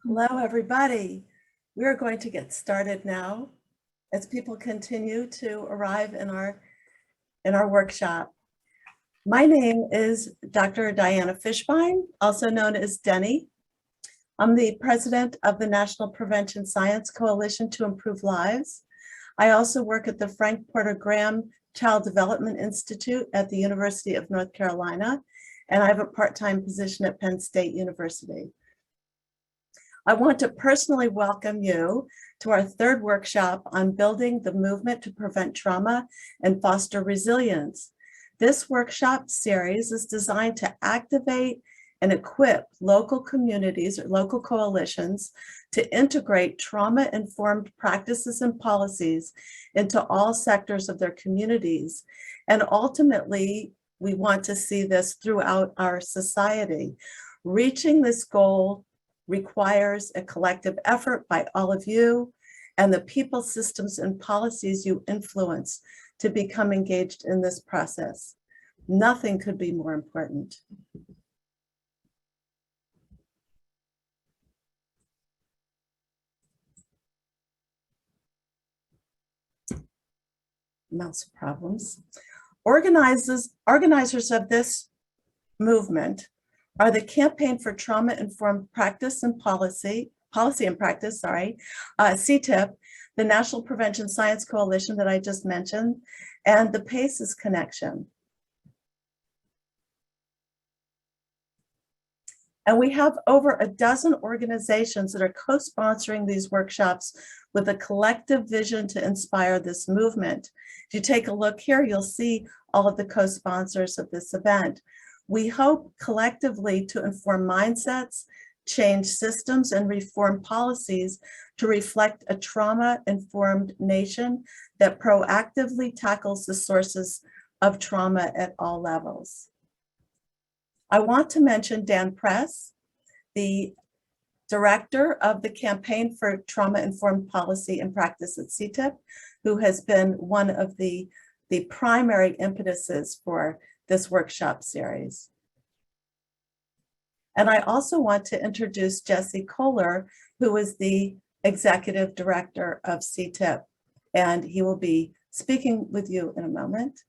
Hello, everybody. We are going to get started now as people continue to arrive in our workshop. My name is Dr. Diana Fishbein, also known as Denny. I'm the president of the National Prevention Science Coalition to Improve Lives. I also work at the Frank Porter Graham Child Development Institute at the University of North Carolina, and I have a part-time position at Penn State University. I want to personally welcome you to our third workshop on building the movement to prevent trauma and foster resilience. This workshop series is designed to activate and equip local communities or local coalitions to integrate trauma-informed practices and policies into all sectors of their communities. And ultimately, we want to see this throughout our society. Reaching this goal requires a collective effort by all of you and the people, systems, and policies you influence to become engaged in this process. Nothing could be more important. Mouse problems. Organizers of this movement are the Campaign for Trauma-Informed Practice and Policy and Practice, CTIP, the National Prevention Science Coalition that I just mentioned, and the PACES Connection. And we have over a dozen organizations that are co-sponsoring these workshops with a collective vision to inspire this movement. If you take a look here, you'll see all of the co-sponsors of this event. We hope collectively to inform mindsets, change systems, and reform policies to reflect a trauma-informed nation that proactively tackles the sources of trauma at all levels. I want to mention Dan Press, the director of the Campaign for Trauma-Informed Policy and Practice at CTIP, who has been one of the primary impetuses for this workshop series. And I also want to introduce Jesse Kohler, who is the executive director of CTIP, and he will be speaking with you in a moment.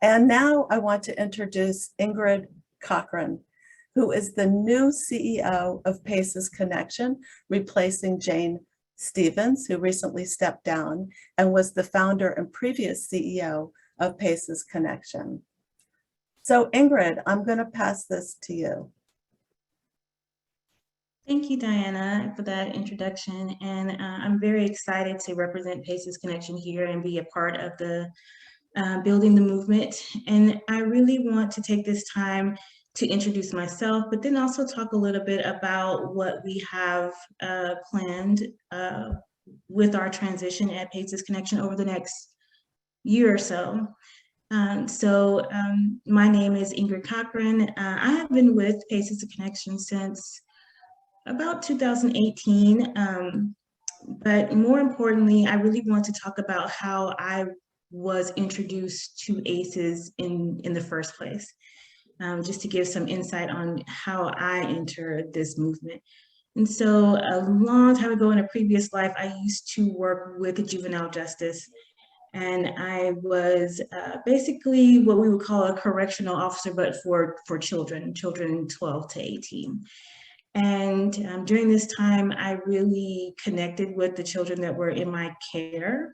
And now I want to introduce Ingrid Cochran, who is the new CEO of PACES Connection, replacing Jane Stevens, who recently stepped down and was the founder and previous CEO of PACES Connection. So Ingrid, I'm going to pass this to you. Thank you, Diana, for that introduction. And I'm very excited to represent PACES Connection here and be a part of the building the movement. And I really want to take this time to introduce myself, but then also talk a little bit about what we have planned with our transition at PACES Connection over the next year or so. My name is Ingrid Cochran. I have been with PACES Connection since about 2018. But more importantly, I really want to talk about how I was introduced to ACEs in the first place, just to give some insight on how I entered this movement. And so a long time ago in a previous life, I used to work with juvenile justice. And I was basically what we would call a correctional officer, but for children 12 to 18. And during this time, I really connected with the children that were in my care.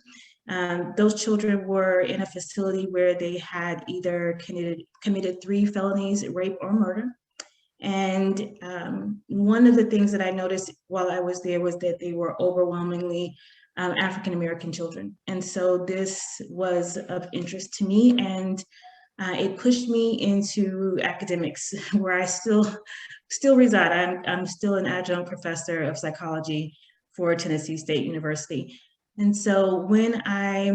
Those children were in a facility where they had either committed 3 felonies, rape or murder. And one of the things that I noticed while I was there was that they were overwhelmingly African-American children. And so this was of interest to me, and it pushed me into academics, where I still reside. I'm still an adjunct professor of psychology for Tennessee State University. And so when I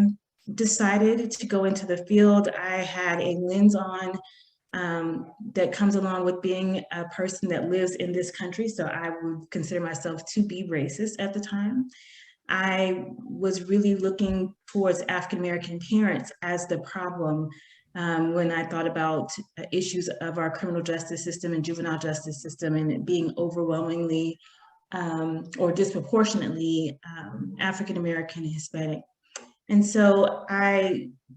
decided to go into the field, I had a lens on that comes along with being a person that lives in this country. So I would consider myself to be racist at the time. I was really looking towards African-American parents as the problem when I thought about issues of our criminal justice system and juvenile justice system and it being overwhelmingly or disproportionately African-American and Hispanic. And so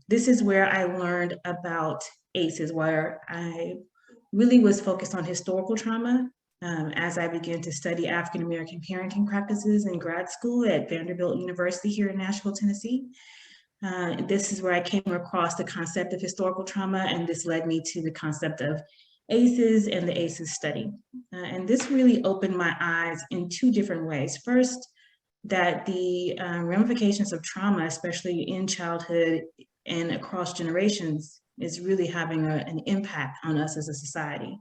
this is where I learned about ACEs, where I really was focused on historical trauma as I began to study African-American parenting practices in grad school at Vanderbilt University here in Nashville, Tennessee. This is where I came across the concept of historical trauma, and this led me to the concept of ACEs and the ACEs study. And this really opened my eyes in two different ways. First, that the ramifications of trauma, especially in childhood and across generations, is really having an impact on us as a society.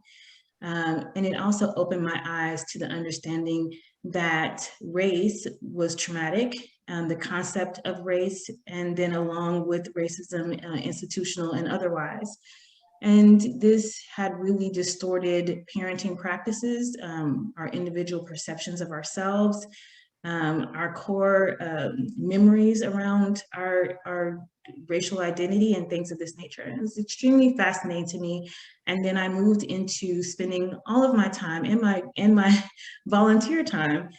And it also opened my eyes to the understanding that race was traumatic, the concept of race, and then along with racism, institutional and otherwise. And this had really distorted parenting practices, our individual perceptions of ourselves, our core memories around our racial identity and things of this nature. It was extremely fascinating to me. And then I moved into spending all of my time in my volunteer time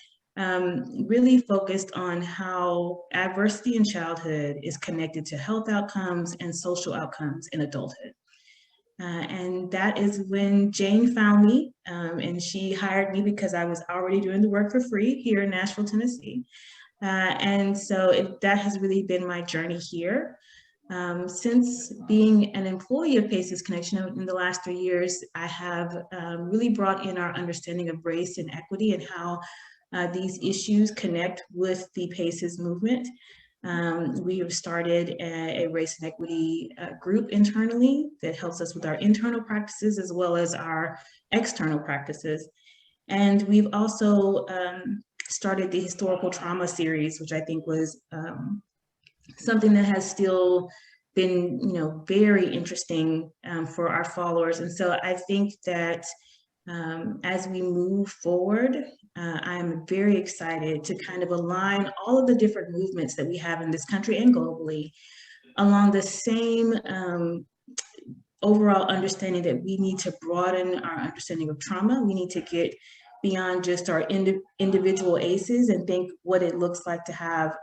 really focused on how adversity in childhood is connected to health outcomes and social outcomes in adulthood. And that is when Jane found me, and she hired me because I was already doing the work for free here in Nashville, Tennessee. And so that has really been my journey here. Since being an employee of PACES Connection in the last 3 years, I have really brought in our understanding of race and equity and how these issues connect with the PACES movement. We have started a race and equity group internally that helps us with our internal practices as well as our external practices. And we've also started the historical trauma series, which I think was something that has still been, very interesting for our followers. And so I think that as we move forward, I'm very excited to kind of align all of the different movements that we have in this country and globally along the same overall understanding that we need to broaden our understanding of trauma. We need to get beyond just our individual ACEs and think what it looks like to have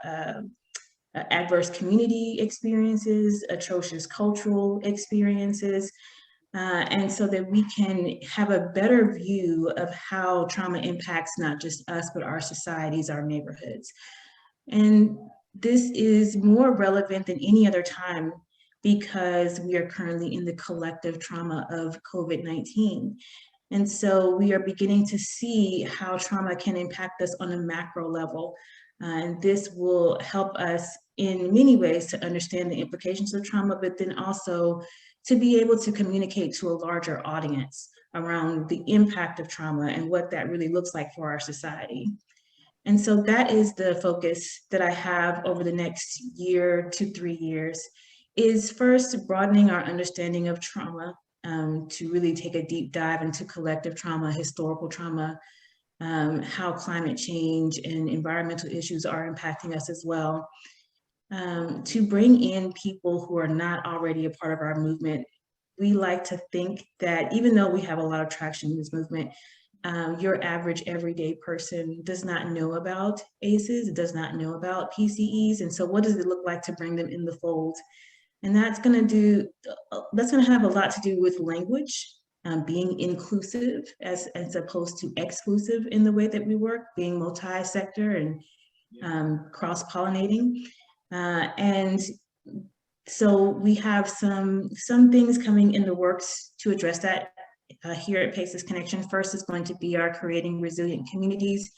adverse community experiences, atrocious cultural experiences, and so that we can have a better view of how trauma impacts not just us, but our societies, our neighborhoods. And this is more relevant than any other time because we are currently in the collective trauma of COVID-19. And so we are beginning to see how trauma can impact us on a macro level. And this will help us in many ways to understand the implications of trauma, but then also to be able to communicate to a larger audience around the impact of trauma and what that really looks like for our society. And so that is the focus that I have over the next year to 3 years, is first broadening our understanding of trauma, to really take a deep dive into collective trauma, historical trauma, how climate change and environmental issues are impacting us as well. To bring in people who are not already a part of our movement. We like to think that even though we have a lot of traction in this movement, your average everyday person does not know about ACEs, does not know about PCEs. And so what does it look like to bring them in the fold? And that's gonna have a lot to do with language, being inclusive as opposed to exclusive in the way that we work, being multi-sector and cross-pollinating. And so we have some things coming in the works to address that here at PACES Connection. First is going to be our Creating Resilient Communities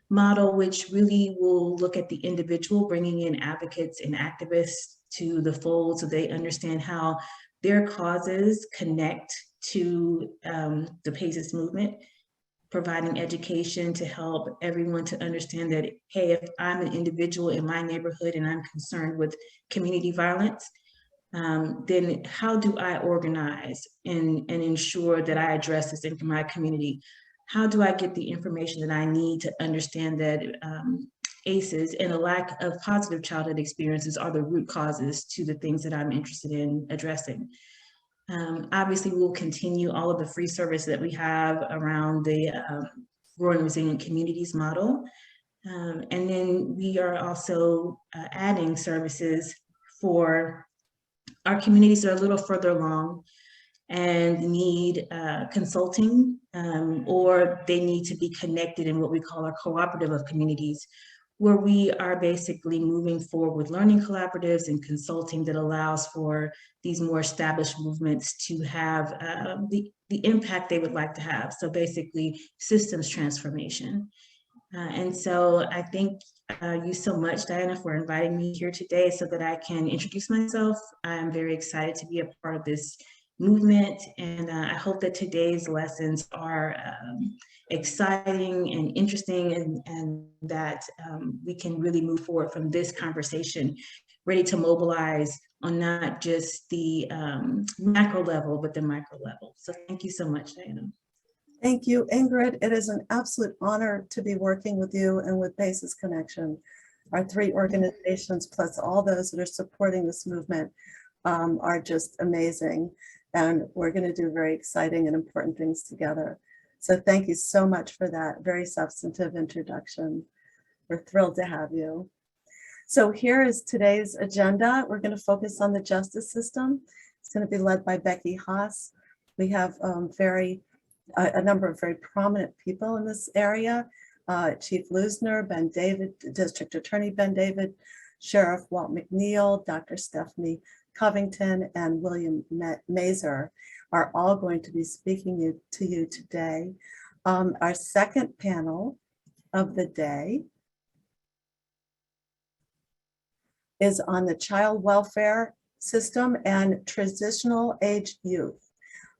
model, which really will look at the individual, bringing in advocates and activists to the fold so they understand how their causes connect to the PACES movement, providing education to help everyone to understand that, hey, if I'm an individual in my neighborhood and I'm concerned with community violence, then how do I organize and ensure that I address this in my community? How do I get the information that I need to understand that ACEs and a lack of positive childhood experiences are the root causes to the things that I'm interested in addressing? Obviously, we'll continue all of the free service that we have around the Growing Resilient Communities model. And then we are also adding services for our communities that are a little further along and need consulting, or they need to be connected in what we call our cooperative of communities, where we are basically moving forward with learning collaboratives and consulting that allows for these more established movements to have the impact they would like to have. So basically systems transformation. And so I thank you so much, Diana, for inviting me here today so that I can introduce myself. I'm very excited to be a part of this movement, and I hope that today's lessons are exciting and interesting, and that we can really move forward from this conversation, ready to mobilize on not just the macro level, but the micro level. So thank you so much, Diana. Thank you, Ingrid. It is an absolute honor to be working with you and with Basis Connection, our 3 organizations, plus all those that are supporting this movement are just amazing. And we're going to do very exciting and important things together. So thank you so much for that very substantive introduction. We're thrilled to have you. So here is today's agenda. We're going to focus on the justice system. It's going to be led by Becky Haas. We have a number of very prominent people in this area. Chief Leusner, Ben David, District Attorney Ben David, Sheriff Walt McNeil, Dr. Stephanie Covington, and William Mazur are all going to be speaking to you today. Our second panel of the day is on the child welfare system and transitional age youth.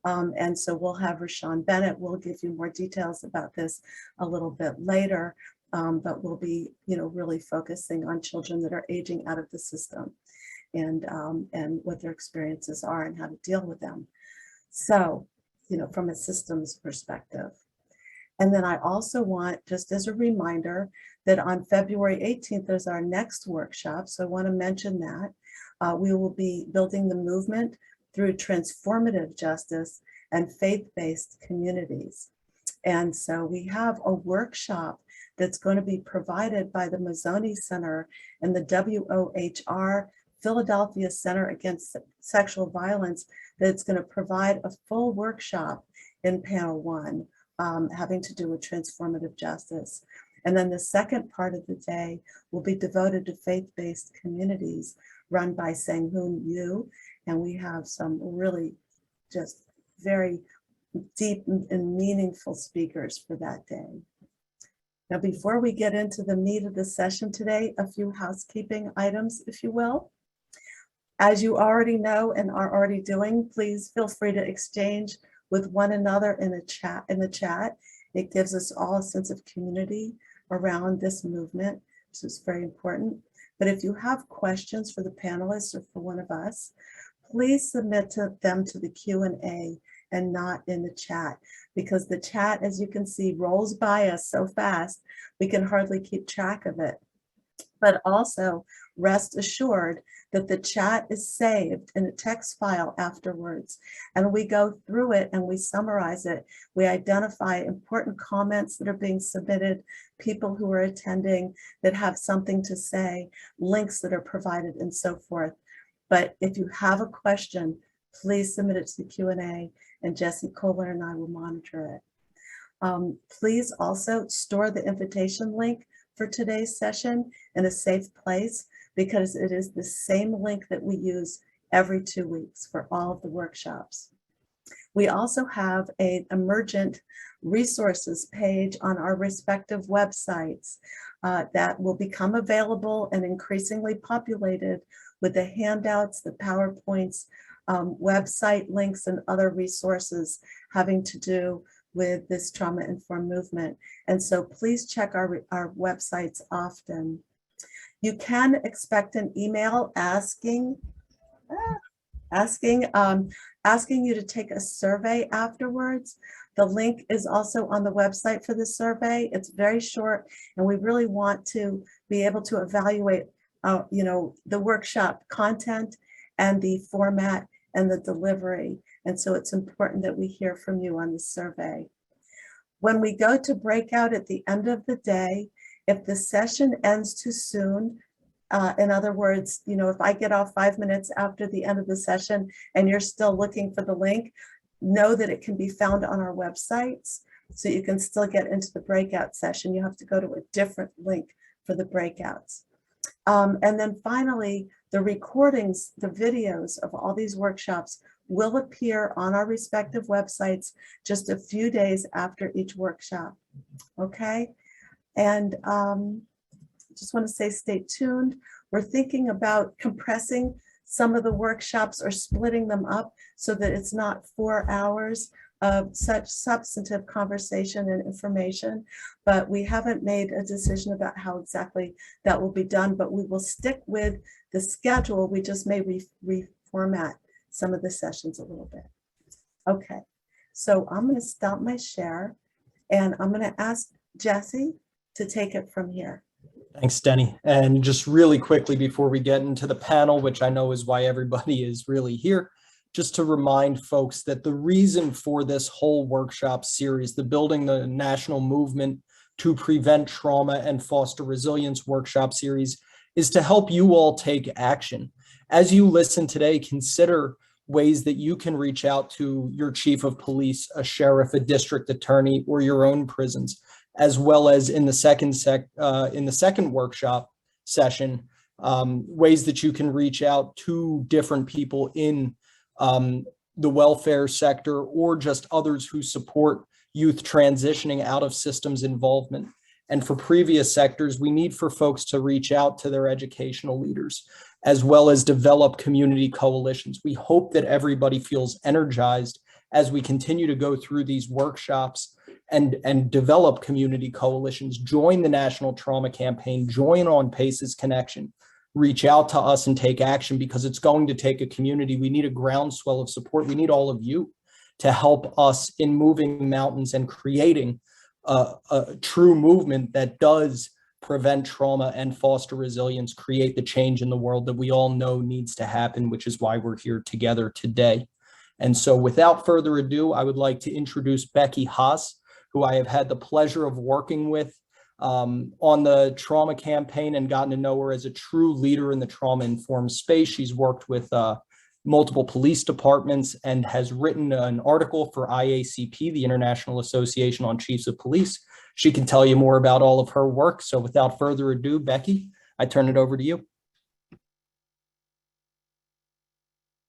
And so we'll have Rashaun Bennett. We'll give you more details about this a little bit later, but we'll be, really focusing on children that are aging out of the system and what their experiences are and how to deal with them. So, from a systems perspective. And then I also want, just as a reminder, that on February 18th is our next workshop. So I want to mention that we will be building the movement through transformative justice and faith-based communities. And so we have a workshop that's going to be provided by the Mazzoni Center and the WOHR Philadelphia Center Against Sexual Violence, that's going to provide a full workshop in panel 1, having to do with transformative justice. And then the second part of the day will be devoted to faith-based communities run by Sang-Hoon Yu. And we have some really just very deep and meaningful speakers for that day. Now, before we get into the meat of the session today, a few housekeeping items, if you will. As you already know and are already doing, please feel free to exchange with one another in the chat. It gives us all a sense of community around this movement, which is very important. But if you have questions for the panelists or for one of us, please submit them to the Q&A and not in the chat, because the chat, as you can see, rolls by us so fast, we can hardly keep track of it. But also rest assured that the chat is saved in a text file afterwards, and we go through it and we summarize it. We identify important comments that are being submitted, people who are attending that have something to say, links that are provided, and so forth. But if you have a question, please submit it to the Q&A, and Jesse Kohler and I will monitor it. Please also store the invitation link for today's session in a safe place, because it is the same link that we use every 2 weeks for all of the workshops. We also have an emergent resources page on our respective websites that will become available and increasingly populated with the handouts, the PowerPoints, website links, and other resources having to do with this trauma-informed movement. And so please check our websites often. You can expect an email asking you to take a survey afterwards. The link is also on the website for the survey. It's very short, and we really want to be able to evaluate the workshop content and the format and the delivery. And so it's important that we hear from you on the survey. When we go to breakout at the end of the day, if the session ends too soon, in other words, if I get off 5 minutes after the end of the session and you're still looking for the link, know that it can be found on our websites. So you can still get into the breakout session. You have to go to a different link for the breakouts. And then finally, the recordings, the videos of all these workshops will appear on our respective websites just a few days after each workshop. Okay. And just want to say, stay tuned. We're thinking about compressing some of the workshops or splitting them up so that it's not 4 hours of such substantive conversation and information, but we haven't made a decision about how exactly that will be done, but we will stick with the schedule. We just may reformat some of the sessions a little bit. Okay, so I'm going to stop my share and I'm going to ask Jesse to take it from here. Thanks, Denny. And just really quickly before we get into the panel, which I know is why everybody is really here, just to remind folks that the reason for this whole workshop series, the Building the National Movement to Prevent Trauma and Foster Resilience workshop series, is to help you all take action. As you listen today, consider ways that you can reach out to your chief of police, a sheriff, a district attorney, or your own prisons, as well as in the second workshop session, ways that you can reach out to different people in the welfare sector or just others who support youth transitioning out of systems involvement. And for previous sectors, we need for folks to reach out to their educational leaders, as well as develop community coalitions. We hope that everybody feels energized as we continue to go through these workshops and develop community coalitions. Join the National Trauma Campaign, join on PACE's Connection, reach out to us and take action, because it's going to take a community. We need a groundswell of support. We need all of you to help us in moving mountains and creating a true movement that does prevent trauma and foster resilience, create the change in the world that we all know needs to happen, which is why we're here together today. And so without further ado, I would like to introduce Becky Haas, who I have had the pleasure of working with on the trauma campaign and gotten to know her as a true leader in the trauma-informed space. She's worked with multiple police departments and has written an article for IACP, the International Association on Chiefs of Police. She can tell you more about all of her work. So without further ado, Becky, I turn it over to you.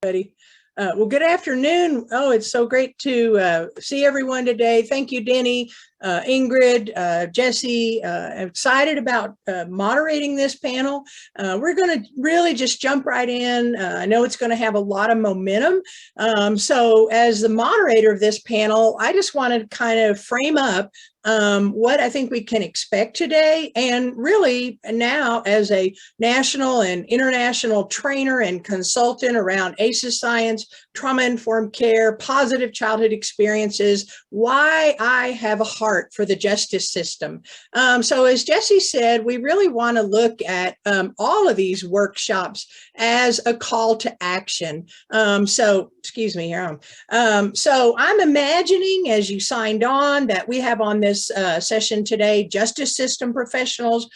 Betty. Well, good afternoon. Oh, it's so great to see everyone today. Thank you, Denny, Ingrid, Jesse. Excited about moderating this panel. We're going to really just jump right in. I know it's going to have a lot of momentum. So as the moderator of this panel, I just want to kind of frame up what I think we can expect today, and really now as a national and international trainer and consultant around ACEs science, trauma-informed care, positive childhood experiences, why I have a heart for the justice system. So as Jesse said, we really want to look at all of these workshops as a call to action. So excuse me here. So I'm imagining, as you signed on, that we have on this session today justice system professionals.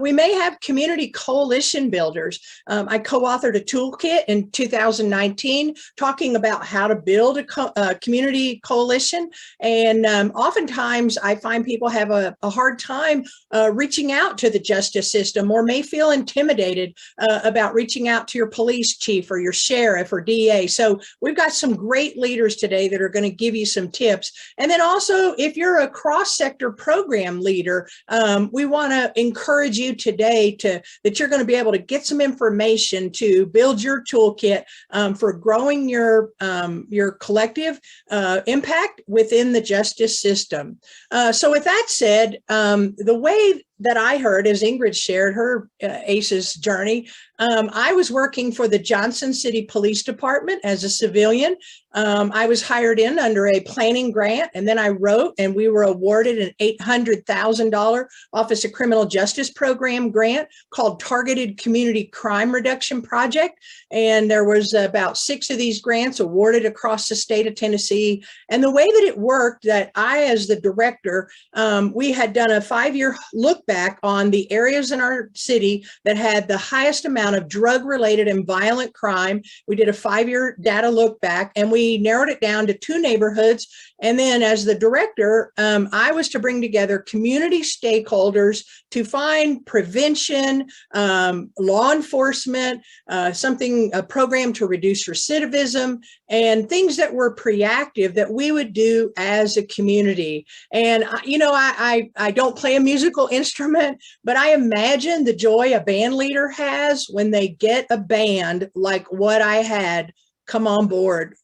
We may have community coalition builders. I co-authored a toolkit in 2019 talking about how to build a community coalition. And oftentimes I find people have a hard time reaching out to the justice system, or may feel intimidated about reaching out to your police chief or your sheriff or DA. So we've got some great leaders today that are going to give you some tips. And then also, if you're a cross-sector program leader, we want to encourage you today that you're going to be able to get some information to build your toolkit for growing your collective impact within the justice system. So with that said, the way that I heard as Ingrid shared her ACEs journey, I was working for the Johnson City Police Department as a civilian. I was hired in under a planning grant, and then I wrote, and we were awarded an $800,000 Office of Criminal Justice Program grant called Targeted Community Crime Reduction Project. And there was about 6 of these grants awarded across the state of Tennessee. And the way that it worked, that I, as the director, we had done a 5-year look back on the areas in our city that had the highest amount of drug-related and violent crime. We did a 5-year data look back, and we narrowed it down to 2 neighborhoods. And then as the director, I was to bring together community stakeholders to find prevention, law enforcement, a program to reduce recidivism, and things that were proactive that we would do as a community. And, you know, I don't play a musical instrument, but I imagine the joy a band leader has when they get a band like what I had come on board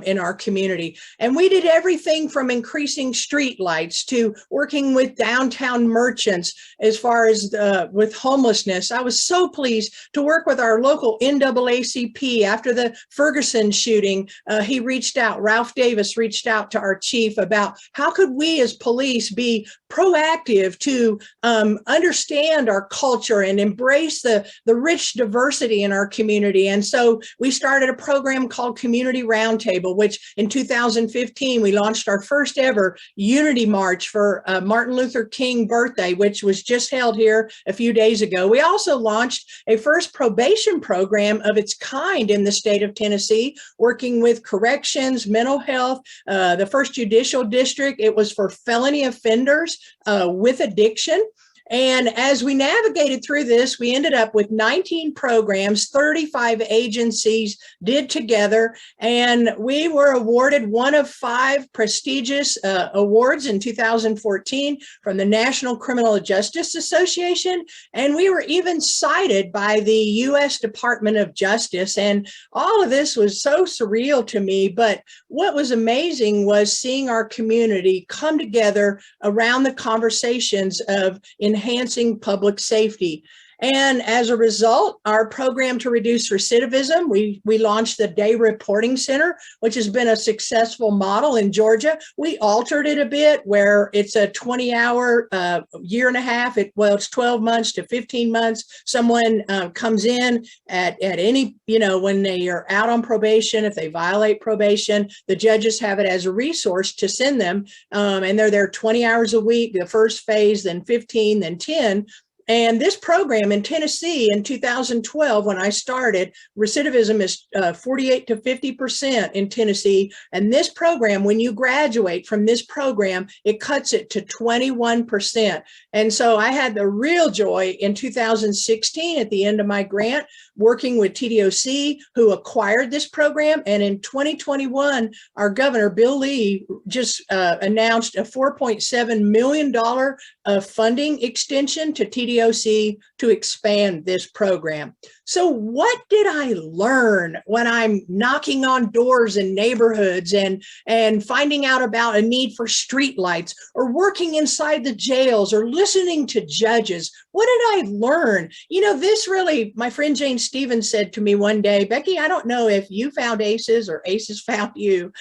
in our community. And we did everything from increasing street lights to working with downtown merchants as far as with homelessness. I was so pleased to work with our local NAACP after the Ferguson shooting. He reached out, Ralph Davis reached out to our chief about how could we as police be proactive to understand our culture and embrace the rich diversity in our community. And so we started a program called Community Roundtable, which in 2015, we launched our first ever Unity March for Martin Luther King birthday, which was just held here a few days ago. We also launched a first probation program of its kind in the state of Tennessee, working with corrections, mental health, the first judicial district. It was for felony offenders with addiction. And as we navigated through this, we ended up with 19 programs, 35 agencies did together, and we were awarded one of 5 prestigious awards in 2014 from the National Criminal Justice Association. And we were even cited by the U.S. Department of Justice. And all of this was so surreal to me. But what was amazing was seeing our community come together around the conversations of enhancing public safety. And as a result, our program to reduce recidivism, we launched the Day Reporting Center, which has been a successful model in Georgia. We altered it a bit where it's a 20-hour, year and a half, it's 12 months to 15 months. Someone comes in at any, when they are out on probation, if they violate probation, the judges have it as a resource to send them. And they're there 20 hours a week, the first phase, then 15, then 10. And this program in Tennessee in 2012, when I started, recidivism is 48 to 50% in Tennessee. And this program, when you graduate from this program, it cuts it to 21%. And so I had the real joy in 2016 at the end of my grant, working with TDOC, who acquired this program. And in 2021, our governor, Bill Lee, just announced a $4.7 million funding extension to TDOC to expand this program. So what did I learn when I'm knocking on doors in neighborhoods and finding out about a need for streetlights, or working inside the jails, or listening to judges? What did I learn? This really, my friend Jane Stevens said to me one day, Becky, I don't know if you found ACEs or ACEs found you,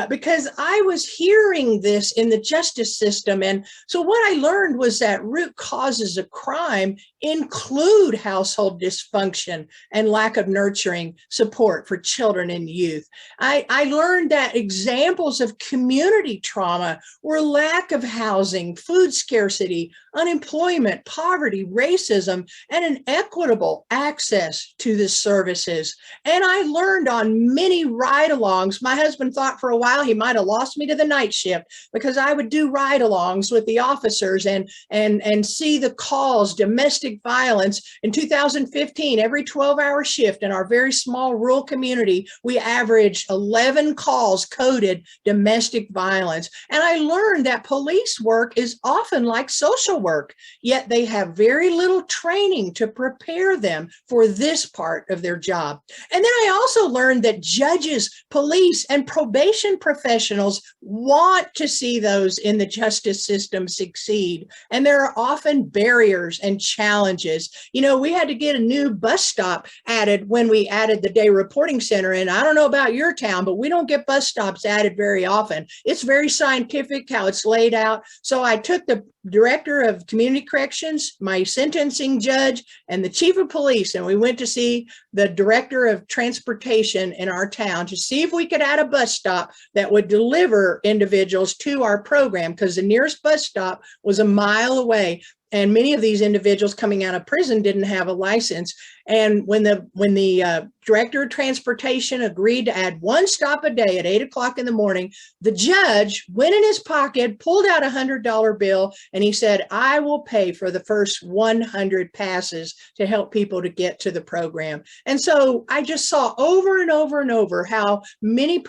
because I was hearing this in the justice system. And so what I learned was that root causes of crime include household dysfunction and lack of nurturing support for children and youth. I learned that examples of community trauma were lack of housing, food scarcity, unemployment, poverty, racism, and an equitable access to the services. And I learned on many ride-alongs. My husband thought for a while he might have lost me to the night shift, because I would do ride-alongs with the officers and see the calls, domestic violence. In 2015, every every 12-hour shift in our very small rural community, we averaged 11 calls coded domestic violence. And I learned that police work is often like social work, yet they have very little training to prepare them for this part of their job. And then I also learned that judges, police, and probation professionals want to see those in the justice system succeed. And there are often barriers and challenges. You know, we had to get a new bus stop added when we added the day reporting center. And I don't know about your town, but we don't get bus stops added very often. It's very scientific how it's laid out. So I took the director of community corrections, my sentencing judge, and the chief of police, and we went to see the director of transportation in our town to see if we could add a bus stop that would deliver individuals to our program, because the nearest bus stop was a mile away. And many of these individuals coming out of prison didn't have a license. And when the director of transportation agreed to add one stop a day at 8 o'clock in the morning, the judge went in his pocket, pulled out $100 bill, and he said, I will pay for the first 100 passes to help people to get to the program. And so I just saw over and over and over how many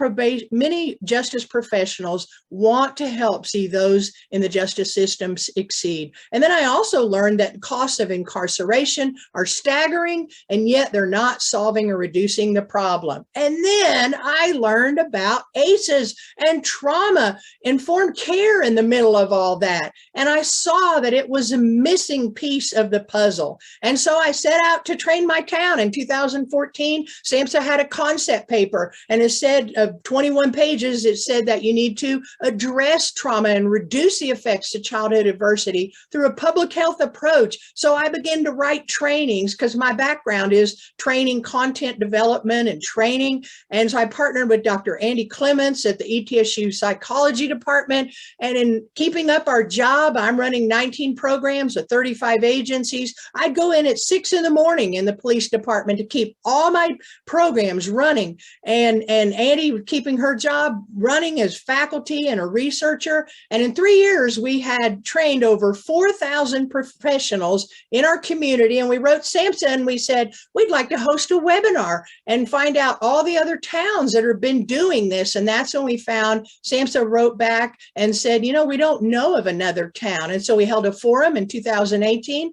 justice professionals want to help see those in the justice system succeed. And then I also learned that costs of incarceration are staggering, and yet they're not solving or reducing the problem. And then I learned about ACEs and trauma-informed care in the middle of all that. And I saw that it was a missing piece of the puzzle. And so I set out to train my town. In 2014, SAMHSA had a concept paper, and it said, of 21 pages, it said that you need to address trauma and reduce the effects to childhood adversity through a public health approach. So I began to write trainings, because my background is training, content development and training. And so I partnered with Dr. Andy Clements at the ETSU psychology department. And in keeping up our job, I'm running 19 programs with 35 agencies. I'd go in at 6 in the morning in the police department to keep all my programs running. And Andy was keeping her job running as faculty and a researcher. And in 3 years, we had trained over 4,000 professionals in our community. And we wrote SAMHSA and we said, we'd like to host a webinar and find out all the other towns that have been doing this. And that's when we found SAMHSA wrote back and said, you know, we don't know of another town. And so we held a forum in 2018.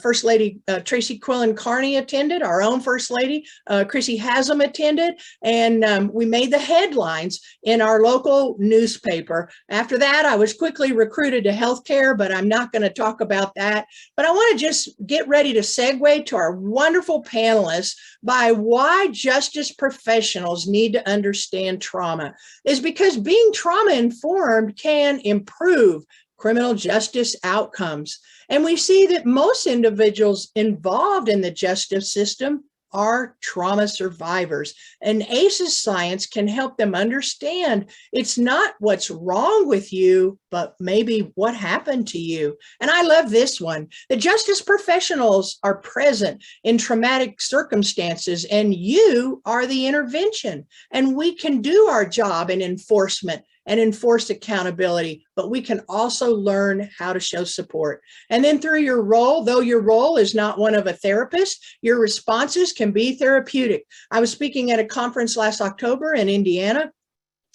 First Lady Tracy Quillen Carney attended, our own First Lady, Chrissy Haslam attended, and we made the headlines in our local newspaper. After that, I was quickly recruited to healthcare, but I'm not going to talk about that. But I want to just get ready to segue to our wonderful panelists by why justice professionals need to understand trauma. Is because being trauma informed can improve criminal justice outcomes. And we see that most individuals involved in the justice system are trauma survivors. And ACEs science can help them understand it's not what's wrong with you, but maybe what happened to you. And I love this one. The justice professionals are present in traumatic circumstances, and you are the intervention. And we can do our job in enforcement and enforce accountability, but we can also learn how to show support. And then through your role, though your role is not one of a therapist, your responses can be therapeutic. I was speaking at a conference last October in Indiana,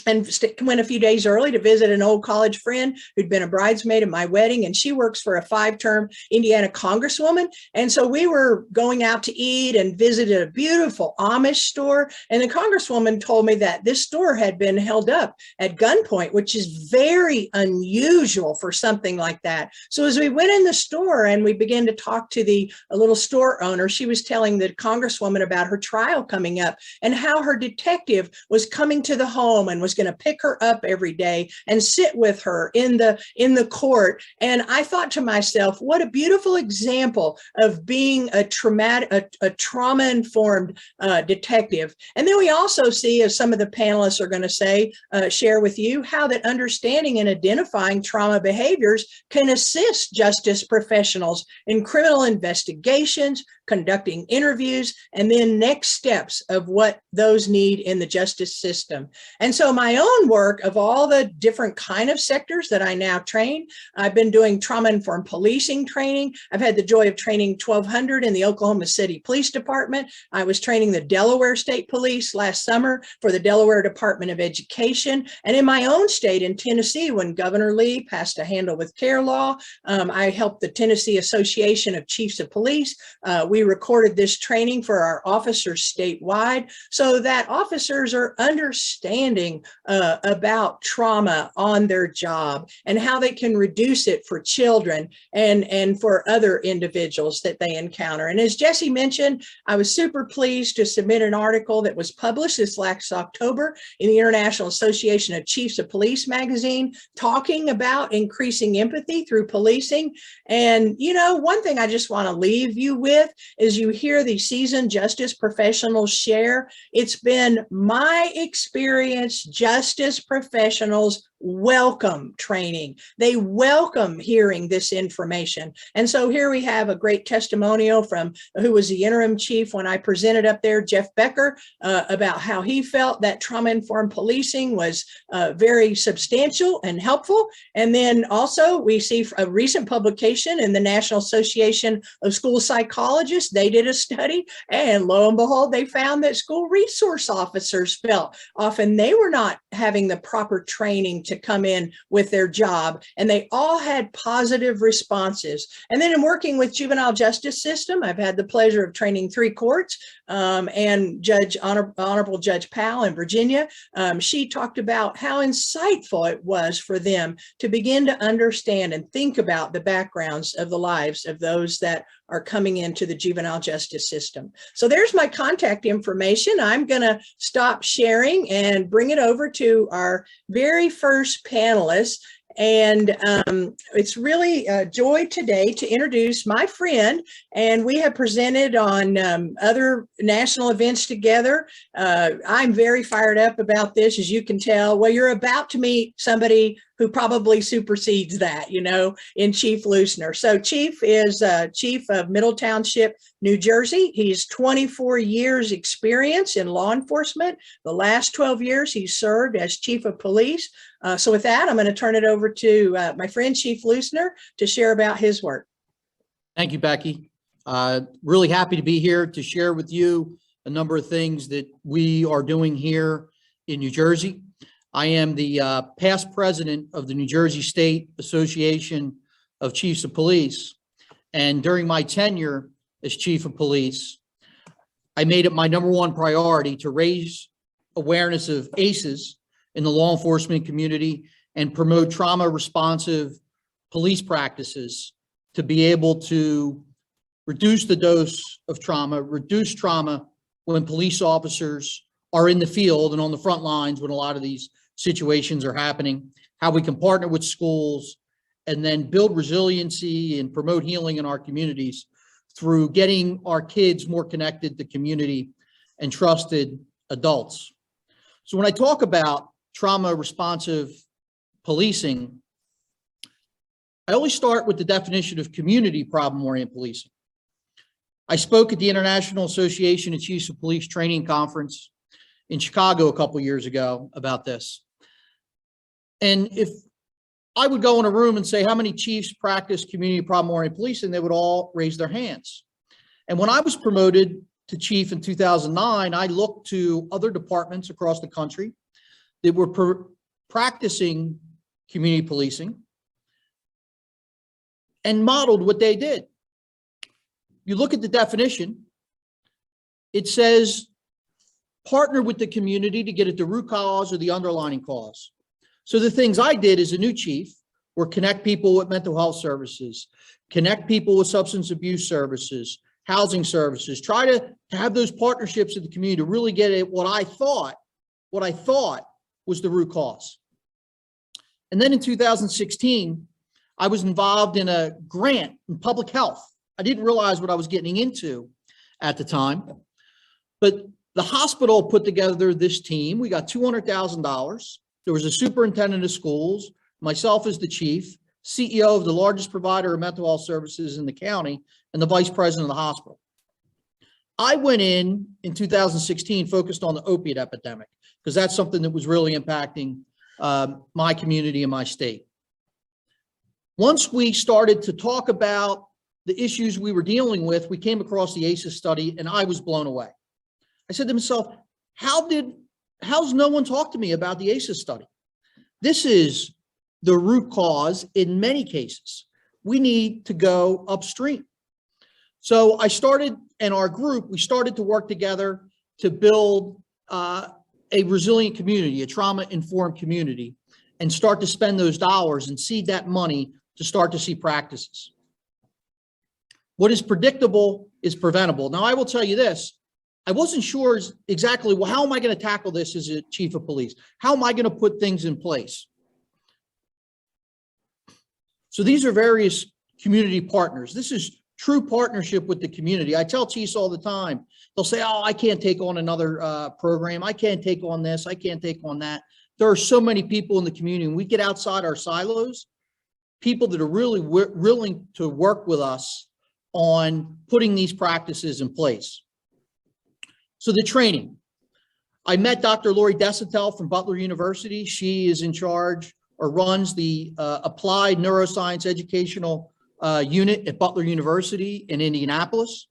and went a few days early to visit an old college friend who'd been a bridesmaid at my wedding, and she works for a 5-term Indiana congresswoman. And so we were going out to eat and visited a beautiful Amish store, and the congresswoman told me that this store had been held up at gunpoint, which is very unusual for something like that. So as we went in the store and we began to talk to a little store owner, she was telling the congresswoman about her trial coming up and how her detective was coming to the home and was going to pick her up every day and sit with her in the court. And I thought to myself, what a beautiful example of being a trauma-informed detective. And then we also see, as some of the panelists are going to say, share with you, how that understanding and identifying trauma behaviors can assist justice professionals in criminal investigations, conducting interviews, and then next steps of what those need in the justice system. And so my own work of all the different kind of sectors that I now train, I've been doing trauma-informed policing training. I've had the joy of training 1,200 in the Oklahoma City Police Department. I was training the Delaware State Police last summer for the Delaware Department of Education. And in my own state, in Tennessee, when Governor Lee passed a Handle with Care law, I helped the Tennessee Association of Chiefs of Police. We recorded this training for our officers statewide so that officers are understanding about trauma on their job and how they can reduce it for children and for other individuals that they encounter. And as Jesse mentioned, I was super pleased to submit an article that was published this last October in the International Association of Chiefs of Police magazine, talking about increasing empathy through policing. And, you know, one thing I just want to leave you with is you hear these seasoned justice professionals share. It's been my experience, justice professionals welcome training. They welcome hearing this information. And so here we have a great testimonial from who was the interim chief when I presented up there, Jeff Becker, about how he felt that trauma-informed policing was very substantial and helpful. And then also we see a recent publication in the National Association of School Psychologists. They did a study, and lo and behold, they found that school resource officers felt often they were not having the proper training to come in with their job, and they all had positive responses. And then in working with juvenile justice system, I've had the pleasure of training 3 courts, and Honorable Judge Powell in Virginia. She talked about how insightful it was for them to begin to understand and think about the backgrounds of the lives of those that are coming into the juvenile justice system. So there's my contact information. I'm going to stop sharing and bring it over to our very first panelist. And it's really a joy today to introduce my friend, and we have presented on other national events together. I'm very fired up about this, as you can tell. Well, you're about to meet somebody who probably supersedes that, you know, in Chief Leusner. So Chief is Chief of Middle Township, New Jersey. He's 24 years experience in law enforcement. The last 12 years he served as Chief of Police. So with that, I'm going to turn it over to my friend Chief Leusner to share about his work. Thank you, Becky. Really happy to be here to share with you a number of things that we are doing here in New Jersey. I am the past president of the New Jersey State Association of Chiefs of Police. And during my tenure as Chief of Police, I made it my #1 priority to raise awareness of ACEs in the law enforcement community and promote trauma responsive police practices to be able to reduce the dose of trauma, reduce trauma when police officers are in the field and on the front lines when a lot of these situations are happening, how we can partner with schools and then build resiliency and promote healing in our communities through getting our kids more connected to community and trusted adults. So when I talk about trauma responsive policing, I always start with the definition of community problem-oriented policing. I spoke at the International Association of Chiefs of Police Training Conference in Chicago a couple years ago about this. And if I would go in a room and say, how many chiefs practice community problem-oriented policing, they would all raise their hands. And when I was promoted to chief in 2009, I looked to other departments across the country that were practicing community policing and modeled what they did. You look at the definition, it says, partner with the community to get at the root cause or the underlying cause. So the things I did as a new chief were connect people with mental health services, connect people with substance abuse services, housing services, try to have those partnerships in the community to really get at what I thought was the root cause. And then in 2016, I was involved in a grant in public health. I didn't realize what I was getting into at the time, but the hospital put together this team. We got $200,000. There was a superintendent of schools, myself as the chief, CEO of the largest provider of mental health services in the county, and the vice president of the hospital. I went in 2016 focused on the opiate epidemic because that's something that was really impacting my community and my state. Once we started to talk about the issues we were dealing with, we came across the ACEs study and I was blown away. I said to myself, how's no one talked to me about the ACEs study? This is the root cause in many cases. We need to go upstream. So I started, and our group, we started to work together to build a resilient community, a trauma-informed community, and start to spend those dollars and seed that money to start to see practices. What is predictable is preventable. Now, I will tell you this. I wasn't sure exactly, well, how am I going to tackle this as a chief of police? How am I going to put things in place? So these are various community partners. This is true partnership with the community. I tell chiefs all the time, they'll say, oh, I can't take on another program. I can't take on this. I can't take on that. There are so many people in the community. When we get outside our silos, people that are really willing to work with us on putting these practices in place. So the training. I met Dr. Lori Desatel from Butler University. She is in charge or runs the Applied Neuroscience Educational Unit at Butler University in Indianapolis.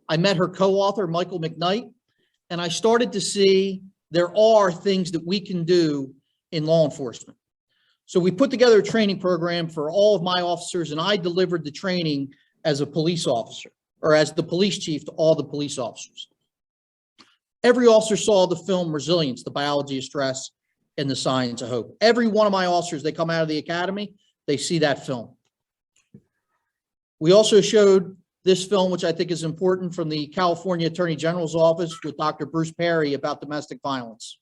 I met her co-author, Michael McNeil, and I started to see there are things that we can do in law enforcement. So we put together a training program for all of my officers, and I delivered the training as a police officer, or as the police chief to all the police officers. Every officer saw the film Resilience, the biology of stress and the science of hope. Every one of my officers, they come out of the academy, they see that film. We also showed this film, which I think is important, from the California Attorney General's office with Dr. Bruce Perry about domestic violence.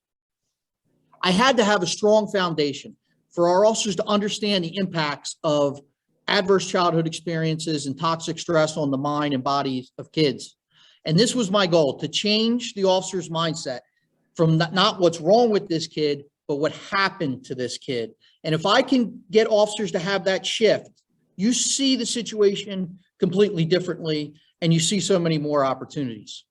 I had to have a strong foundation for our officers to understand the impacts of adverse childhood experiences and toxic stress on the mind and bodies of kids. And this was my goal, to change the officer's mindset from not what's wrong with this kid, but what happened to this kid. And if I can get officers to have that shift, you see the situation completely differently, and you see so many more opportunities.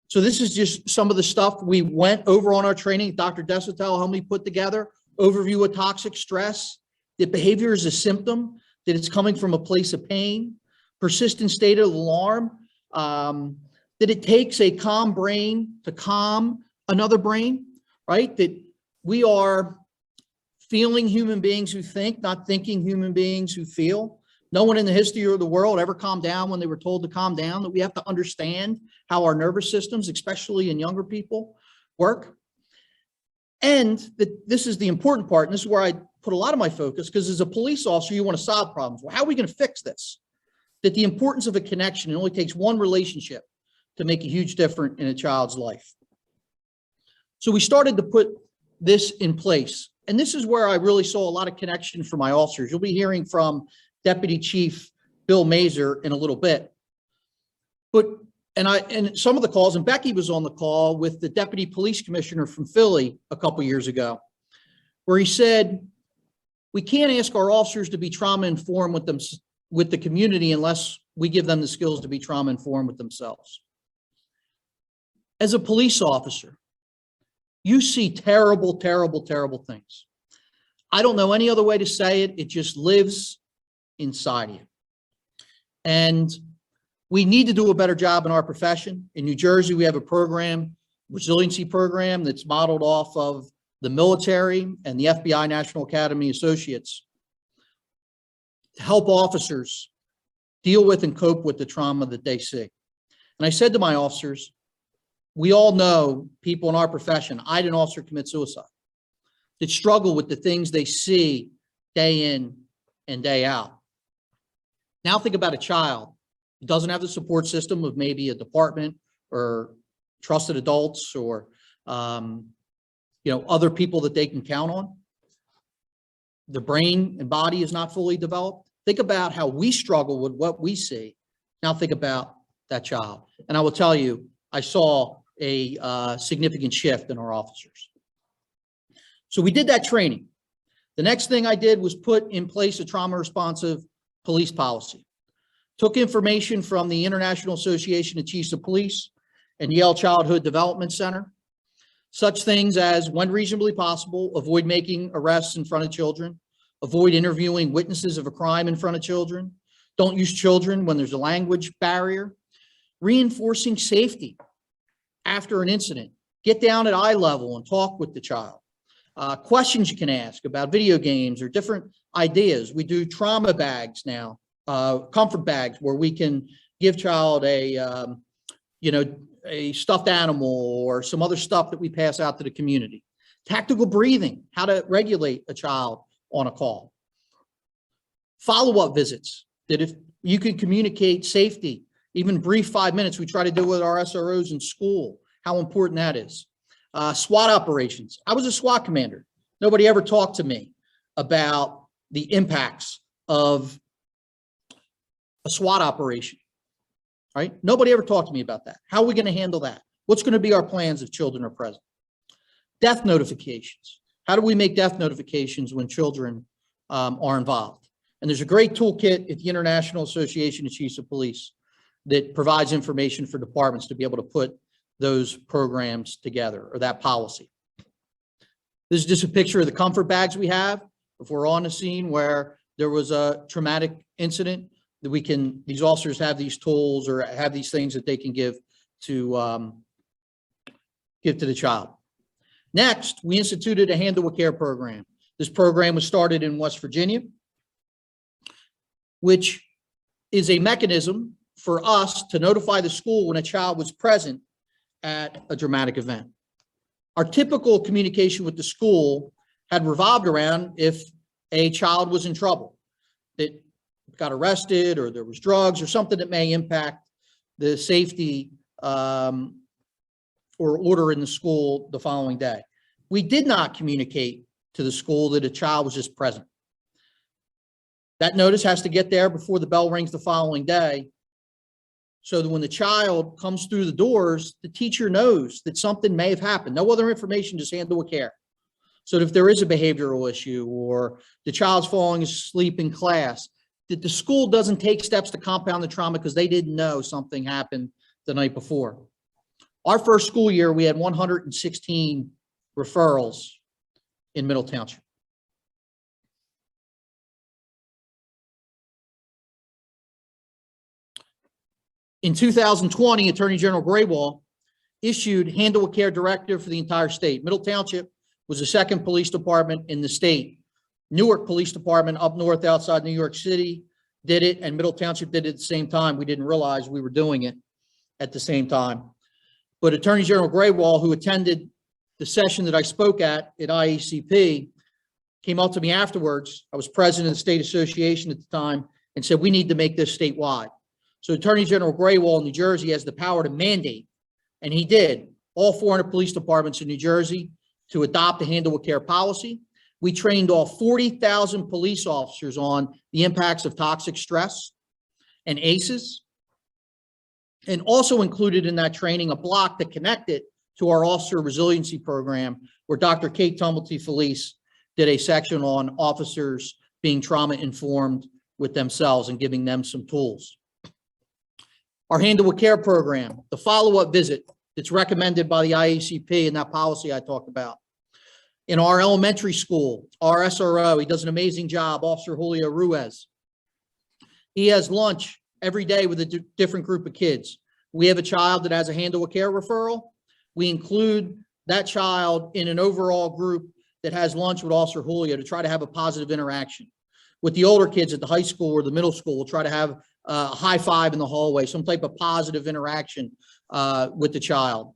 So this is just some of the stuff we went over on our training. Dr. Desatel helped me put together overview of toxic stress, that behavior is a symptom, that it's coming from a place of pain, persistent state of alarm, that it takes a calm brain to calm another brain, right? That we are feeling human beings who think, not thinking human beings who feel. No one in the history of the world ever calmed down when they were told to calm down, that we have to understand how our nervous systems, especially in younger people, work. And that this is the important part, and this is where I put a lot of my focus, because as a police officer, you want to solve problems. Well, how are we going to fix this? That the importance of a connection, it only takes one relationship to make a huge difference in a child's life. So we started to put this in place. And this is where I really saw a lot of connection for my officers. You'll be hearing from Deputy Chief Bill Mazur in a little bit. And some of the calls, and Becky was on the call with the Deputy Police Commissioner from Philly a couple years ago, where he said, we can't ask our officers to be trauma-informed with the community unless we give them the skills to be trauma-informed with themselves. As a police officer, you see terrible, terrible, terrible things. I don't know any other way to say it. It just lives inside you. And we need to do a better job in our profession. In New Jersey, we have a program, resiliency program, that's modeled off of the military and the FBI National Academy Associates to help officers deal with and cope with the trauma that they see. And I said to my officers, we all know people in our profession, I had an officer commit suicide, that struggle with the things they see day in and day out. Now think about a child who doesn't have the support system of maybe a department or trusted adults or other people that they can count on. The brain and body is not fully developed. Think about how we struggle with what we see. Now think about that child. And I will tell you, I saw a significant shift in our officers. So we did that training. The next thing I did was put in place a trauma responsive police policy. Took information from the International Association of Chiefs of Police and Yale Childhood Development Center. Such things as, when reasonably possible, avoid making arrests in front of children, avoid interviewing witnesses of a crime in front of children, don't use children when there's a language barrier, reinforcing safety after an incident, get down at eye level and talk with the child. Questions you can ask about video games or different ideas. We do trauma bags now, comfort bags, where we can give child a stuffed animal or some other stuff that we pass out to the community. Tactical breathing, how to regulate a child on a call. Follow-up visits, that if you can communicate safety, even brief 5 minutes, we try to do with our SROs in school, how important that is. SWAT operations. I was a SWAT commander. Nobody ever talked to me about the impacts of a SWAT operation, right? Nobody ever talked to me about that. How are we going to handle that? What's going to be our plans if children are present? Death notifications. How do we make death notifications when children are involved? And there's a great toolkit at the International Association of Chiefs of Police that provides information for departments to be able to put those programs together, or that policy. This is just a picture of the comfort bags we have. If we're on a scene where there was a traumatic incident, that these officers have these tools or have these things that they can give to the child. Next, we instituted a handle with care program. This program was started in West Virginia, which is a mechanism for us to notify the school when a child was present at a dramatic event. Our typical communication with the school had revolved around if a child was in trouble, that got arrested or there was drugs or something that may impact the safety or order in the school the following day. We did not communicate to the school that a child was just present. That notice has to get there before the bell rings the following day, so that when the child comes through the doors, the teacher knows that something may have happened. No other information, just handle with care. So that if there is a behavioral issue or the child's falling asleep in class, that the school doesn't take steps to compound the trauma because they didn't know something happened the night before. Our first school year, we had 116 referrals in Middle Township. In 2020, Attorney General Graywall issued handle with care directive for the entire state. Middle Township was the second police department in the state. Newark Police Department up north outside New York City did it, and Middle Township did it at the same time. We didn't realize we were doing it at the same time. But Attorney General Graywall, who attended the session that I spoke at IECP, came up to me afterwards. I was president of the state association at the time and said, we need to make this statewide. So Attorney General Graywall in New Jersey has the power to mandate, and he did, all 400 police departments in New Jersey to adopt a handle with care policy. We trained all 40,000 police officers on the impacts of toxic stress and ACEs, and also included in that training a block that connected to our officer resiliency program, where Dr. Kate Tumblety-Felice did a section on officers being trauma informed with themselves and giving them some tools. Our handle with care program, the follow-up visit that's recommended by the IECP and that policy I talked about. In our elementary school, our SRO, he does an amazing job, Officer Julio Ruiz. He has lunch every day with a different group of kids. We have a child that has a handle with care referral. We include that child in an overall group that has lunch with Officer Julio to try to have a positive interaction. With the older kids at the high school or the middle school, we'll try to have a high five in the hallway, some type of positive interaction with the child.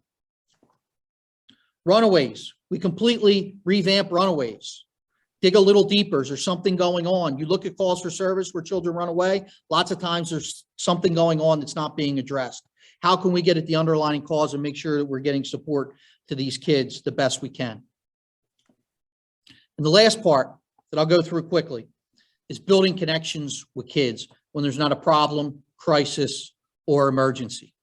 Runaways, we completely revamp runaways. Dig a little deeper. Is there something going on? You look at calls for service where children run away. Lots of times there's something going on that's not being addressed. How can we get at the underlying cause and make sure that we're getting support to these kids the best we can? And the last part that I'll go through quickly is building connections with kids when there's not a problem, crisis, or emergency.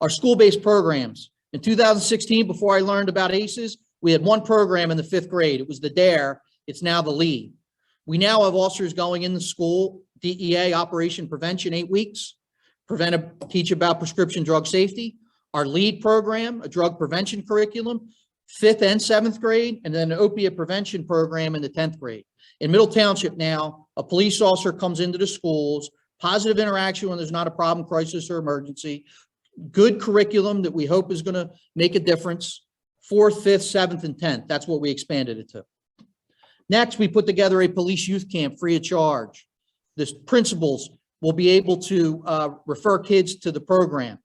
Our school-based programs. In 2016, before I learned about ACEs, we had one program in the 5th grade. It was the DARE. It's now the LEAD. We now have officers going in the school DEA Operation Prevention, 8 weeks. Teach about prescription drug safety. Our LEAD program, a drug prevention curriculum, 5th and 7th grade, and then an opiate prevention program in the 10th grade. In Middle Township now, a police officer comes into the schools, positive interaction when there's not a problem, crisis, or emergency, good curriculum that we hope is going to make a difference. 4th, 5th, 7th, and 10th. That's what we expanded it to. Next, we put together a police youth camp free of charge. The principals will be able to refer kids to the program.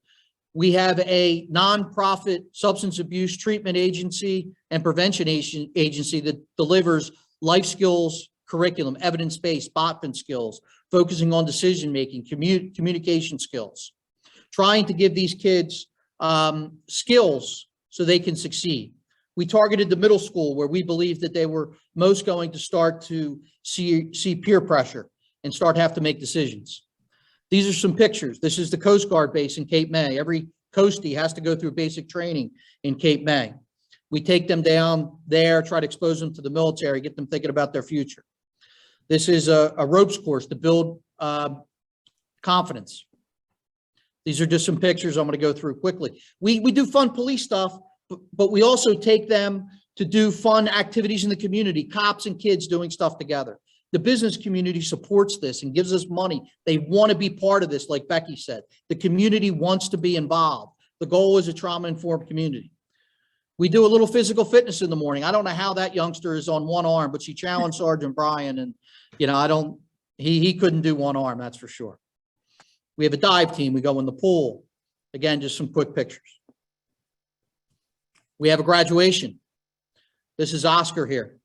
We have a nonprofit substance abuse treatment agency and prevention agency that delivers life skills curriculum, evidence-based, botman skills, focusing on decision-making, communication skills, trying to give these kids skills so they can succeed. We targeted the middle school where we believe that they were most going to start to see peer pressure and have to make decisions. These are some pictures. This is the Coast Guard base in Cape May. Every Coastie has to go through basic training in Cape May. We take them down there, try to expose them to the military, get them thinking about their future. This is a ropes course to build confidence. These are just some pictures I'm going to go through quickly. We do fun police stuff, but we also take them to do fun activities in the community, cops and kids doing stuff together. The business community supports this and gives us money. They want to be part of this, like Becky said. The community wants to be involved. The goal is a trauma-informed community. We do a little physical fitness in the morning. I don't know how that youngster is on one arm, but she challenged Sergeant Brian, and he couldn't do one arm, that's for sure. We have a dive team. We go in the pool. Again, just some quick pictures. We have a graduation. This is Oscar here.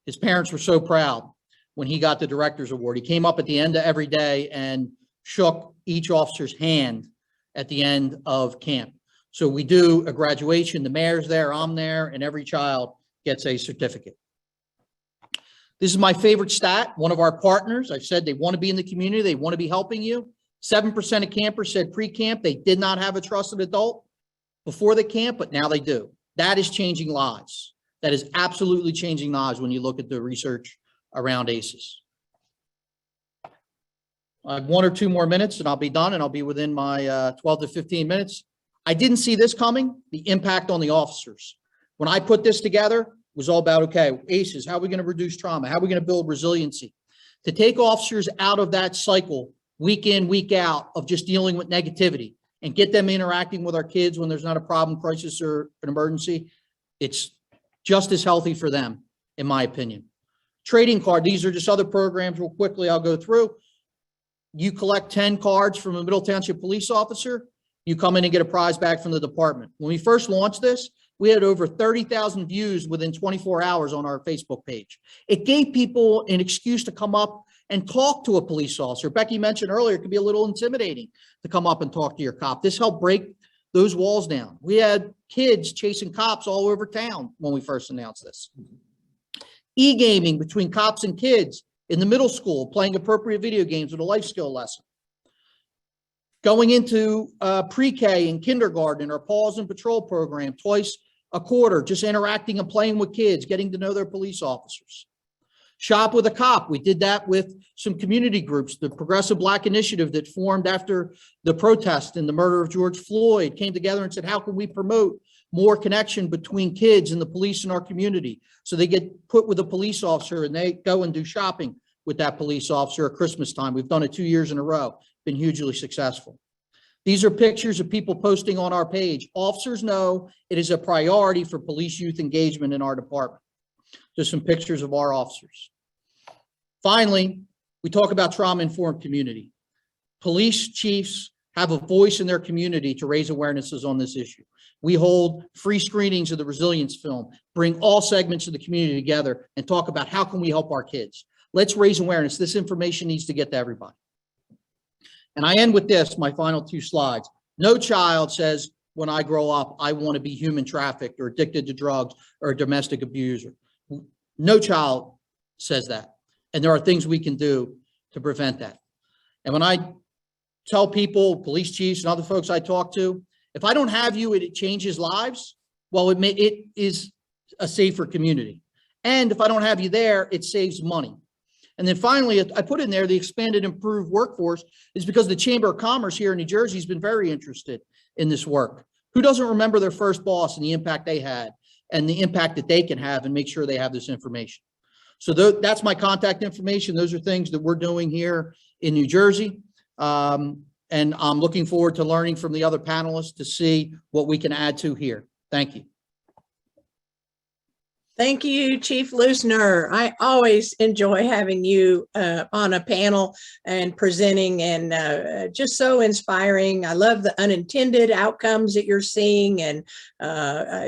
His parents were so proud when he got the director's award. He came up at the end of every day and shook each officer's hand at the end of camp. So we do a graduation, the mayor's there, I'm there, and every child gets a certificate. This is my favorite stat. One of our partners, I said they want to be in the community, they want to be helping you. 7% of campers said pre-camp they did not have a trusted adult before the camp, but now they do. That is changing lives. That is absolutely changing lives when you look at the research around ACEs. I have 1 or 2 more minutes and I'll be done, and I'll be within my 12 to 15 minutes. I didn't see this coming, the impact on the officers. When I put this together, it was all about, okay, ACEs, how are we going to reduce trauma? How are we going to build resiliency? To take officers out of that cycle, week in, week out, of just dealing with negativity and get them interacting with our kids when there's not a problem, crisis, or an emergency, it's just as healthy for them, in my opinion. Trading card, these are just other programs real quickly I'll go through. You collect 10 cards from a Middle Township police officer, you come in and get a prize back from the department. When we first launched this, we had over 30,000 views within 24 hours on our Facebook page. It gave people an excuse to come up and talk to a police officer. Becky mentioned earlier, it could be a little intimidating to come up and talk to your cop. This helped break those walls down. We had kids chasing cops all over town when we first announced this. E-gaming between cops and kids in the middle school, playing appropriate video games with a life skill lesson. Going into pre-K and kindergarten, our Pause and Patrol program, twice a quarter, just interacting and playing with kids, getting to know their police officers. Shop with a Cop, we did that with some community groups. The Progressive Black Initiative that formed after the protest and the murder of George Floyd came together and said, how can we promote more connection between kids and the police in our community? So they get put with a police officer and they go and do shopping with that police officer at Christmas time. We've done it 2 years in a row, been hugely successful. These are pictures of people posting on our page. Officers know it is a priority for police youth engagement in our department. Just some pictures of our officers. Finally, we talk about trauma-informed community. Police chiefs have a voice in their community to raise awarenesses on this issue. We hold free screenings of the resilience film, bring all segments of the community together and talk about how can we help our kids. Let's raise awareness. This information needs to get to everybody. And I end with this, my final 2 slides. No child says, when I grow up, I want to be human trafficked or addicted to drugs or a domestic abuser. No child says that. And there are things we can do to prevent that. And when I tell people, police chiefs and other folks I talk to, if I don't have you, it changes lives. Well, it is a safer community. And if I don't have you there, it saves money. And then finally, I put in there the expanded improved workforce is because the Chamber of Commerce here in New Jersey has been very interested in this work. Who doesn't remember their first boss and the impact they had and the impact that they can have and make sure they have this information? So that's my contact information. Those are things that we're doing here in New Jersey. And I'm looking forward to learning from the other panelists to see what we can add to here. Thank you. Thank you, Chief Leusner. I always enjoy having you on a panel and presenting, and just so inspiring. I love the unintended outcomes that you're seeing, and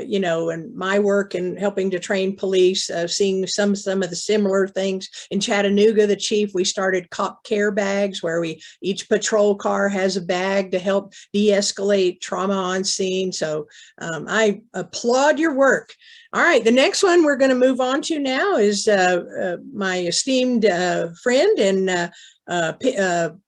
you know, in my work in helping to train police, seeing some of the similar things. In Chattanooga, the chief, we started cop care bags where each patrol car has a bag to help de-escalate trauma on scene. So I applaud your work. All right, the next one we're going to move on to now is my esteemed friend and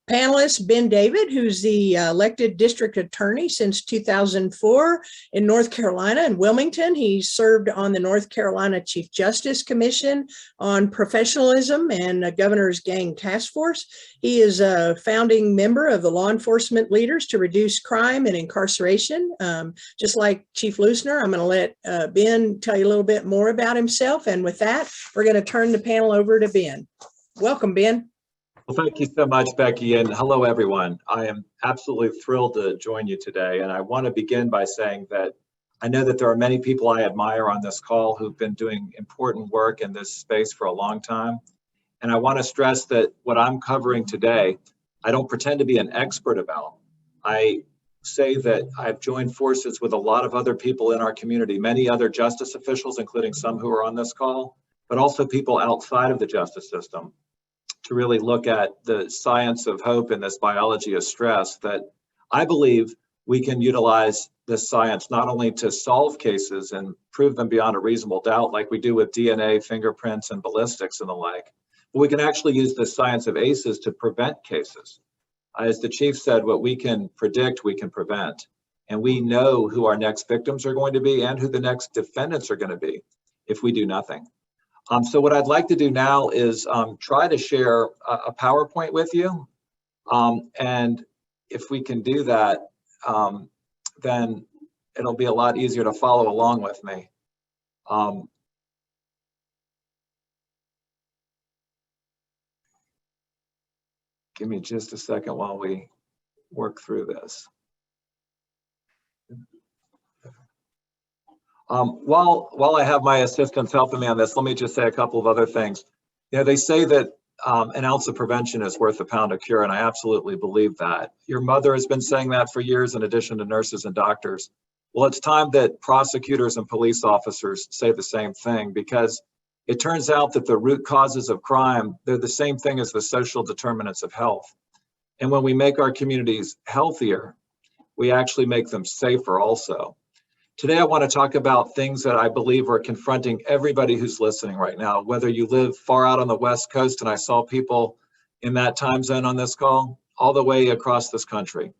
panelist, Ben David, who's the elected district attorney since 2004 in North Carolina in Wilmington. He served on the North Carolina Chief Justice Commission on professionalism and the Governor's Gang Task Force. He is a founding member of the Law Enforcement Leaders to Reduce Crime and Incarceration. Just like Chief Leusner, I'm going to let Ben tell you a little bit more about himself. And with that, we're going to turn the panel over to Ben. Welcome, Ben. Well, thank you so much, Becky, and hello, everyone. I am absolutely thrilled to join you today, and I want to begin by saying that I know that there are many people I admire on this call who've been doing important work in this space for a long time, and I want to stress that what I'm covering today, I don't pretend to be an expert about. I say that I've joined forces with a lot of other people in our community, many other justice officials, including some who are on this call, but also people outside of the justice system, to really look at the science of hope and this biology of stress, that I believe we can utilize this science not only to solve cases and prove them beyond a reasonable doubt like we do with DNA, fingerprints, and ballistics and the like, but we can actually use the science of ACEs to prevent cases. As the chief said, what we can predict, we can prevent. And we know who our next victims are going to be and who the next defendants are going to be if we do nothing. So what I'd like to do now is try to share a PowerPoint with you. And if we can do that, then it'll be a lot easier to follow along with me. Give me just a second while we work through this. While I have my assistants helping me on this, let me just say a couple of other things. You know, they say that an ounce of prevention is worth a pound of cure, and I absolutely believe that. Your mother has been saying that for years, in addition to nurses and doctors. Well, it's time that prosecutors and police officers say the same thing, because it turns out that the root causes of crime, they're the same thing as the social determinants of health. And when we make our communities healthier, we actually make them safer also. Today, I want to talk about things that I believe are confronting everybody who's listening right now, whether you live far out on the West Coast, and I saw people in that time zone on this call, all the way across this country.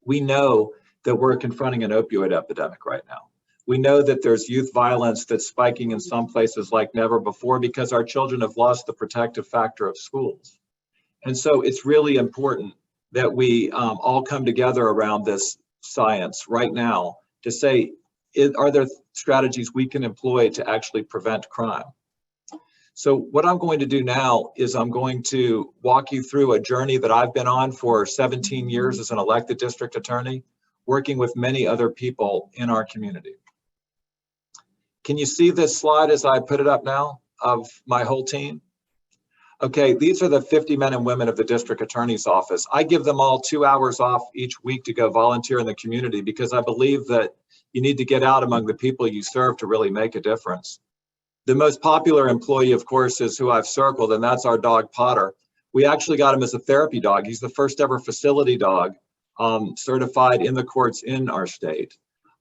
We know that we're confronting an opioid epidemic right now. We know that there's youth violence that's spiking in some places like never before because our children have lost the protective factor of schools. And so it's really important that we all come together around this science right now to say, are there strategies we can employ to actually prevent crime? So what I'm going to do now is I'm going to walk you through a journey that I've been on for 17 years as an elected district attorney, working with many other people in our community. Can you see this slide as I put it up now of my whole team? Okay, these are the 50 men and women of the district attorney's office. I give them all 2 hours off each week to go volunteer in the community because I believe that you need to get out among the people you serve to really make a difference. The most popular employee, of course, is who I've circled, and that's our dog Potter. We actually got him as a therapy dog. He's the first ever facility dog certified in the courts in our state.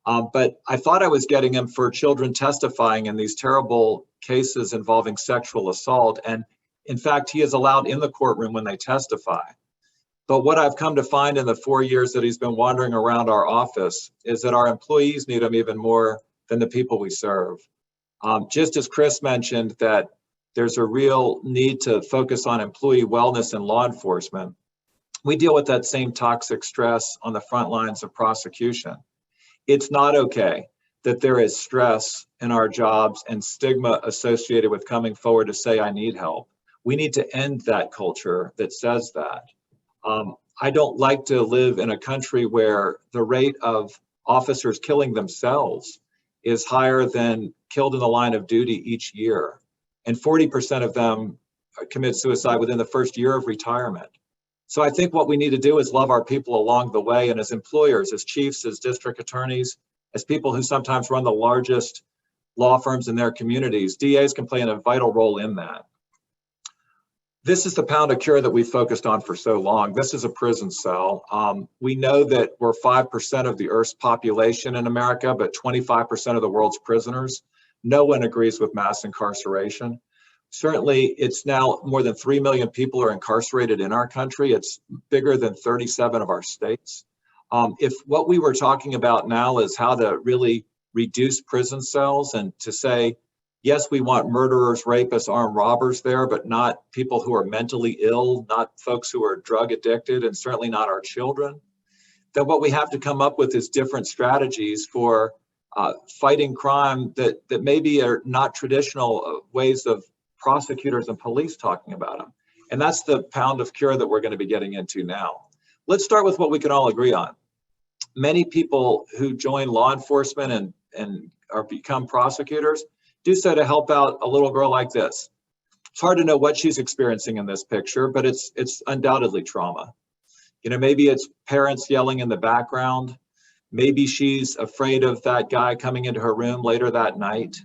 But I thought I was getting him for children testifying in these terrible cases involving sexual assault. And in fact, he is allowed in the courtroom when they testify. But what I've come to find in the 4 years that he's been wandering around our office is that our employees need him even more than the people we serve. Just as Chris mentioned that there's a real need to focus on employee wellness in law enforcement. We deal with that same toxic stress on the front lines of prosecution. It's not okay that there is stress in our jobs and stigma associated with coming forward to say, I need help. We need to end that culture that says that. I don't like to live in a country where the rate of officers killing themselves is higher than killed in the line of duty each year. And 40% of them commit suicide within the first year of retirement. So I think what we need to do is love our people along the way. And as employers, as chiefs, as district attorneys, as people who sometimes run the largest law firms in their communities, DAs can play a vital role in that. This is the pound of cure that we've focused on for so long. This is a prison cell. We know that we're 5% of the Earth's population in America, but 25% of the world's prisoners. No one agrees with mass incarceration. Certainly, it's now more than 3 million people are incarcerated in our country. It's bigger than 37 of our states. If what we were talking about now is how to really reduce prison cells and to say, yes, we want murderers, rapists, armed robbers there, but not people who are mentally ill, not folks who are drug addicted, and certainly not our children, then what we have to come up with is different strategies for fighting crime that maybe are not traditional ways of prosecutors and police talking about them. And that's the pound of cure that we're going to be getting into now. Let's start with what we can all agree on. Many people who join law enforcement and are become prosecutors do so to help out a little girl like this. It's hard to know what she's experiencing in this picture, but it's undoubtedly trauma. You know, maybe it's parents yelling in the background. Maybe she's afraid of that guy coming into her room later that night.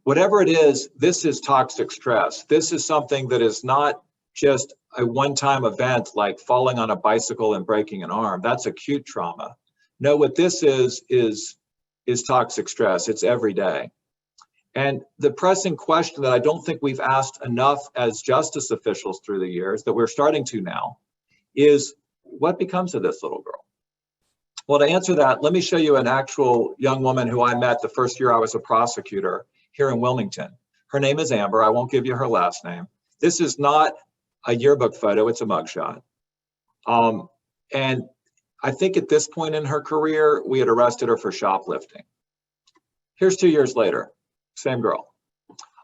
Whatever it is, this is toxic stress. This is something that is not just a one-time event like falling on a bicycle and breaking an arm. That's acute trauma. No, what this is toxic stress. It's every day. And the pressing question that I don't think we've asked enough as justice officials through the years, that we're starting to now, is what becomes of this little girl? Well, to answer that, let me show you an actual young woman who I met the first year I was a prosecutor here in Wilmington. Her name is Amber. I won't give you her last name. This is not a yearbook photo, it's a mugshot. And I think at this point in her career, we had arrested her for shoplifting. Here's 2 years later, same girl.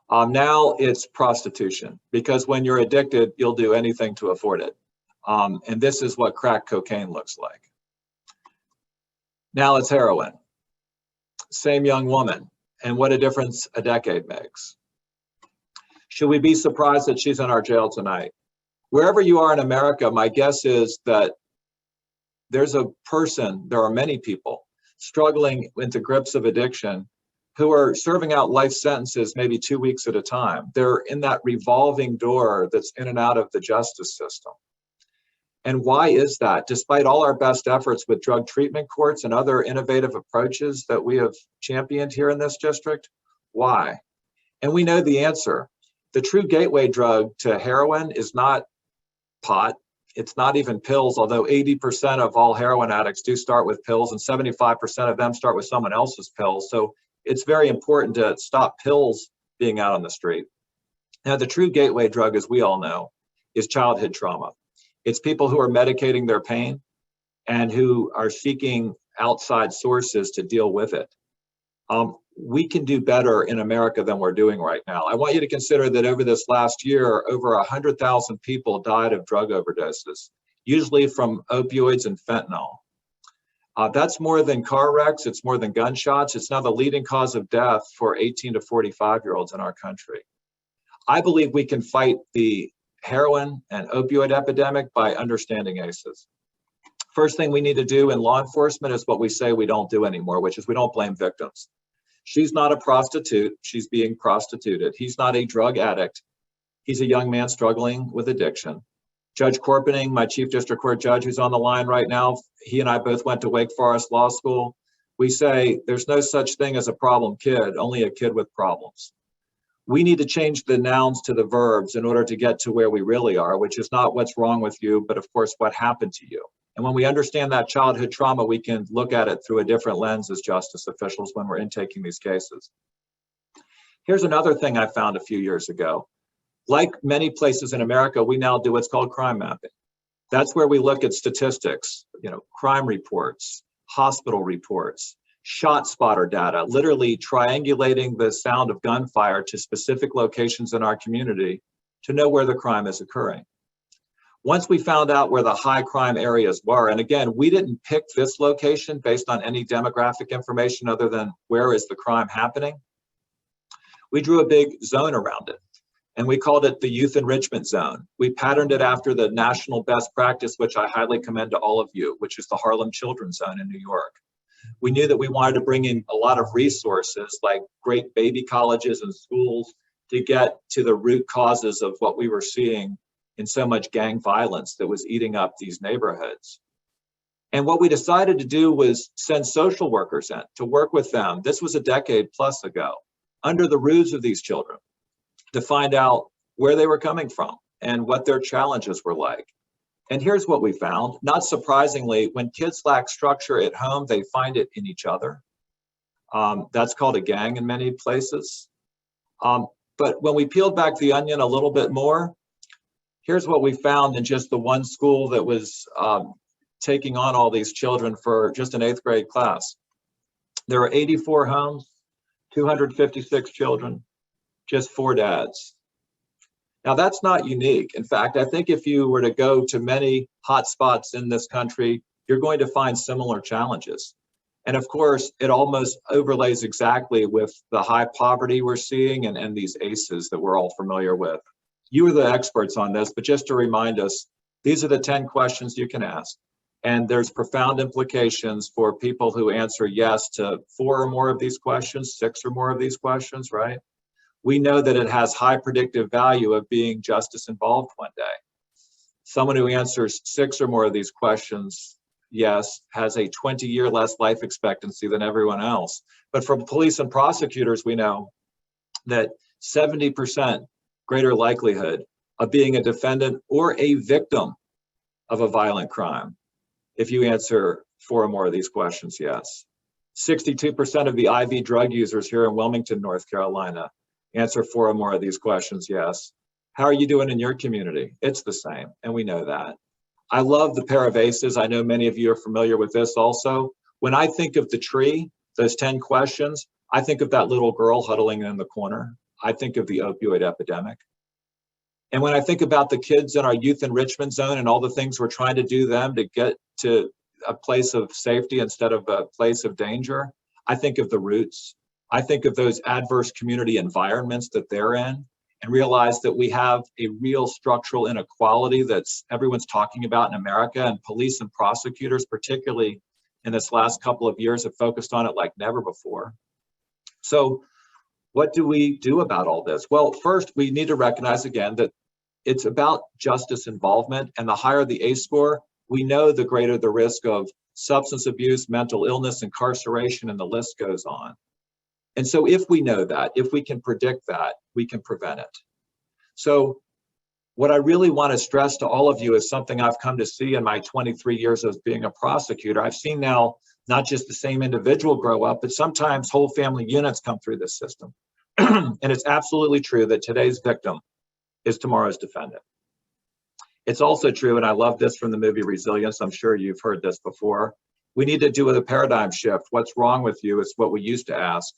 Now it's prostitution, because when you're addicted, you'll do anything to afford it. And this is what crack cocaine looks like. Now it's heroin. Same young woman. And what a difference a decade makes. Should we be surprised that she's in our jail tonight? Wherever you are in America, my guess is that there's a person, there are many people struggling into grips of addiction who are serving out life sentences maybe 2 weeks at a time. They're in that revolving door that's in and out of the justice system. And why is that? Despite all our best efforts with drug treatment courts and other innovative approaches that we have championed here in this district, why? And we know the answer. The true gateway drug to heroin is not pot. It's not even pills, although 80% of all heroin addicts do start with pills and 75% of them start with someone else's pills. So it's very important to stop pills being out on the street. Now, the true gateway drug, as we all know, is childhood trauma. It's people who are medicating their pain and who are seeking outside sources to deal with it. We can do better in America than we're doing right now. I want you to consider that over this last year, over 100,000 people died of drug overdoses, usually from opioids and fentanyl. That's more than car wrecks, it's more than gunshots. It's now the leading cause of death for 18 to 45-year-olds in our country. I believe we can fight the heroin and opioid epidemic by understanding ACEs. First thing we need to do in law enforcement is what we say we don't do anymore, which is we don't blame victims. She's not a prostitute, she's being prostituted. He's not a drug addict. He's a young man struggling with addiction. Judge Corpening, my chief district court judge who's on the line right now, he and I both went to Wake Forest Law School. We say there's no such thing as a problem kid, only a kid with problems. We need to change the nouns to the verbs in order to get to where we really are, which is not what's wrong with you, but of course, what happened to you. And when we understand that childhood trauma, we can look at it through a different lens as justice officials when we're intaking these cases. Here's another thing I found a few years ago. like many places in America, we now do what's called crime mapping. That's where we look at statistics, crime reports, hospital reports, shot spotter data, literally triangulating the sound of gunfire to specific locations in our community to know where the crime is occurring. Once we found out where the high crime areas were, and again, we didn't pick this location based on any demographic information other than where is the crime happening, we drew a big zone around it. And we called it the Youth Enrichment Zone. We patterned it after the national best practice, which I highly commend to all of you, which is the Harlem Children's Zone in New York. We knew that we wanted to bring in a lot of resources like great baby colleges and schools to get to the root causes of what we were seeing in so much gang violence that was eating up these neighborhoods. And what we decided to do was send social workers in to work with them. This was a decade plus ago, under the roofs of these children, to find out where they were coming from and what their challenges were like. And here's what we found. Not surprisingly, when kids lack structure at home, they find it in each other. That's called a gang in many places. But when we peeled back the onion a little bit more, here's what we found in just the one school that was taking on all these children for just an 8th grade class. There were 84 homes, 256 children, just 4 dads. Now that's not unique. In fact, I think if you were to go to many hotspots in this country, you're going to find similar challenges. And of course, it almost overlays exactly with the high poverty we're seeing and these ACEs that we're all familiar with. You are the experts on this, but just to remind us, these are the 10 questions you can ask. And there's profound implications for people who answer yes to 4 or more of these questions, 6 or more of these questions, right? We know that it has high predictive value of being justice involved one day. Someone who answers 6 or more of these questions, yes, has a 20-year less life expectancy than everyone else. But for police and prosecutors, we know that 70% greater likelihood of being a defendant or a victim of a violent crime if you answer 4 or more of these questions, yes. 62% of the IV drug users here in Wilmington, North Carolina, answer 4 or more of these questions, yes. How are you doing in your community? It's the same, and we know that. I love the pair of ACEs. I know many of you are familiar with this also. When I think of the tree, those 10 questions, I think of that little girl huddling in the corner. I think of the opioid epidemic. And when I think about the kids in our youth enrichment zone and all the things we're trying to do them to get to a place of safety instead of a place of danger, I think of the roots. I think of those adverse community environments that they're in and realize that we have a real structural inequality that's everyone's talking about in America, and police and prosecutors, particularly in this last couple of years, have focused on it like never before. So what do we do about all this? Well, first, we need to recognize again that it's about justice involvement, and the higher the ACE score, we know the greater the risk of substance abuse, mental illness, incarceration, and the list goes on. And so if we know that, if we can predict that, we can prevent it. So what I really want to stress to all of you is something I've come to see in my 23 years of being a prosecutor. I've seen now not just the same individual grow up, but sometimes whole family units come through this system. And it's absolutely true that today's victim is tomorrow's defendant. It's also true, and I love this from the movie Resilience, I'm sure you've heard this before, we need to do a paradigm shift. What's wrong with you is what we used to ask.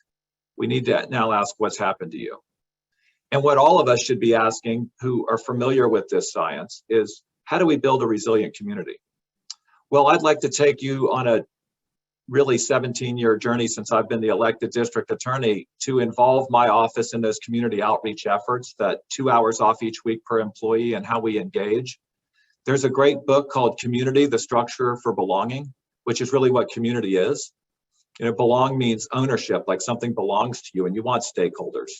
We need to now ask what's happened to you. And what all of us should be asking who are familiar with this science is, how do we build a resilient community? Well, I'd like to take you on a really 17-year journey since I've been the elected district attorney to involve my office in those community outreach efforts, that 2 hours off each week per employee and how we engage. There's a great book called Community, the Structure for Belonging, which is really what community is. You know, belong means ownership, like something belongs to you and you want stakeholders.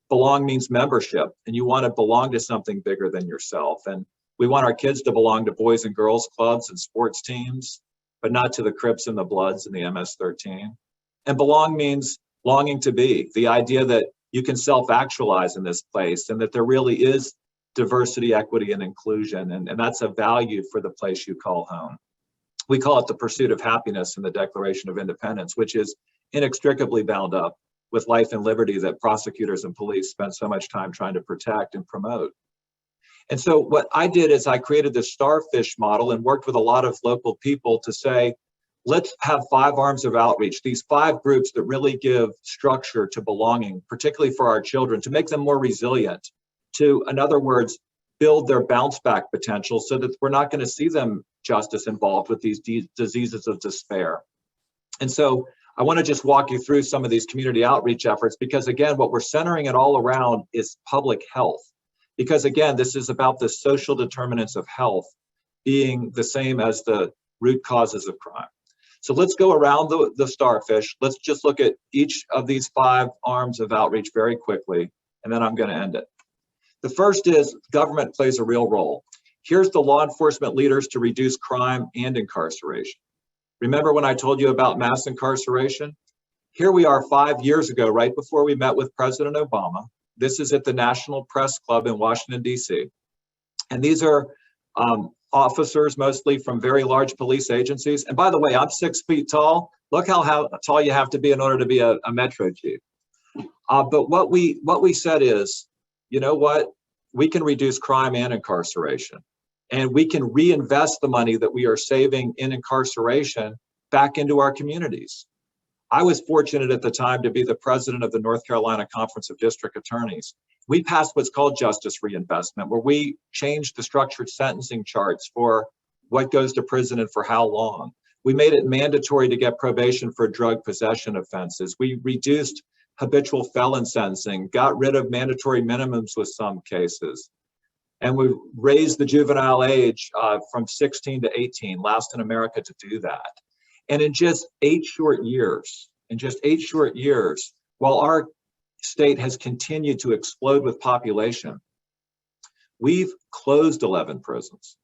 Belong means membership, and you want to belong to something bigger than yourself. And we want our kids to belong to boys and girls clubs and sports teams, but not to the Crips and the Bloods and the MS-13. And belong means longing to be, the idea that you can self-actualize in this place and that there really is diversity, equity, and inclusion. And that's a value for the place you call home. We call it the pursuit of happiness in the Declaration of Independence, which is inextricably bound up with life and liberty that prosecutors and police spend so much time trying to protect and promote. And so what I did is I created this starfish model and worked with a lot of local people to say, let's have 5 arms of outreach, these 5 groups that really give structure to belonging, particularly for our children, to make them more resilient, to, in other words, build their bounce back potential so that we're not going to see them justice involved with these diseases of despair. And so I want to just walk you through some of these community outreach efforts, because again, what we're centering it all around is public health. Because again, this is about the social determinants of health being the same as the root causes of crime. So let's go around the starfish. Let's just look at each of these 5 arms of outreach very quickly, and then I'm going to end it. The first is government plays a real role. Here's the law enforcement leaders to reduce crime and incarceration. Remember when I told you about mass incarceration? Here we are 5 years ago, right before we met with President Obama. This is at the National Press Club in Washington, D.C. And these are officers, mostly from very large police agencies. And by the way, I'm 6 feet tall. Look how tall you have to be in order to be a Metro Chief. But what we said is, you know what? We can reduce crime and incarceration. And we can reinvest the money that we are saving in incarceration back into our communities. I was fortunate at the time to be the president of the North Carolina Conference of District Attorneys. We passed what's called justice reinvestment, where we changed the structured sentencing charts for what goes to prison and for how long. We made it mandatory to get probation for drug possession offenses. We reduced habitual felon sentencing, got rid of mandatory minimums with some cases. And we raised the juvenile age from 16 to 18, last in America to do that. And in just 8 short years, while our state has continued to explode with population, we've closed 11 prisons.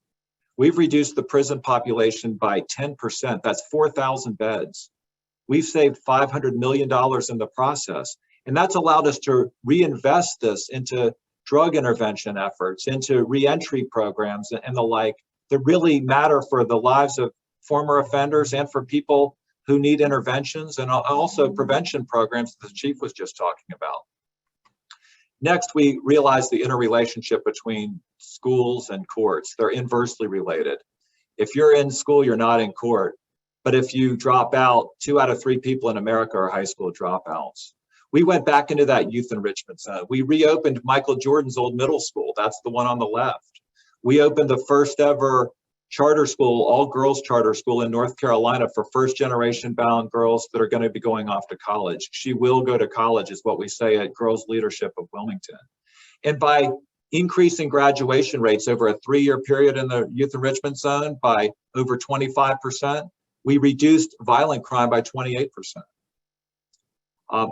We've reduced the prison population by 10%. That's 4,000 beds. We've saved $500 million in the process. And that's allowed us to reinvest this into drug intervention efforts, into reentry programs and the like that really matter for the lives of former offenders and for people who need interventions, and also prevention programs that the chief was just talking about. Next, we realized the interrelationship between schools and courts. They're inversely related. If you're in school, you're not in court. But if you drop out, 2 out of 3 people in America are high school dropouts. We went back into that youth enrichment center. We reopened Michael Jordan's old middle school. That's the one on the left. We opened the first ever charter school, all girls charter school in North Carolina for first generation bound girls that are going to be going off to college. She will go to college is what we say at Girls Leadership of Wilmington. And by increasing graduation rates over a 3-year period in the youth enrichment zone by over 25%, we reduced violent crime by 28%.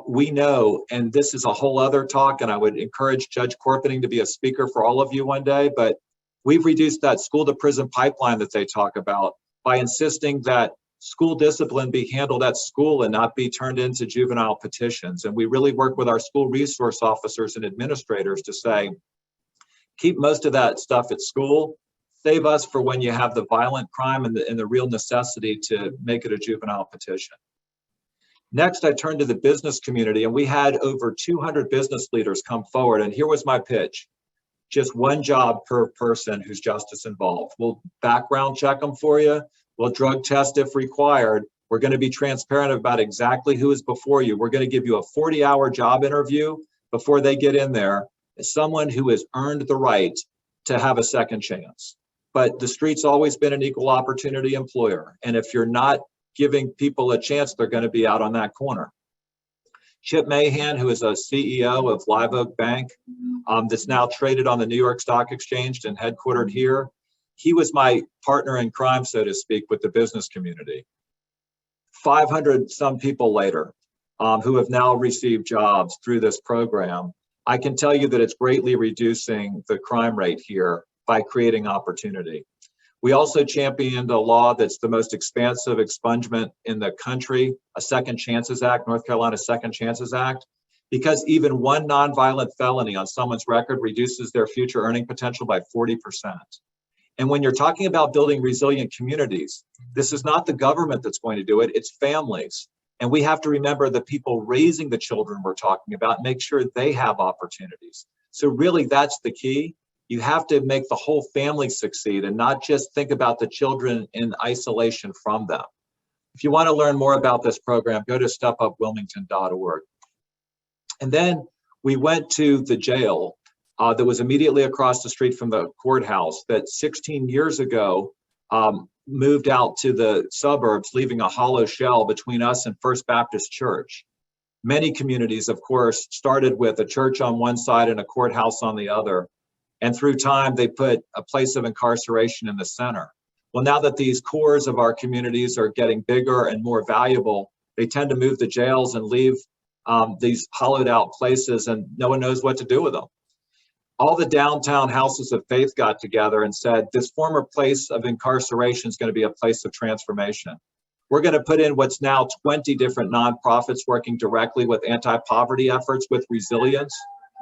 We know, and this is a whole other talk, and I would encourage Judge Corpening to be a speaker for all of you one day, but we've reduced that school to prison pipeline that they talk about by insisting that school discipline be handled at school and not be turned into juvenile petitions. And we really work with our school resource officers and administrators to say, keep most of that stuff at school, save us for when you have the violent crime and the real necessity to make it a juvenile petition. Next, I turned to the business community, and we had over 200 business leaders come forward. And here was my pitch. Just one job per person who's justice involved. We'll background check them for you. We'll drug test if required. We're going to be transparent about exactly who is before you. We're going to give you a 40-hour job interview before they get in there as someone who has earned the right to have a second chance. But the street's always been an equal opportunity employer. And if you're not giving people a chance, they're going to be out on that corner. Chip Mahan, who is a CEO of Live Oak Bank, that's now traded on the New York Stock Exchange and headquartered here. He was my partner in crime, so to speak, with the business community. 500 some people later who have now received jobs through this program. I can tell you that it's greatly reducing the crime rate here by creating opportunity. We also championed a law that's the most expansive expungement in the country, a Second Chances Act, North Carolina Second Chances Act, because even one nonviolent felony on someone's record reduces their future earning potential by 40%. And when you're talking about building resilient communities, this is not the government that's going to do it, it's families. And we have to remember the people raising the children we're talking about, make sure they have opportunities. So really that's the key. You have to make the whole family succeed and not just think about the children in isolation from them. If you want to learn more about this program, go to stepupwilmington.org. And then we went to the jail that was immediately across the street from the courthouse that 16 years ago moved out to the suburbs, leaving a hollow shell between us and First Baptist Church. Many communities, of course, started with a church on one side and a courthouse on the other. And through time, they put a place of incarceration in the center. Well, now that these cores of our communities are getting bigger and more valuable, they tend to move the jails and leave these hollowed out places, and no one knows what to do with them. All the downtown houses of faith got together and said, this former place of incarceration is going to be a place of transformation. We're going to put in what's now 20 different nonprofits working directly with anti-poverty efforts with resilience.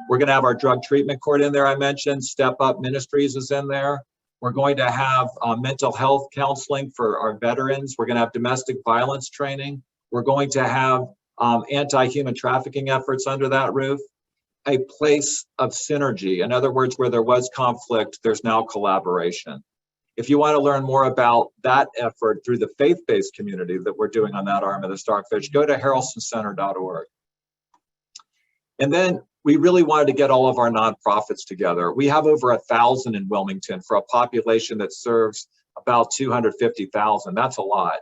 We're going to have our drug treatment court in there, I mentioned. Step Up Ministries is in there. We're going to have mental health counseling for our veterans. We're going to have domestic violence training. We're going to have anti-human trafficking efforts under that roof. A place of synergy. In other words, where there was conflict, there's now collaboration. If you want to learn more about that effort through the faith-based community that we're doing on that arm of the Starfish, go to harrelsoncenter.org. And then we really wanted to get all of our nonprofits together. We have over 1,000 in Wilmington for a population that serves about 250,000. That's a lot.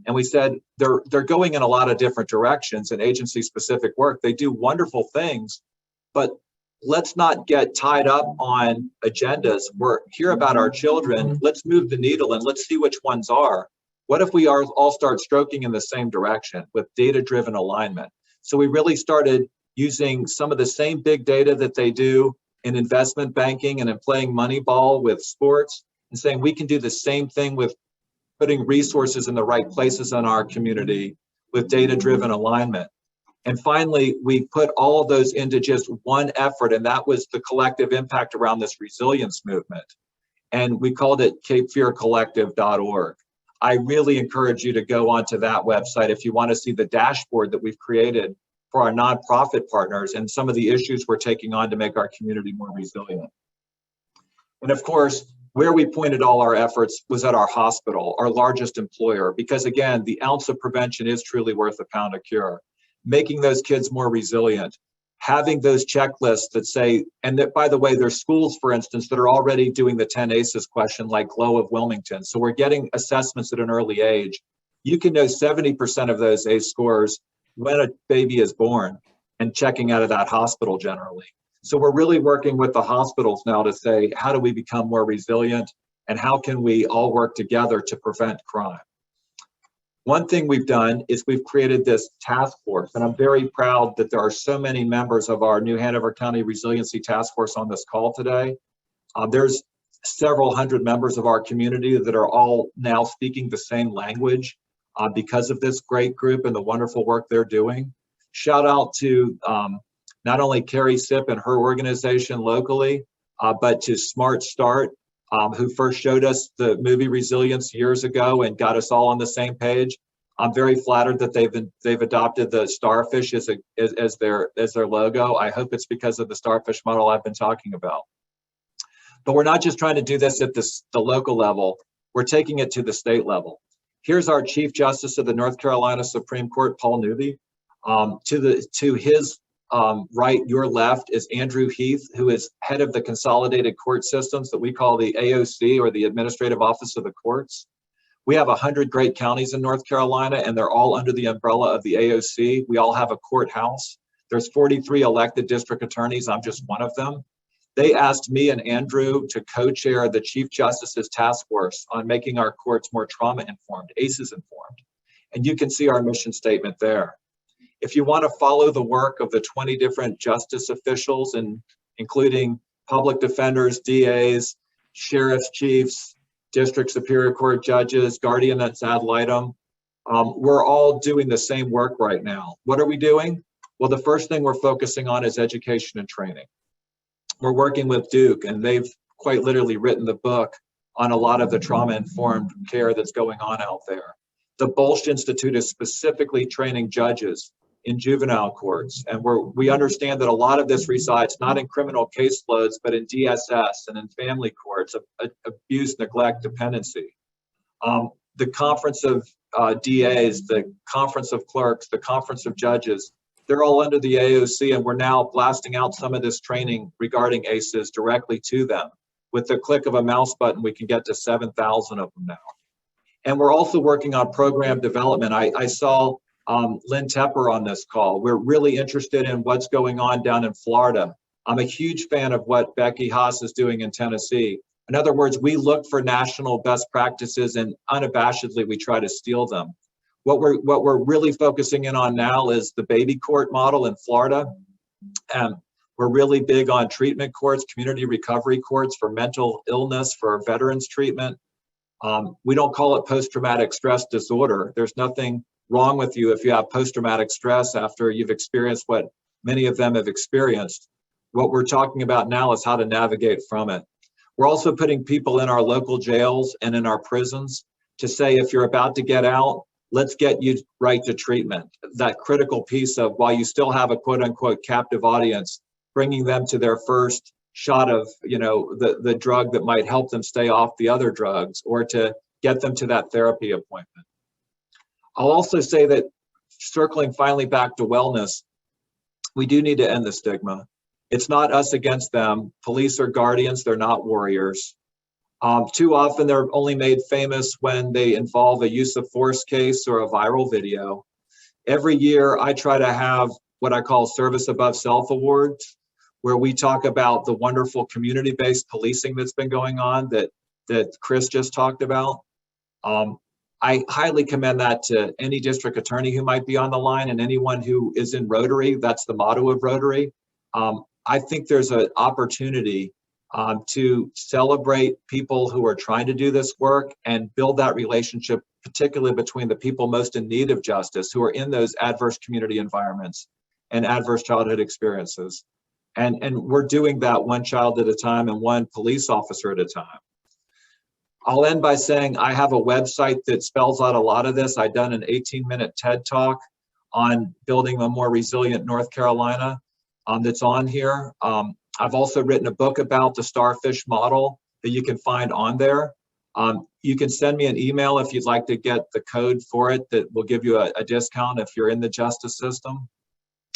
And we said they're going in a lot of different directions in agency-specific work. They do wonderful things, but let's not get tied up on agendas. We're here about our children. Let's move the needle and let's see which ones are. What if we all start stroking in the same direction with data-driven alignment? So we really started using some of the same big data that they do in investment banking and in playing Moneyball with sports, and saying we can do the same thing with putting resources in the right places in our community with data-driven alignment. And finally, we put all of those into just one effort, and that was the collective impact around this resilience movement. And we called it capefearcollective.org. I really encourage you to go onto that website if you want to see the dashboard that we've created for our nonprofit partners and some of the issues we're taking on to make our community more resilient. And of course, where we pointed all our efforts was at our hospital, our largest employer, because again, the ounce of prevention is truly worth a pound of cure. Making those kids more resilient, having those checklists that say, and that, by the way, there's schools, for instance, that are already doing the 10 ACEs question, like Glow of Wilmington. So we're getting assessments at an early age. You can know 70% of those ACE scores when a baby is born and checking out of that hospital generally. So we're really working with the hospitals now to say, how do we become more resilient and how can we all work together to prevent crime? One thing we've done is we've created this task force, and I'm very proud that there are so many members of our New Hanover County Resiliency Task Force on this call today. There's several hundred members of our community that are all now speaking the same language because of this great group and the wonderful work they're doing. Shout out to not only Carrie Sipp and her organization locally, but to Smart Start, who first showed us the movie Resilience years ago and got us all on the same page. I'm very flattered that they've adopted the starfish as their logo. I hope it's because of the starfish model I've been talking about. But we're not just trying to do this at the local level, we're taking it to the state level. Here's our Chief Justice of the North Carolina Supreme Court, Paul Newby. To his right, your left, is Andrew Heath, who is head of the Consolidated Court Systems that we call the AOC, or the Administrative Office of the Courts. We have 100 great counties in North Carolina, and they're all under the umbrella of the AOC. We all have a courthouse. There's 43 elected district attorneys. I'm just one of them. They asked me and Andrew to co-chair the Chief Justice's task force on making our courts more trauma-informed, ACEs informed. And you can see our mission statement there. If you want to follow the work of the 20 different justice officials, and including public defenders, DAs, sheriff's chiefs, district superior court judges, guardian ad litem, we're all doing the same work right now. What are we doing? Well, the first thing we're focusing on is education and training. We're working with Duke, and they've quite literally written the book on a lot of the trauma-informed care that's going on out there. The Bolsh Institute is specifically training judges in juvenile courts. And we understand that a lot of this resides not in criminal caseloads, but in DSS and in family courts, abuse, neglect, dependency. The Conference of DAs, the Conference of Clerks, the Conference of Judges, they're all under the AOC, and we're now blasting out some of this training regarding ACEs directly to them. With the click of a mouse button, we can get to 7,000 of them now. And we're also working on program development. I saw Lynn Tepper on this call. We're really interested in what's going on down in Florida. I'm a huge fan of what Becky Haas is doing in Tennessee. In other words, we look for national best practices and unabashedly we try to steal them. What we're really focusing in on now is the baby court model in Florida. We're really big on treatment courts, community recovery courts for mental illness, for veterans treatment. We don't call it post-traumatic stress disorder. There's nothing wrong with you if you have post-traumatic stress after you've experienced what many of them have experienced. What we're talking about now is how to navigate from it. We're also putting people in our local jails and in our prisons to say, if you're about to get out, let's get you right to treatment. That critical piece of, while you still have a quote unquote captive audience, bringing them to their first shot of, the drug that might help them stay off the other drugs, or to get them to that therapy appointment. I'll also say that, circling finally back to wellness, we do need to end the stigma. It's not us against them. Police are guardians, they're not warriors. Too often they're only made famous when they involve a use of force case or a viral video. Every year I try to have what I call Service Above Self Awards, where we talk about the wonderful community-based policing that's been going on that Chris just talked about. I highly commend that to any district attorney who might be on the line and anyone who is in Rotary. That's the motto of Rotary. I think there's an opportunity to celebrate people who are trying to do this work and build that relationship, particularly between the people most in need of justice, who are in those adverse community environments and adverse childhood experiences. And we're doing that one child at a time and one police officer at a time. I'll end by saying I have a website that spells out a lot of this. I've done an 18-minute TED Talk on building a more resilient North Carolina that's on here. I've also written a book about the starfish model that you can find on there. You can send me an email if you'd like to get the code for it that will give you a discount if you're in the justice system.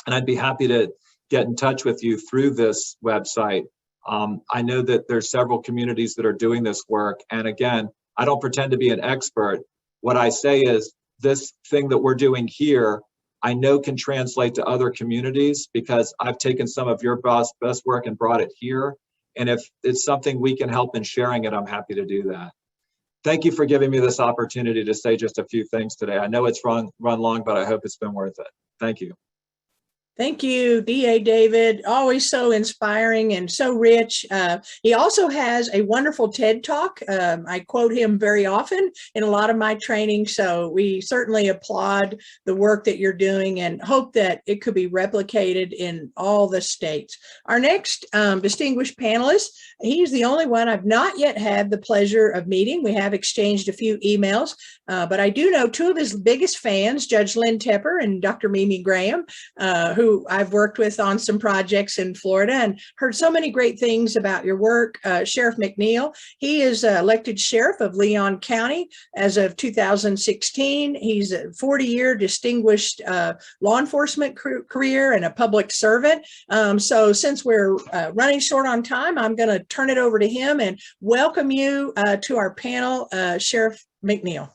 And I'd be happy to get in touch with you through this website. I know that there's several communities that are doing this work. And again, I don't pretend to be an expert. What I say is this thing that we're doing here, I know can translate to other communities because I've taken some of your best work and brought it here. And if it's something we can help in sharing it, I'm happy to do that. Thank you for giving me this opportunity to say just a few things today. I know it's run long, but I hope it's been worth it. Thank you. Thank you, DA David. Always so inspiring and so rich. He also has a wonderful TED Talk. I quote him very often in a lot of my training. So we certainly applaud the work that you're doing and hope that it could be replicated in all the states. Our next distinguished panelist, he's the only one I've not yet had the pleasure of meeting. We have exchanged a few emails, but I do know two of his biggest fans, Judge Lynn Tepper and Dr. Mimi Graham, who I've worked with on some projects in Florida and heard so many great things about your work. Sheriff McNeil, he is elected sheriff of Leon County as of 2016. He's a 40-year distinguished law enforcement career and a public servant. So since we're running short on time, I'm going to turn it over to him and welcome you to our panel, Sheriff McNeil.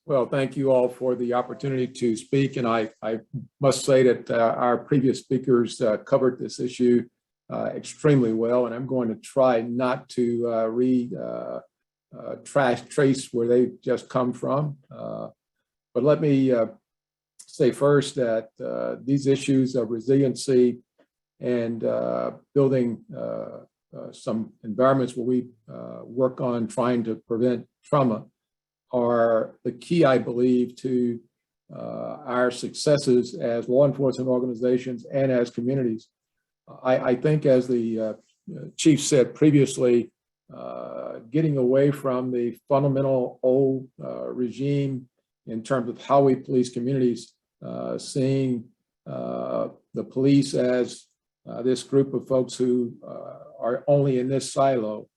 Well, thank you all for the opportunity to speak. And I must say that our previous speakers covered this issue extremely well. And I'm going to try not to trace where they just come from. But let me say first that these issues of resiliency and building some environments where we work on trying to prevent trauma are the key, I believe, to our successes as law enforcement organizations and as communities. I think, as the chief said previously, getting away from the fundamental old regime in terms of how we police communities, seeing the police as this group of folks who are only in this silo.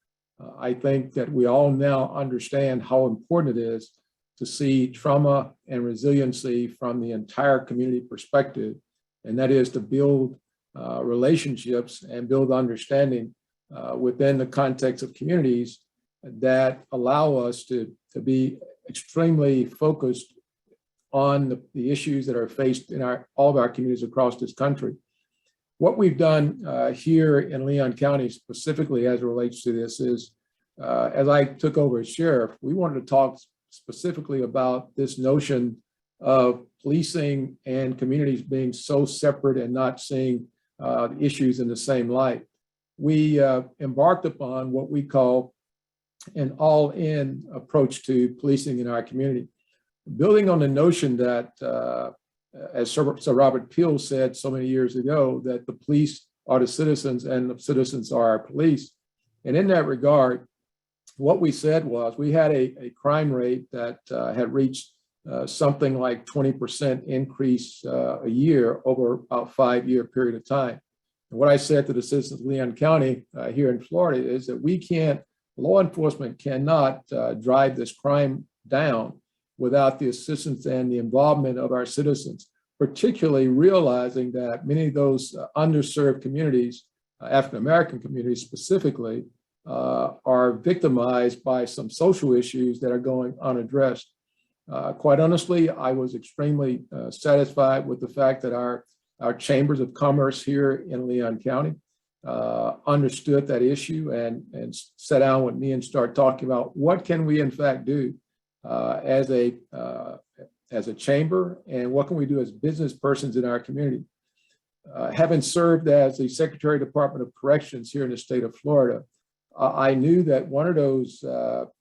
I think that we all now understand how important it is to see trauma and resiliency from the entire community perspective, and that is to build relationships and build understanding within the context of communities that allow us to be extremely focused on the issues that are faced in all of our communities across this country. What we've done here in Leon County specifically as it relates to this is, as I took over as sheriff, we wanted to talk specifically about this notion of policing and communities being so separate and not seeing issues in the same light. We embarked upon what we call an all-in approach to policing in our community, building on the notion that, as Sir Robert Peel said so many years ago, that the police are the citizens and the citizens are our police. And in that regard, what we said was we had a crime rate that had reached something like 20% increase a year over about a 5-year period of time. And what I said to the citizens of Leon County here in Florida is that law enforcement cannot drive this crime down without the assistance and the involvement of our citizens, particularly realizing that many of those underserved communities, African-American communities specifically, are victimized by some social issues that are going unaddressed. Quite honestly, I was extremely satisfied with the fact that our chambers of commerce here in Leon County understood that issue and sat down with me and started talking about what can we in fact do as a chamber, and what can we do as business persons in our community. Having served as the Secretary of Department of Corrections here in the state of Florida, I knew that one of those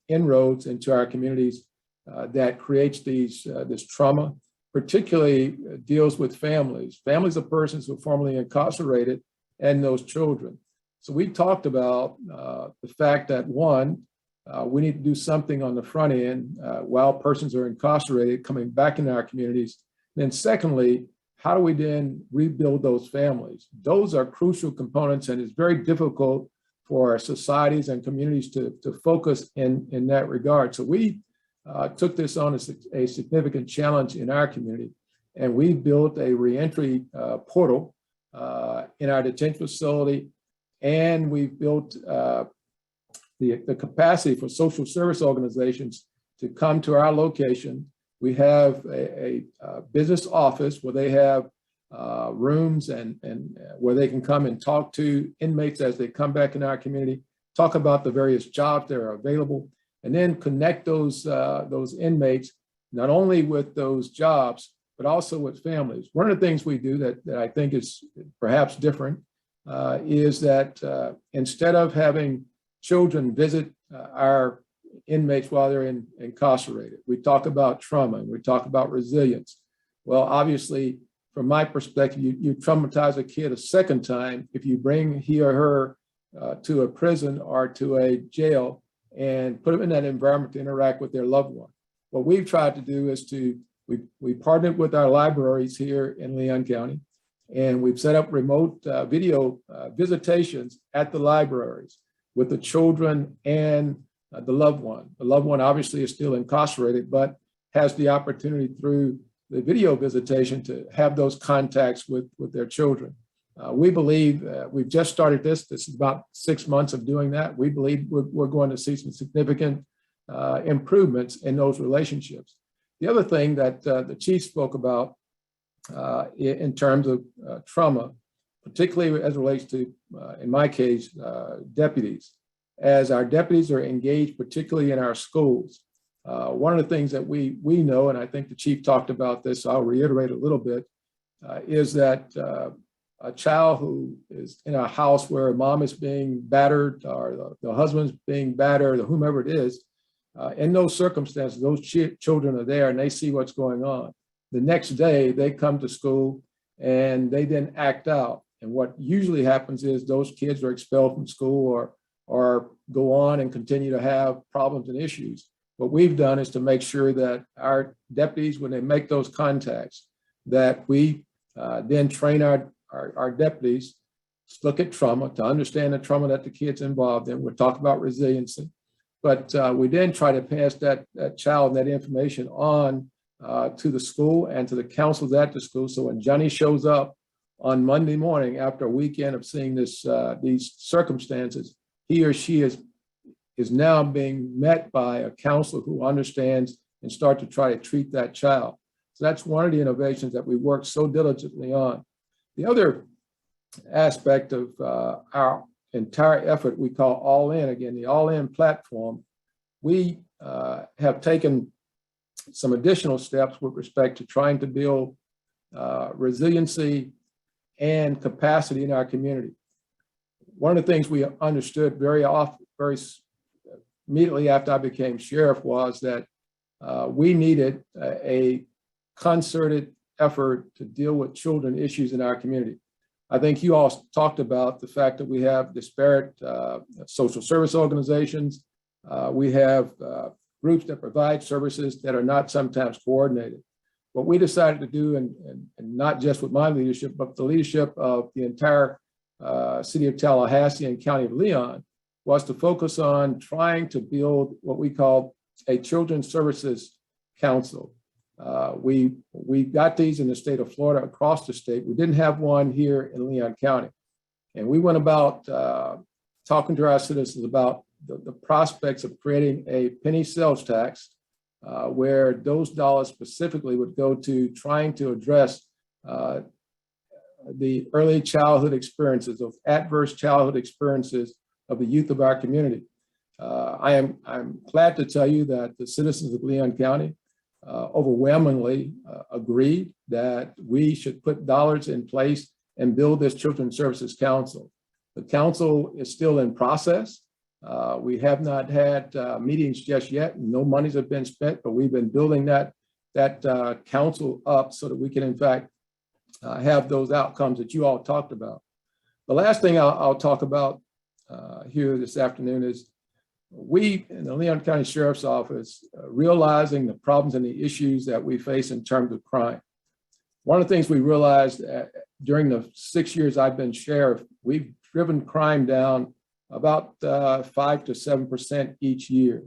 inroads into our communities that creates this trauma, particularly deals with families of persons who are formerly incarcerated and those children. So we talked about the fact that one, we need to do something on the front end while persons are incarcerated coming back into our communities. Then secondly, how do we then rebuild those families? Those are crucial components, and it's very difficult for our societies and communities to focus in that regard. So we took this on as a significant challenge in our community, and we built a reentry portal in our detention facility, and we've built the capacity for social service organizations to come to our location. We have a business office where they have rooms and where they can come and talk to inmates as they come back in our community, talk about the various jobs that are available, and then connect those inmates not only with those jobs, but also with families. One of the things we do that I think is perhaps different is that instead of having children visit our inmates while they're incarcerated, we talk about trauma and we talk about resilience. Well, obviously, from my perspective, you traumatize a kid a second time if you bring he or her to a prison or to a jail and put them in that environment to interact with their loved one. What we've tried to do is we partnered with our libraries here in Leon County, and we've set up remote video visitations at the libraries with the children and the loved one. The loved one obviously is still incarcerated, but has the opportunity through the video visitation to have those contacts with their children. We believe we've just started this. This is about 6 months of doing that. We believe we're going to see some significant improvements in those relationships. The other thing that the chief spoke about in terms of trauma, particularly as it relates to, in my case, deputies. As our deputies are engaged, particularly in our schools, one of the things that we know, and I think the chief talked about this, so I'll reiterate a little bit, is that a child who is in a house where mom is being battered or the husband's being battered or whomever it is, in those circumstances, those children are there and they see what's going on. The next day they come to school and they then act out. And what usually happens is those kids are expelled from school or go on and continue to have problems and issues. what we've done is to make sure that our deputies, when they make those contacts, that we then train our deputies to look at trauma, to understand the trauma that the kid's involved in. We'll talk about resiliency, but we then try to pass that child and that information on to the school and to the counselors at the school. So when Johnny shows up on Monday morning after a weekend of seeing these circumstances, he or she is now being met by a counselor who understands and start to try to treat that child. So that's one of the innovations that we work so diligently on. The other aspect of our entire effort we call All In, again, the All In platform, we have taken some additional steps with respect to trying to build resiliency and capacity in our community. One of the things we understood very immediately after I became sheriff was that we needed a concerted effort to deal with children issues in our community. I think you all talked about the fact that we have disparate social service organizations. We have groups that provide services that are not sometimes coordinated. What we decided to do, and not just with my leadership, but the leadership of the entire city of Tallahassee and county of Leon, was to focus on trying to build what we call a children's services council. We got these in the state of Florida, across the state. We didn't have one here in Leon County. And we went about talking to our citizens about the prospects of creating a penny sales tax, where those dollars specifically would go to trying to address the early childhood experiences, of adverse childhood experiences of the youth of our community. I'm glad to tell you that the citizens of Leon County overwhelmingly agreed that we should put dollars in place and build this Children's Services Council. The council is still in process. We have not had meetings just yet. No monies have been spent, but we've been building that council up so that we can, in fact, have those outcomes that you all talked about. The last thing I'll talk about here this afternoon is we in the Leon County Sheriff's Office, realizing the problems and the issues that we face in terms of crime. One of the things we realized during the 6 years I've been sheriff, we've driven crime down about 5 to 7% each year,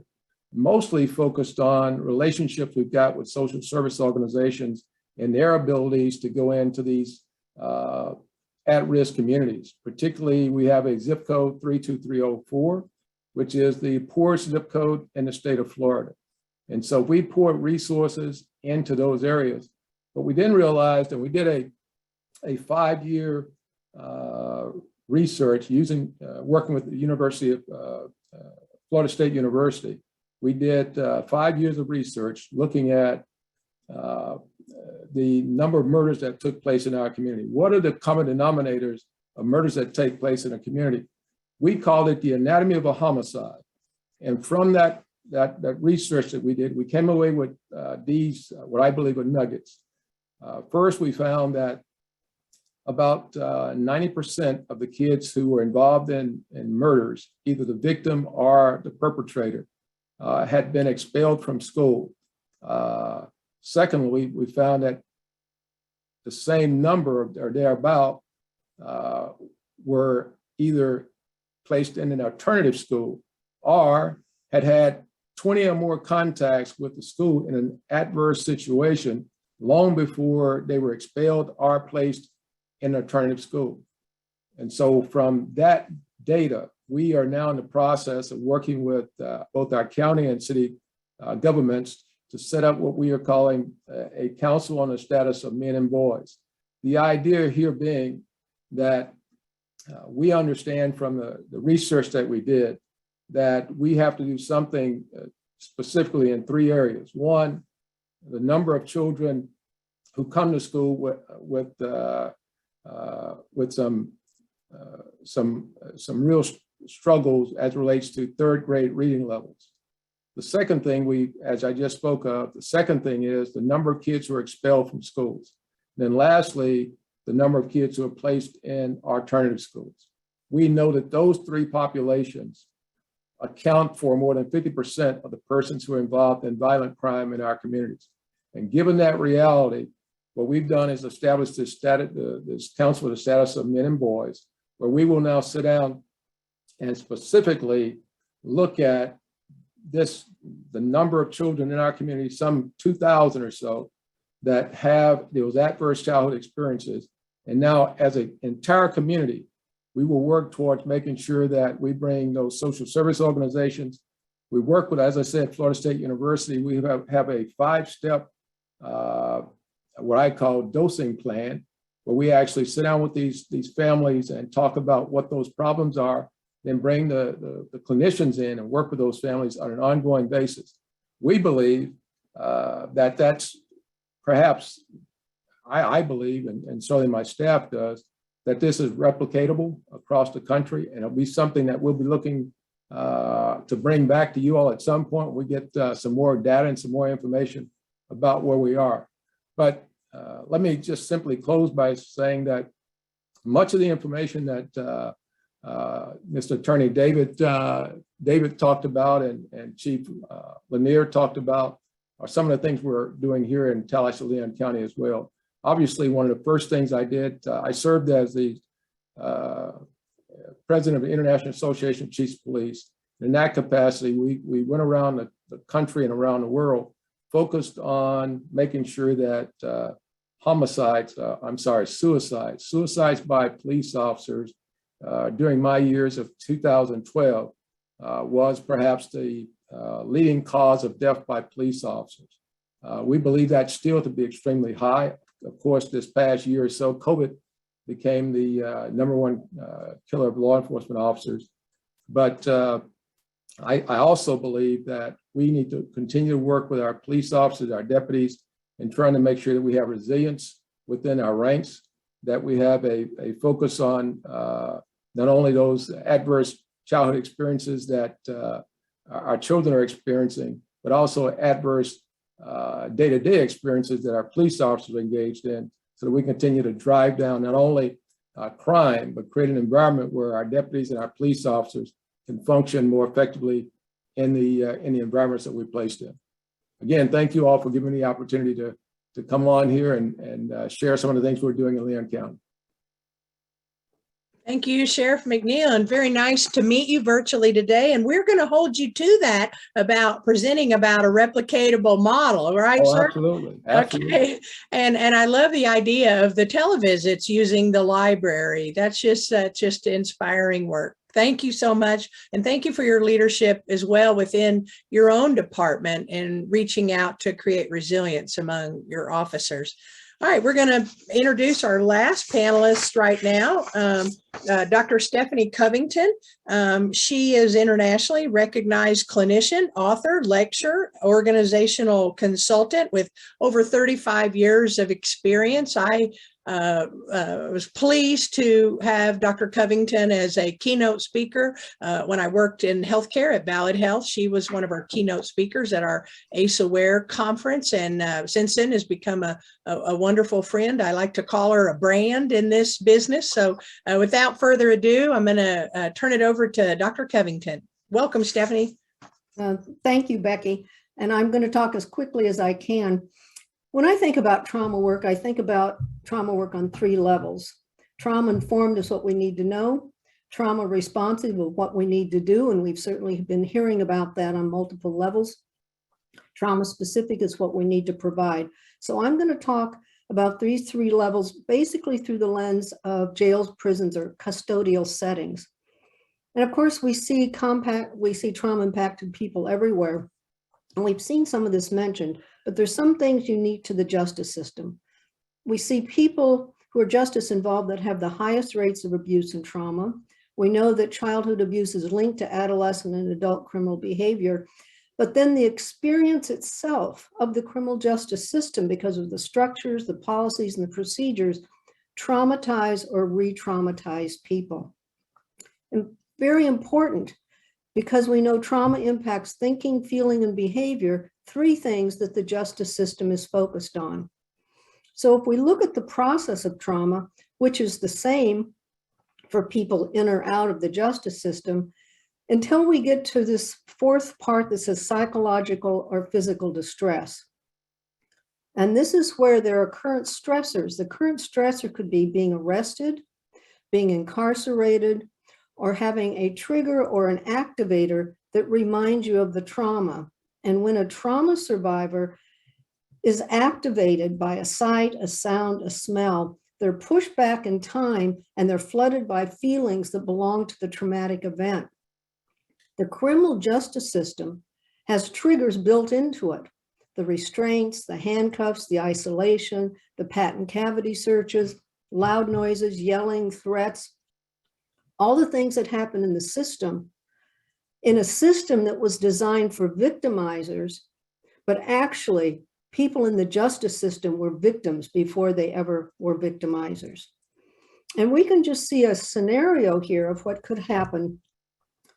mostly focused on relationships we've got with social service organizations and their abilities to go into these at-risk communities. Particularly, we have a zip code 32304, which is the poorest zip code in the state of Florida. And so we poured resources into those areas. But we didn't realize that we did a 5-year research using, working with the University of Florida State University. We did 5 years of research looking at the number of murders that took place in our community. What are the common denominators of murders that take place in a community? We called it the anatomy of a homicide. And from that research that we did, we came away with these, what I believe are nuggets. First, we found that about 90% of the kids who were involved in murders, either the victim or the perpetrator, had been expelled from school. Secondly, we found that the same number or thereabout were either placed in an alternative school or had 20 or more contacts with the school in an adverse situation long before they were expelled or placed in an alternative school. And so from that data, we are now in the process of working with both our county and city governments to set up what we are calling a council on the status of men and boys. The idea here being that we understand from the research that we did that we have to do something specifically in 3 areas. One, the number of children who come to school with some real struggles as it relates to 3rd grade reading levels. The second thing as I just spoke of, the second thing is the number of kids who are expelled from schools. Then lastly, the number of kids who are placed in alternative schools. We know that those 3 populations account for more than 50% of the persons who are involved in violent crime in our communities. And given that reality, what we've done is establish this Council for the Status of Men and Boys, where we will now sit down and specifically look at the number of children in our community, some 2,000 or so, that have those adverse childhood experiences. And now as an entire community, we will work towards making sure that we bring those social service organizations. We work with, as I said, Florida State University. We have a 5-step, what I call dosing plan, where we actually sit down with these families and talk about what those problems are, then bring the clinicians in and work with those families on an ongoing basis. We believe that that's perhaps, I believe, and certainly my staff does, that this is replicatable across the country, and it'll be something that we'll be looking to bring back to you all at some point. We get some more data and some more information about where we are. But let me just simply close by saying that much of the information that Mr. Attorney David talked about and Chief Lanier talked about are some of the things we're doing here in Tallahassee, Leon County as well. Obviously, one of the first things I did, I served as the president of the International Association of Chiefs of Police. In that capacity, we went around the country and around the world, focused on making sure that suicides by police officers during my years of 2012 was perhaps the leading cause of death by police officers. We believe that still to be extremely high. Of course, this past year or so, COVID became the #1 killer of law enforcement officers. But I also believe that we need to continue to work with our police officers, our deputies, in trying to make sure that we have resilience within our ranks, that we have a focus on not only those adverse childhood experiences that our children are experiencing, but also adverse day-to-day experiences that our police officers are engaged in, so that we continue to drive down not only crime, but create an environment where our deputies and our police officers can function more effectively in the environments that we placed in. Again, thank you all for giving me the opportunity to come on here and share some of the things we're doing in Leon County. Thank you, Sheriff McNeil, and very nice to meet you virtually today. And we're going to hold you to that about presenting about a replicatable model, right, Oh, sir? absolutely. Okay. And I love the idea of the televisits using the library. That's just inspiring work. Thank you so much. And thank you for your leadership as well within your own department and reaching out to create resilience among your officers. All right, we're going to introduce our last panelist right now, Dr. Stephanie Covington. She is internationally recognized clinician, author, lecturer, organizational consultant with over 35 years of experience. I was pleased to have Dr. Covington as a keynote speaker. When I worked in healthcare at Ballad Health, she was one of our keynote speakers at our ACE Aware conference, and since then has become a wonderful friend. I like to call her a brand in this business. So without further ado, I'm going to turn it over to Dr. Covington. Welcome, Stephanie. Thank you, Becky. And I'm going to talk as quickly as I can. When I think about trauma work, I think about trauma work on 3 levels. Trauma informed is what we need to know. Trauma responsive is what we need to do, and we've certainly been hearing about that on multiple levels. Trauma specific is what we need to provide. So I'm going to talk about these 3 levels, basically through the lens of jails, prisons, or custodial settings. And of course, we see trauma impacted people everywhere. And we've seen some of this mentioned, but there's some things unique to the justice system. We see people who are justice involved that have the highest rates of abuse and trauma. We know that childhood abuse is linked to adolescent and adult criminal behavior, but then the experience itself of the criminal justice system, because of the structures, the policies, and the procedures, traumatize or re-traumatize people. And very important, because we know trauma impacts thinking, feeling, and behavior, 3 things that the justice system is focused on. So if we look at the process of trauma, which is the same for people in or out of the justice system, until we get to this fourth part that says psychological or physical distress. And this is where there are current stressors. The current stressor could be being arrested, being incarcerated, or having a trigger or an activator that reminds you of the trauma. And when a trauma survivor is activated by a sight, a sound, a smell, they're pushed back in time and they're flooded by feelings that belong to the traumatic event. The criminal justice system has triggers built into it. The restraints, the handcuffs, the isolation, the patent cavity searches, loud noises, yelling, threats, all the things that happen in the system, in a system that was designed for victimizers, but actually people in the justice system were victims before they ever were victimizers. And we can just see a scenario here of what could happen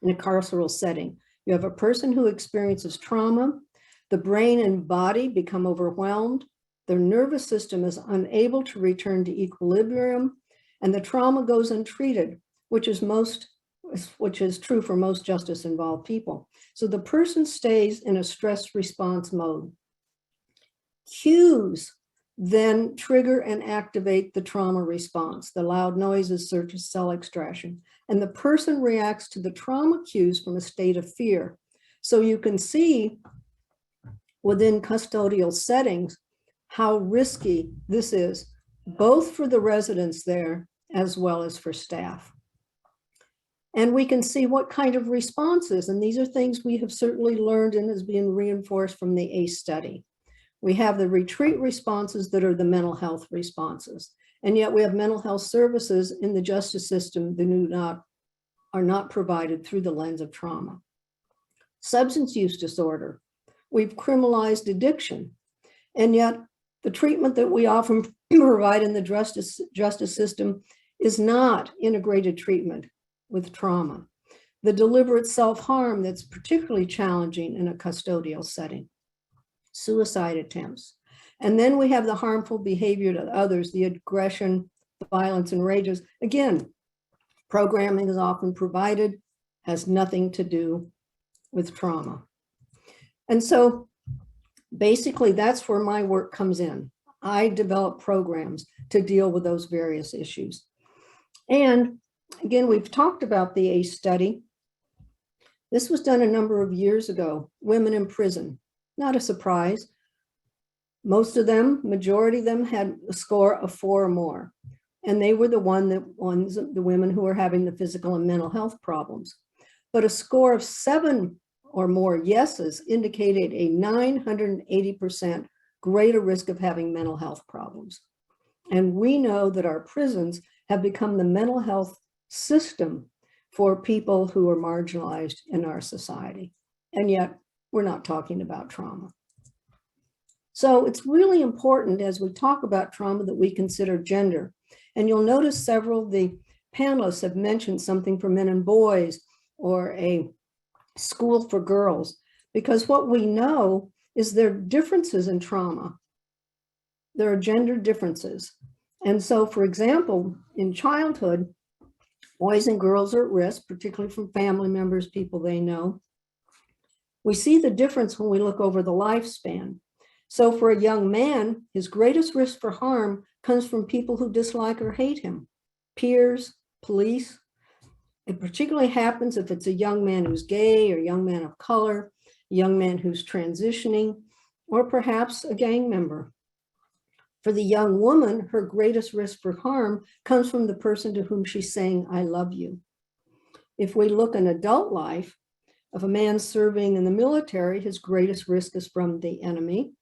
in a carceral setting. You have a person who experiences trauma, the brain and body become overwhelmed, their nervous system is unable to return to equilibrium, and the trauma goes untreated, which is true for most justice-involved people. So the person stays in a stress response mode. Cues then trigger and activate the trauma response, the loud noises, searches, cell extraction, and the person reacts to the trauma cues from a state of fear. So you can see within custodial settings how risky this is, both for the residents there as well as for staff. And we can see what kind of responses, and these are things we have certainly learned and is being reinforced from the ACE study. We have the retreat responses that are the mental health responses. And yet we have mental health services in the justice system that are not provided through the lens of trauma. Substance use disorder. We've criminalized addiction. And yet the treatment that we often provide in the justice system is not integrated treatment with trauma. The deliberate self-harm that's particularly challenging in a custodial setting. Suicide attempts. And then we have the harmful behavior to others, the aggression, the violence, and rages. Again, programming is often provided, has nothing to do with trauma. And so basically that's where my work comes in. I develop programs to deal with those various issues. And again, we've talked about the ACE study. This was done a number of years ago, women in prison. Not a surprise. Most of them, majority of them had a score of 4 or more. And they were the women who were having the physical and mental health problems. But a score of 7 or more yeses indicated a 980% greater risk of having mental health problems. And we know that our prisons have become the mental health system for people who are marginalized in our society. And yet we're not talking about trauma. So it's really important as we talk about trauma that we consider gender. And you'll notice several of the panelists have mentioned something for men and boys or a school for girls, because what we know is there are differences in trauma. There are gender differences. And so, for example, in childhood, boys and girls are at risk, particularly from family members, people they know. We see the difference when we look over the lifespan. So for a young man, his greatest risk for harm comes from people who dislike or hate him, peers, police. It particularly happens if it's a young man who's gay or a young man of color, a young man who's transitioning, or perhaps a gang member. For the young woman, her greatest risk for harm comes from the person to whom she's saying, I love you. If we look in adult life, if a man serving in the military, his greatest risk is from the enemy.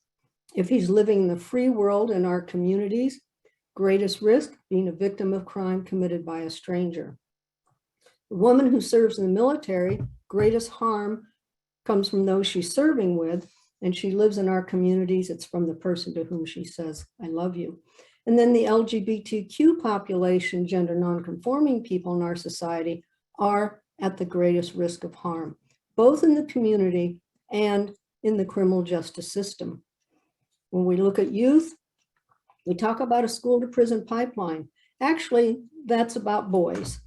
If he's living in the free world in our communities, greatest risk being a victim of crime committed by a stranger. The woman who serves in the military, greatest harm comes from those she's serving with, and she lives in our communities. It's from the person to whom she says, I love you. And then the LGBTQ population, gender nonconforming people in our society are at the greatest risk of harm, both in the community and in the criminal justice system. When we look at youth, we talk about a school to prison pipeline. Actually, that's about boys.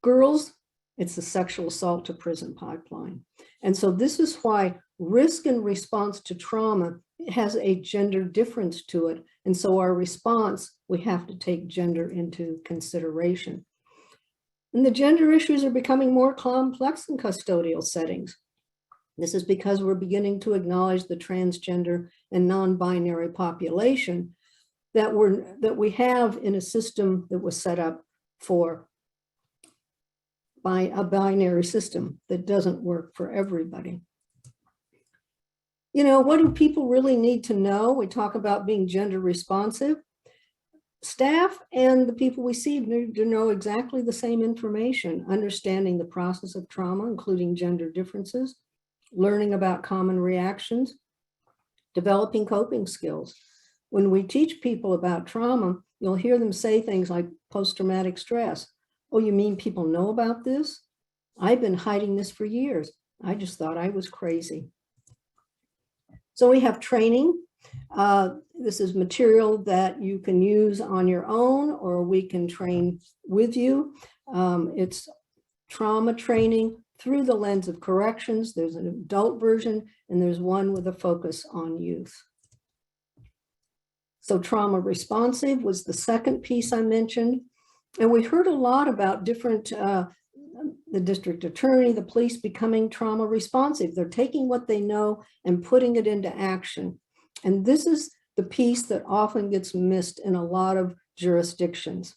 Girls It's the sexual assault to prison pipeline. And so this is why risk and response to trauma has a gender difference to it. And so our response, we have to take gender into consideration. And the gender issues are becoming more complex in custodial settings. This is because we're beginning to acknowledge the transgender and non-binary population that we have in a system that was set up by a binary system that doesn't work for everybody. You know, what do people really need to know? We talk about being gender responsive. Staff and the people we see need to know exactly the same information, understanding the process of trauma, including gender differences, learning about common reactions, developing coping skills. When we teach people about trauma, you'll hear them say things like post-traumatic stress. Oh, you mean people know about this? I've been hiding this for years. I just thought I was crazy. So we have training. This is material that you can use on your own, or we can train with you. It's trauma training through the lens of corrections. There's an adult version, and there's one with a focus on youth. So trauma responsive was the second piece I mentioned. And we heard a lot about different, the district attorney, the police becoming trauma responsive. They're taking what they know and putting it into action. And this is the piece that often gets missed in a lot of jurisdictions.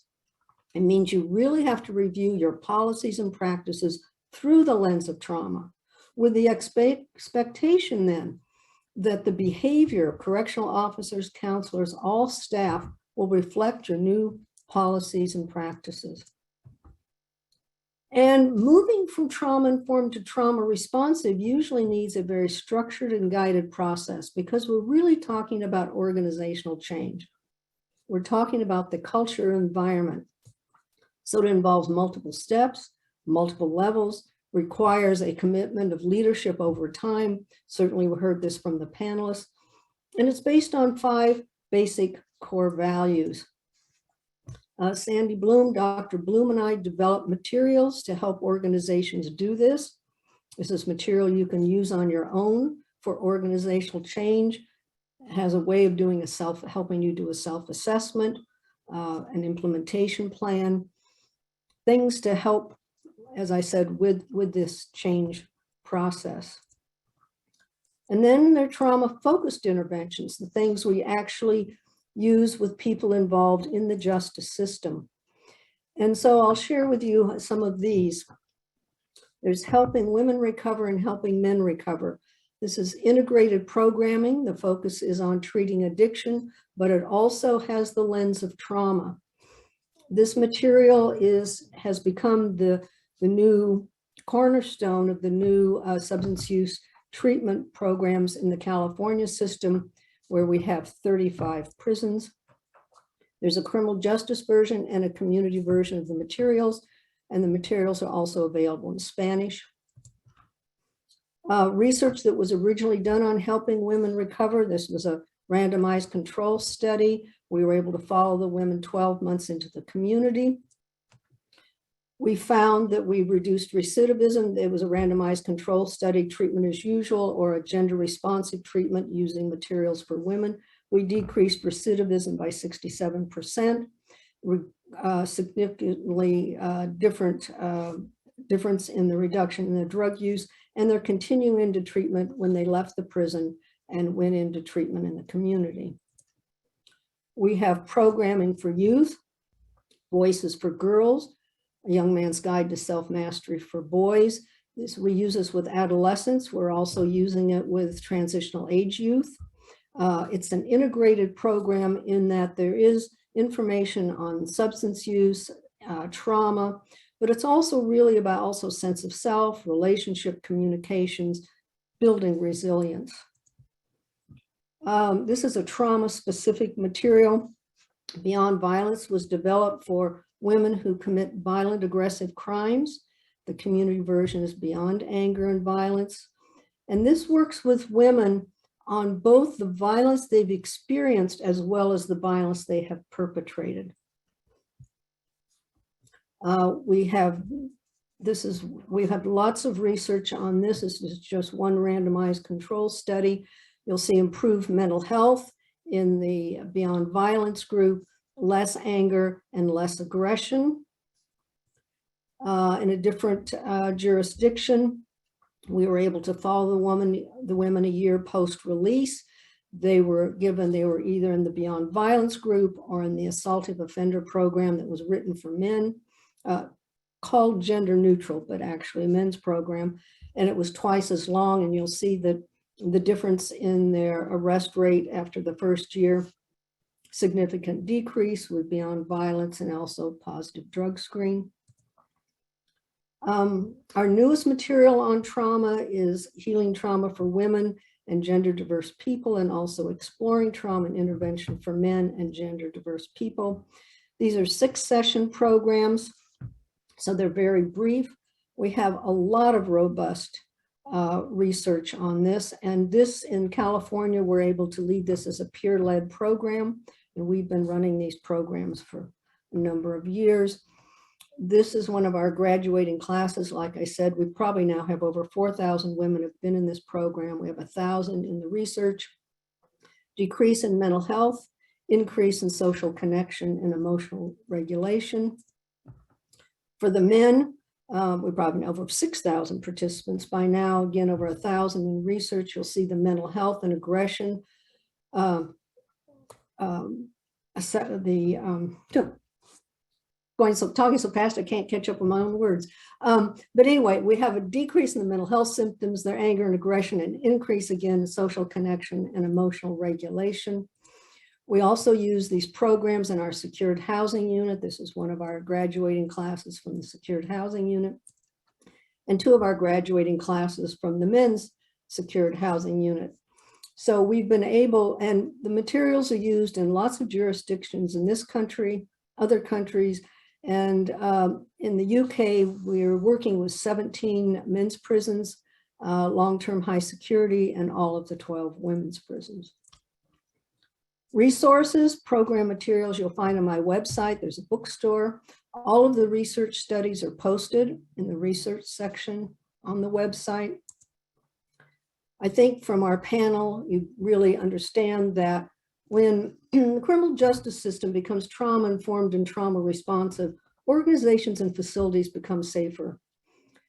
It means you really have to review your policies and practices through the lens of trauma, with the expectation then that the behavior of correctional officers, counselors, all staff will reflect your new policies and practices. And moving from trauma-informed to trauma-responsive usually needs a very structured and guided process, because we're really talking about organizational change. We're talking about the culture and environment. So it involves multiple steps, multiple levels, requires a commitment of leadership over time. Certainly we heard this from the panelists. And it's based on 5 basic core values. Sandy Bloom, Dr. Bloom and I developed materials to help organizations do this. This is material you can use on your own for organizational change. It has a way of doing helping you do a self-assessment, an implementation plan, things to help, as I said, with this change process. And then there are trauma-focused interventions, the things we actually use with people involved in the justice system. And so I'll share with you some of these. There's helping women recover and helping men recover. This is integrated programming. The focus is on treating addiction, but it also has the lens of trauma. This material has become the new cornerstone of the new substance use treatment programs in the California system, where we have 35 prisons. There's a criminal justice version and a community version of the materials, and the materials are also available in Spanish. Research that was originally done on helping women recover. This was a randomized control study. We were able to follow the women 12 months into the community. We found that we reduced recidivism. There was a randomized control study, treatment as usual, or a gender responsive treatment using materials for women. We decreased recidivism by 67%, significantly difference in the reduction in the drug use, and they're continuing into treatment when they left the prison and went into treatment in the community. We have programming for youth, Voices for Girls, A Young Man's Guide to Self-Mastery for Boys. We use this with adolescents. We're also using it with transitional age youth. It's an integrated program in that there is information on substance use, trauma, but it's also really about also sense of self, relationship, communications, building resilience. This is a trauma-specific material. Beyond Violence was developed for women who commit violent, aggressive crimes. The community version is Beyond Anger and Violence. And this works with women on both the violence they've experienced as well as the violence they have perpetrated. We have We have lots of research on this. This is just one randomized control study. You'll see improved mental health in the Beyond Violence group, less anger and less aggression. In a different jurisdiction, we were able to follow the women a year post-release. They were either in the Beyond Violence group or in the assaultive offender program that was written for men, called gender neutral, but actually a men's program. And it was twice as long. And you'll see that the difference in their arrest rate after the first year, significant decrease with Beyond Violence and also positive drug screen. Our newest material on trauma is Healing Trauma for Women and Gender Diverse People, and also Exploring Trauma and Intervention for Men and Gender Diverse People. These are 6-session programs, so they're very brief. We have a lot of robust research on this, and this in California, we're able to lead this as a peer-led program, and we've been running these programs for a number of years. This is one of our graduating classes. Like I said, we probably now have over 4,000 women have been in this program. We have 1,000 in the research. Decrease in mental health, increase in social connection and emotional regulation. For the men, we probably have over 6,000 participants by now. Again, over 1,000 in research. You'll see the mental health and aggression. Talking so fast, I can't catch up with my own words. But anyway, we have a decrease in the mental health symptoms, their anger and aggression, and increase again in social connection and emotional regulation. We also use these programs in our secured housing unit. This is one of our graduating classes from the secured housing unit, and 2 of our graduating classes from the men's secured housing unit. So we've been able, and the materials are used in lots of jurisdictions in this country, other countries. And in the UK, we're working with 17 men's prisons, long-term high security, and all of the 12 women's prisons. Resources, program materials, you'll find on my website. There's a bookstore. All of the research studies are posted in the research section on the website. I think from our panel, you really understand that when the criminal justice system becomes trauma-informed and trauma-responsive, organizations and facilities become safer.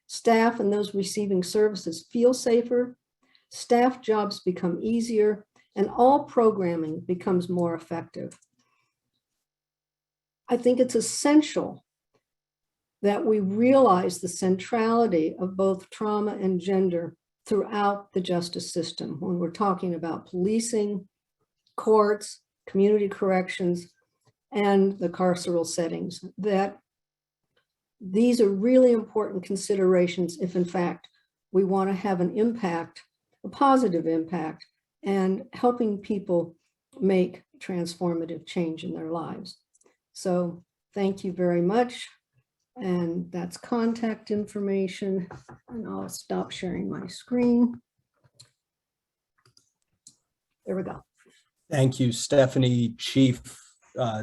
Staff and those receiving services feel safer, staff jobs become easier, and all programming becomes more effective. I think it's essential that we realize the centrality of both trauma and gender throughout the justice system when we're talking about policing, courts, community corrections, and the carceral settings, that these are really important considerations if in fact we want to have an impact, a positive impact, and helping people make transformative change in their lives. So thank you very much. And that's contact information, and I'll stop sharing my screen. There we go. Thank you, Stephanie, Chief,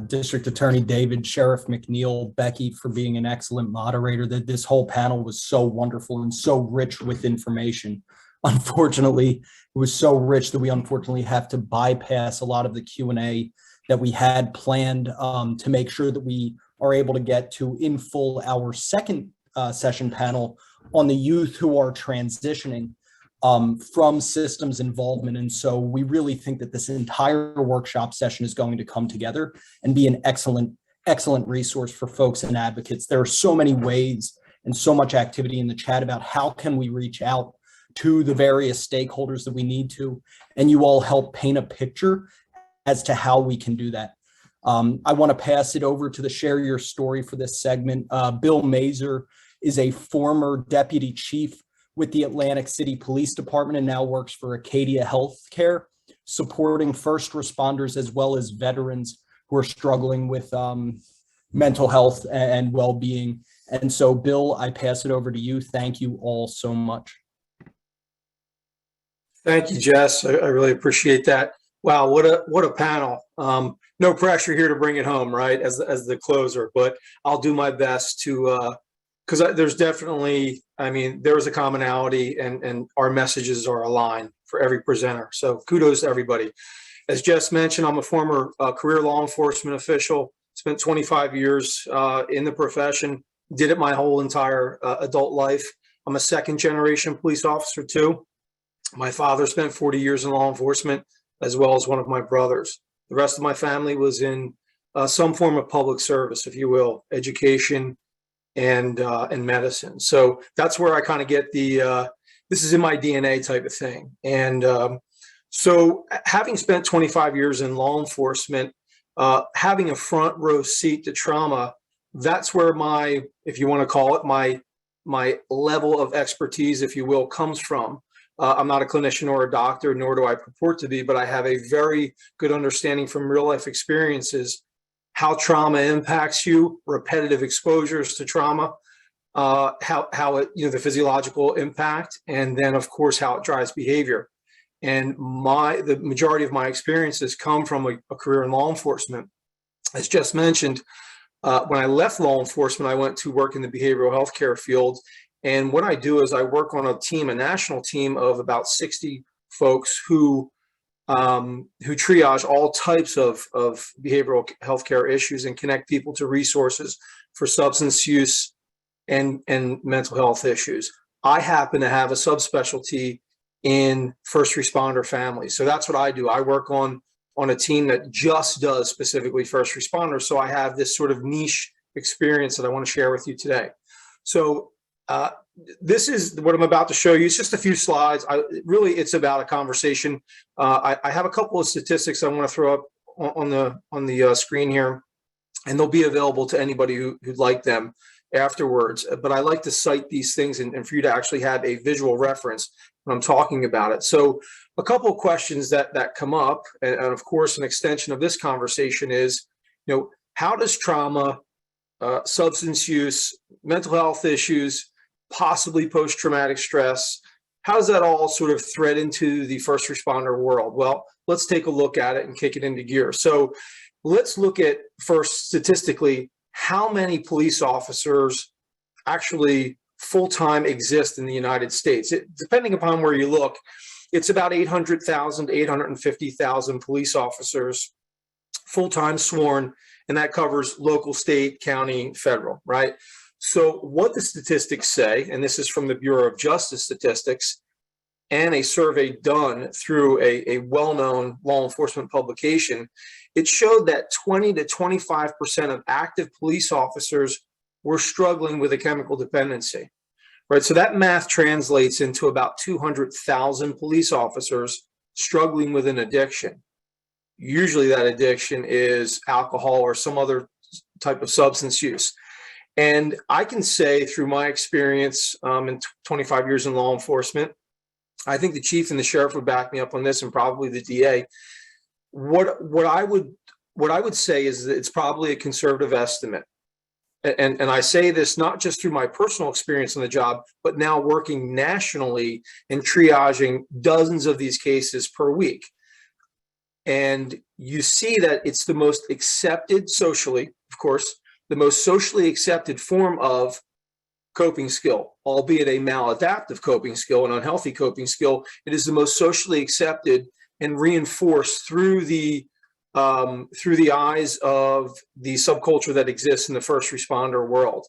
District Attorney David, Sheriff McNeil, Becky, for being an excellent moderator. That this whole panel was so wonderful and so rich with information. Unfortunately, it was so rich that we unfortunately have to bypass a lot of the Q&A that we had planned to make sure that we are able to get to in full our second session panel on the youth who are transitioning from systems involvement. And so we really think that this entire workshop session is going to come together and be an excellent resource for folks and advocates. There are so many ways and so much activity in the chat about how can we reach out to the various stakeholders that we need to, and you all help paint a picture as to how we can do that. I want to pass it over to the Share Your Story for this segment. Bill Mazur is a former deputy chief with the Atlantic City Police Department and now works for Acadia Healthcare, supporting first responders as well as veterans who are struggling with mental health and well-being. And so, Bill, I pass it over to you. Thank you all so much. Thank you, Jess. I really appreciate that. Wow, what a panel. No pressure here to bring it home, right, as the closer, but I'll do my best to because there's definitely, I mean, there is a commonality, and our messages are aligned for every presenter. So kudos to everybody. As Jess mentioned, I'm a former career law enforcement official, spent 25 years in the profession, did it my whole entire adult life. I'm a second generation police officer too. My father spent 40 years in law enforcement, as well as one of my brothers. The rest of my family was in some form of public service, if you will, education and medicine. So that's where I kind of get the, this is in my DNA type of thing. And so having spent 25 years in law enforcement, having a front row seat to trauma, that's where my, if you want to call it, my level of expertise, if you will, comes from. I'm not a clinician or a doctor, nor do I purport to be, but I have a very good understanding from real life experiences how trauma impacts you, repetitive exposures to trauma, how it, the physiological impact, and then of course how it drives behavior. And the majority of my experiences come from a career in law enforcement. As just mentioned, when I left law enforcement, I went to work in the behavioral health care field. And what I do is I work on a national team of about 60 folks who triage all types of behavioral health care issues and connect people to resources for substance use and mental health issues. I happen to have a subspecialty in first responder families. So that's what I do. I work on a team that just does specifically first responders. So I have this sort of niche experience that I want to share with you today. So this is what I'm about to show you. It's just a few slides. It's about a conversation. I have a couple of statistics I want to throw up on the screen here, and they'll be available to anybody who'd like them afterwards. But I like to cite these things and for you to actually have a visual reference when I'm talking about it. So a couple of questions that come up, and of course an extension of this conversation is, how does trauma, substance use, mental health issues, possibly post-traumatic stress, how does that all sort of thread into the first responder world? Well, let's take a look at it and kick it into gear. So let's look at first statistically, how many police officers actually full-time exist in the United States. Depending upon where you look, it's about 800,000, 850,000 police officers full-time sworn, and that covers local, state, county, federal, right? So what the statistics say, and this is from the Bureau of Justice Statistics, and a survey done through a well-known law enforcement publication, it showed that 20 to 25% of active police officers were struggling with a chemical dependency, right? So that math translates into about 200,000 police officers struggling with an addiction. Usually that addiction is alcohol or some other type of substance use. And I can say through my experience in 25 years in law enforcement, I think the chief and the sheriff would back me up on this, and probably the DA. What I would say is that it's probably a conservative estimate. And I say this not just through my personal experience on the job, but now working nationally and triaging dozens of these cases per week. And you see that it's the most accepted socially, of course, the most socially accepted form of coping skill, albeit a maladaptive coping skill, an unhealthy coping skill. It is the most socially accepted and reinforced through the eyes of the subculture that exists in the first responder world.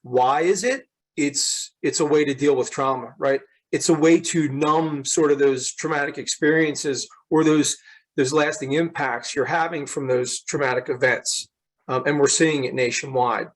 Why is it? It's a way to deal with trauma, right? It's a way to numb sort of those traumatic experiences or those lasting impacts you're having from those traumatic events. And we're seeing it nationwide.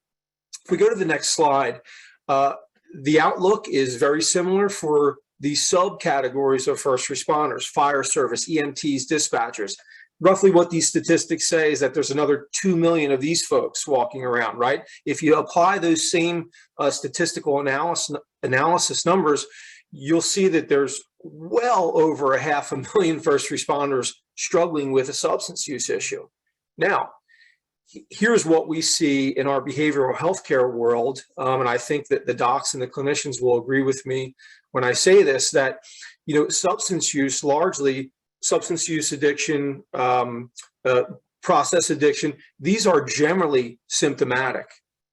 If we go to the next slide, the outlook is very similar for the subcategories of first responders: fire service, EMTs, dispatchers. Roughly what these statistics say is that there's another 2 million of these folks walking around, right? If you apply those same statistical analysis numbers, you'll see that there's well over 500,000 first responders struggling with a substance use issue. Now, here's what we see in our behavioral health care world, and I think that the docs and the clinicians will agree with me when I say this, that substance use, largely substance use addiction, process addiction, these are generally symptomatic.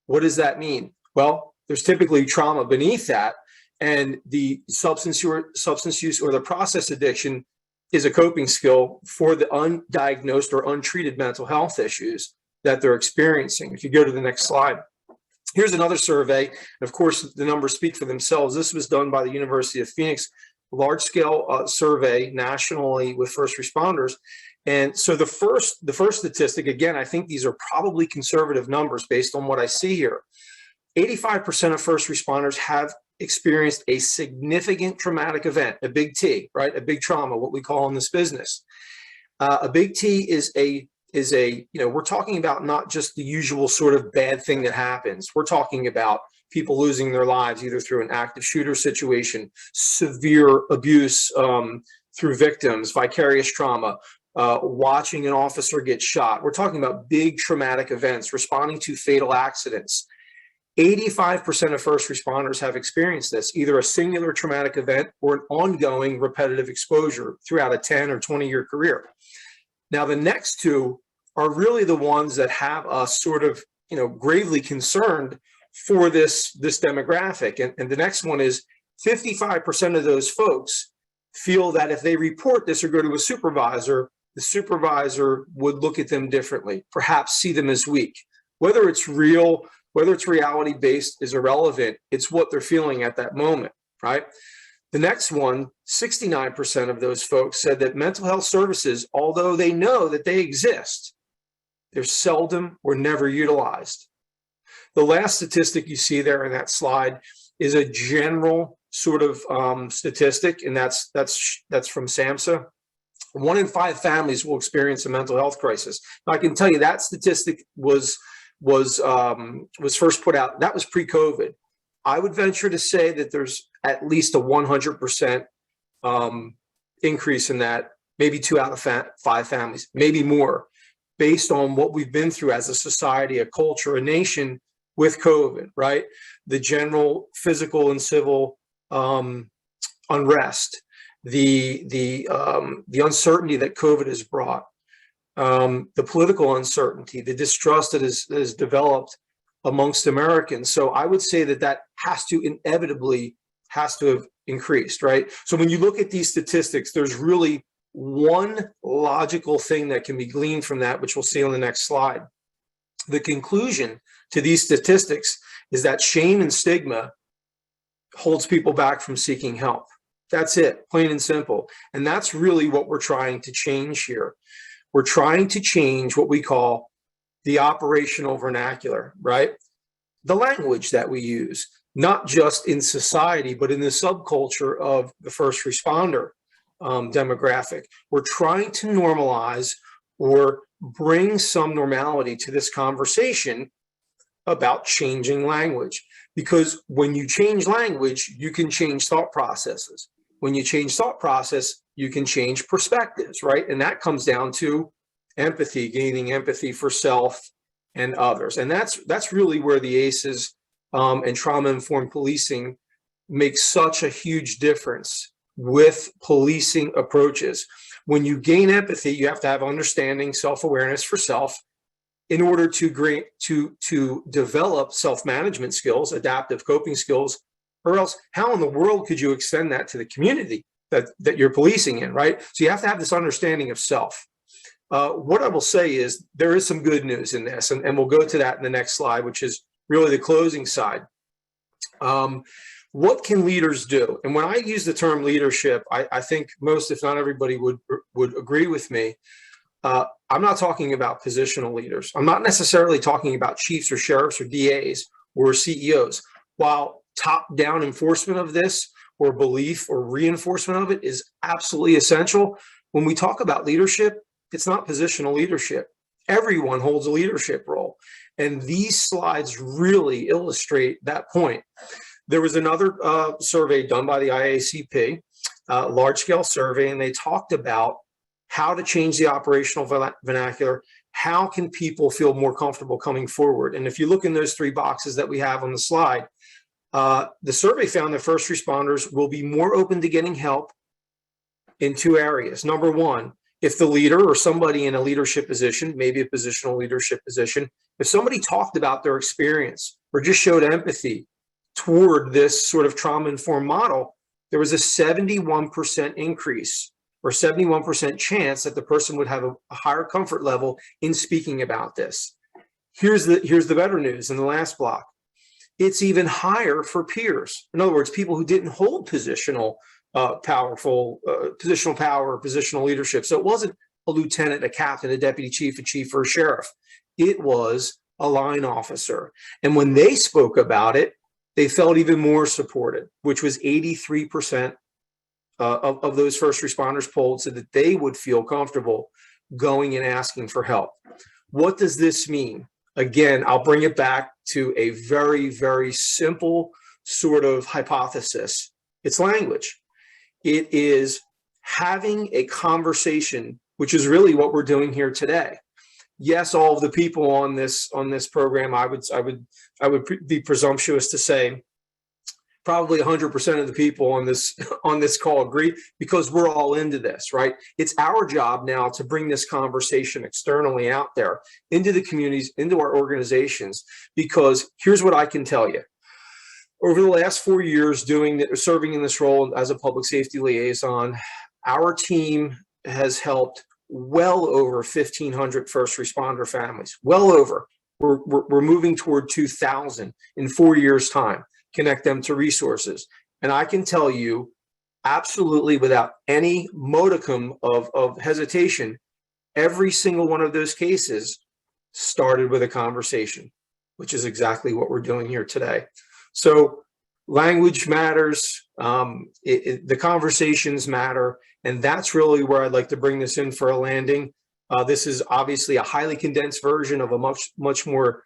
What does that mean? Well, there's typically trauma beneath that. And the substance use or the process addiction is a coping skill for the undiagnosed or untreated mental health issues that they're experiencing. If you go to the next slide, here's another survey. And of course, the numbers speak for themselves. This was done by the University of Phoenix, large-scale survey nationally with first responders. And so the first statistic, again, I think these are probably conservative numbers based on what I see here. 85% of first responders have experienced a significant traumatic event, a big T, right? A big trauma, what we call in this business. A big T is a, we're talking about not just the usual sort of bad thing that happens. We're talking about people losing their lives either through an active shooter situation, severe abuse through victims, vicarious trauma, watching an officer get shot. We're talking about big traumatic events, responding to fatal accidents. 85% of first responders have experienced this, either a singular traumatic event or an ongoing repetitive exposure throughout a 10 or 20-year career. Now, the next two are really the ones that have us sort of, gravely concerned for this demographic. And the next one is 55% of those folks feel that if they report this or go to a supervisor, the supervisor would look at them differently, perhaps see them as weak. Whether it's real, whether it's reality-based is irrelevant. It's what they're feeling at that moment, right? The next one, 69% of those folks said that mental health services, although they know that they exist, they're seldom or never utilized. The last statistic you see there in that slide is a general sort of statistic, and that's from SAMHSA. 1 in 5 families will experience a mental health crisis. Now, I can tell you that statistic was first put out. That was pre-COVID. I would venture to say that there's at least a 100% increase in that, maybe 2 out of 5 families, maybe more, based on what we've been through as a society, a culture, a nation with COVID, right? The general physical and civil unrest, the uncertainty that COVID has brought, the political uncertainty, the distrust that has developed amongst Americans. So I would say that has to inevitably have increased, right? So when you look at these statistics, there's really one logical thing that can be gleaned from that, which we'll see on the next slide. The conclusion to these statistics is that shame and stigma holds people back from seeking help. That's it, plain and simple. And that's really what we're trying to change here. We're trying to change what we call the operational vernacular, right? The language that we use, not just in society, but in the subculture of the first responder demographic. We're trying to normalize or bring some normality to this conversation about changing language. Because when you change language, you can change thought processes. When you change thought process, you can change perspectives, right? And that comes down to empathy, gaining empathy for self and others. And that's really where the ACEs and trauma-informed policing make such a huge difference with policing approaches. When you gain empathy, you have to have understanding, self-awareness for self in order to develop self-management skills, adaptive coping skills, or else how in the world could you extend that to the community that you're policing in, right? So you have to have this understanding of self. What I will say is there is some good news in this, and we'll go to that in the next slide, which is really the closing side. What can leaders do? And when I use the term leadership, I think most, if not everybody, would agree with me. I'm not talking about positional leaders. I'm not necessarily talking about chiefs or sheriffs or DAs or CEOs. While top-down enforcement of this or belief or reinforcement of it is absolutely essential, when we talk about leadership, it's not positional leadership. Everyone holds a leadership role. And these slides really illustrate that point. There was another survey done by the IACP, large-scale survey, and they talked about how to change the operational vernacular. How can people feel more comfortable coming forward? And if you look in those 3 boxes that we have on the slide, the survey found that first responders will be more open to getting help in 2 areas. Number 1, if the leader or somebody in a leadership position, maybe a positional leadership position, if somebody talked about their experience or just showed empathy toward this sort of trauma-informed model, there was a 71% increase or 71% chance that the person would have a higher comfort level in speaking about this. Here's the better news in the last block. It's even higher for peers. In other words, people who didn't hold positional power, positional leadership. So it wasn't a lieutenant, a captain, a deputy chief, a chief, or a sheriff. It was a line officer. And when they spoke about it, they felt even more supported, which was 83% of those first responders polled said that they would feel comfortable going and asking for help. What does this mean? Again, I'll bring it back to a very, very simple sort of hypothesis. It's language. It is having a conversation, which is really what we're doing here today. Yes, all of the people on this program, I would be presumptuous to say probably 100% of the people on this call agree, because we're all into this, right? It's our job now to bring this conversation externally out there into the communities, into our organizations, because here's what I can tell you. Over the last 4 years serving in this role as a public safety liaison, our team has helped well over 1,500 first responder families, well over. We're moving toward 2,000 in 4 years' time, connect them to resources. And I can tell you absolutely without any modicum of hesitation, every single one of those cases started with a conversation, which is exactly what we're doing here today. So language matters, the conversations matter, and that's really where I'd like to bring this in for a landing. This is obviously a highly condensed version of a much more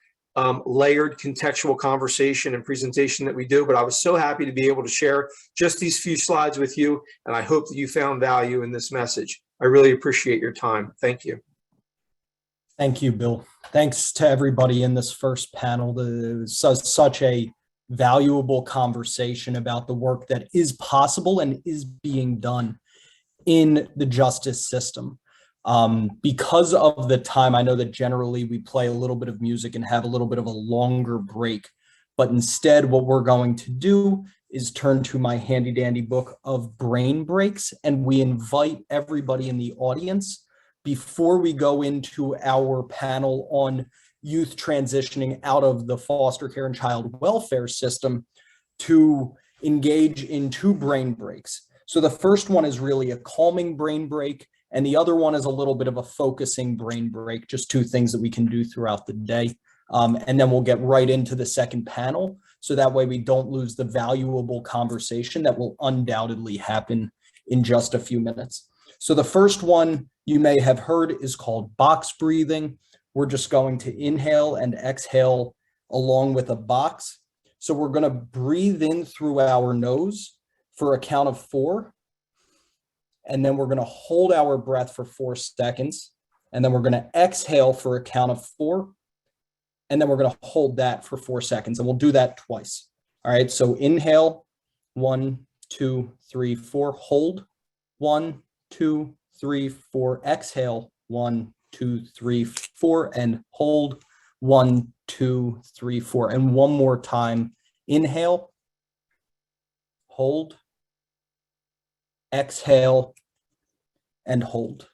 layered contextual conversation and presentation that we do, but I was so happy to be able to share just these few slides with you, and I hope that you found value in this message. I really appreciate your time. Thank you. Thank you, Bill. Thanks to everybody in this first panel. It was such a valuable conversation about the work that is possible and is being done in the justice system. Because of the time, I know that generally we play a little bit of music and have a little bit of a longer break, but instead what we're going to do is turn to my handy dandy book of brain breaks, and we invite everybody in the audience, before we go into our panel on youth transitioning out of the foster care and child welfare system, to engage in 2 brain breaks. So the first one is really a calming brain break, and the other one is a little bit of a focusing brain break, just 2 things that we can do throughout the day. And then we'll get right into the second panel, so that way we don't lose the valuable conversation that will undoubtedly happen in just a few minutes. So the first one you may have heard is called box breathing. We're just going to inhale and exhale along with a box. So we're going to breathe in through our nose for a count of 4. And then we're going to hold our breath for 4 seconds. And then we're going to exhale for a count of 4. And then we're going to hold that for 4 seconds. And we'll do that twice. All right. So inhale, 1, 2, 3, 4. Hold, 1, 2, 3, 4. Exhale, 1, 2, 3, 4, and hold, 1, 2, 3, 4. And one more time. Inhale, hold, exhale, and hold.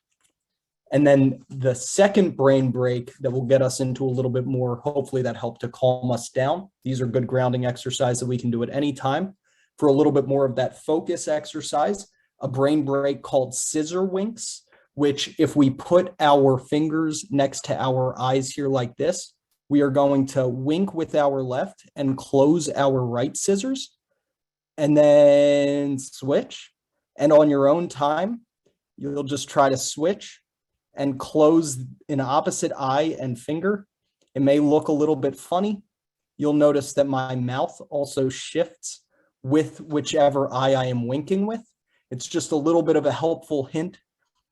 And then the second brain break that will get us into a little bit more, hopefully that helped to calm us down. These are good grounding exercises that we can do at any time. For a little bit more of that focus exercise, a brain break called scissor winks, which if we put our fingers next to our eyes here like this, we are going to wink with our left and close our right scissors, and then switch. And on your own time, you'll just try to switch and close an opposite eye and finger. It may look a little bit funny. You'll notice that my mouth also shifts with whichever eye I am winking with. It's just a little bit of a helpful hint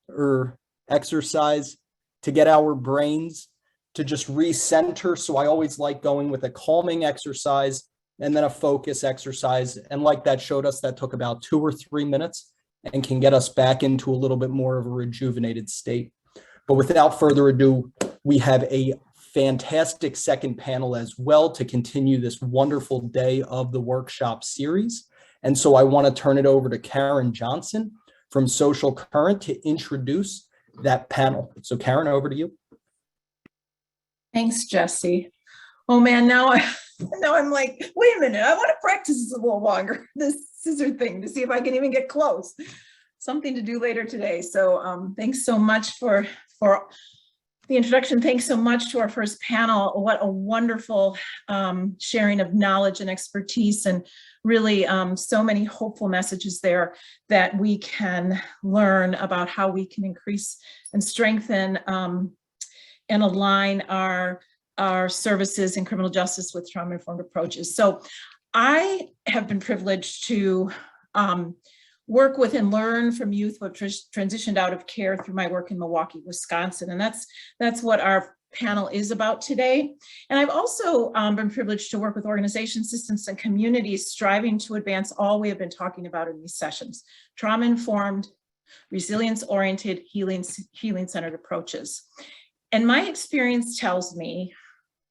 or exercise to get our brains to just recenter. So I always like going with a calming exercise and then a focus exercise. And like that showed us, that took about 2 or 3 minutes and can get us back into a little bit more of a rejuvenated state. But without further ado, we have a fantastic second panel as well to continue this wonderful day of the workshop series. And so I want to turn it over to Karen Johnson from Social Current to introduce that panel. So Karen, over to you. Thanks, Jesse. Oh man, now I'm like, wait a minute, I want to practice this a little longer, this scissor thing, to see if I can even get close. Something to do later today. So thanks so much for the introduction. Thanks so much to our first panel. What a wonderful sharing of knowledge and expertise, and really so many hopeful messages there that we can learn about how we can increase and strengthen and align our services in criminal justice with trauma-informed approaches. So I have been privileged to work with and learn from youth who have transitioned out of care through my work in Milwaukee, Wisconsin. And that's what our panel is about today. And I've also been privileged to work with organizations, systems, and communities striving to advance all we have been talking about in these sessions: trauma-informed, resilience-oriented, healing-centered approaches. And my experience tells me,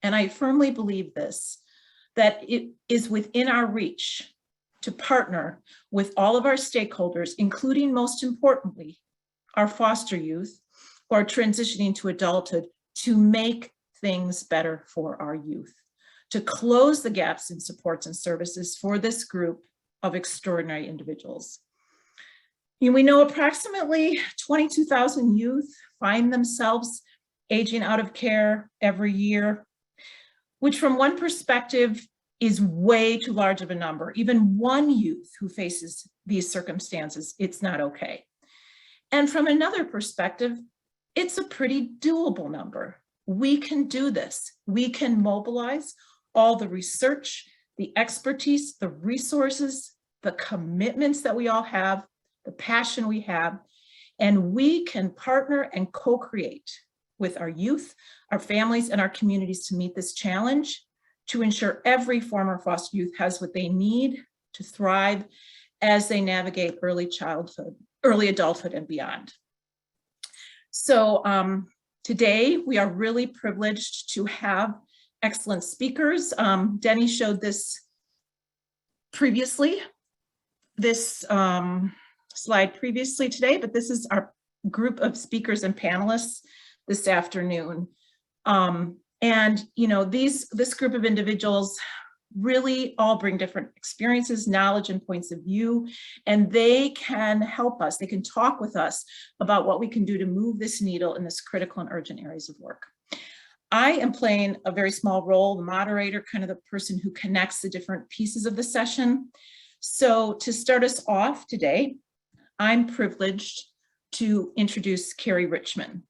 and I firmly believe this, that it is within our reach to partner with all of our stakeholders, including, most importantly, our foster youth who are transitioning to adulthood, to make things better for our youth, to close the gaps in supports and services for this group of extraordinary individuals. We know approximately 22,000 youth find themselves aging out of care every year, which from one perspective is way too large of a number. Even one youth who faces these circumstances, it's not okay. And from another perspective, it's a pretty doable number. We can do this. We can mobilize all the research, the expertise, the resources, the commitments that we all have, the passion we have, and we can partner and co-create with our youth, our families, and our communities to meet this challenge, to ensure every former foster youth has what they need to thrive as they navigate early childhood, early adulthood, and beyond. So today we are really privileged to have excellent speakers. Denny showed this previously, this slide previously today, but this is our group of speakers and panelists this afternoon. And you know, this group of individuals really all bring different experiences, knowledge, and points of view, and they can help us. They can talk with us about what we can do to move this needle in this critical and urgent areas of work. I am playing a very small role, the moderator, kind of the person who connects the different pieces of the session. So to start us off today, I'm privileged to introduce Carrie Richmond.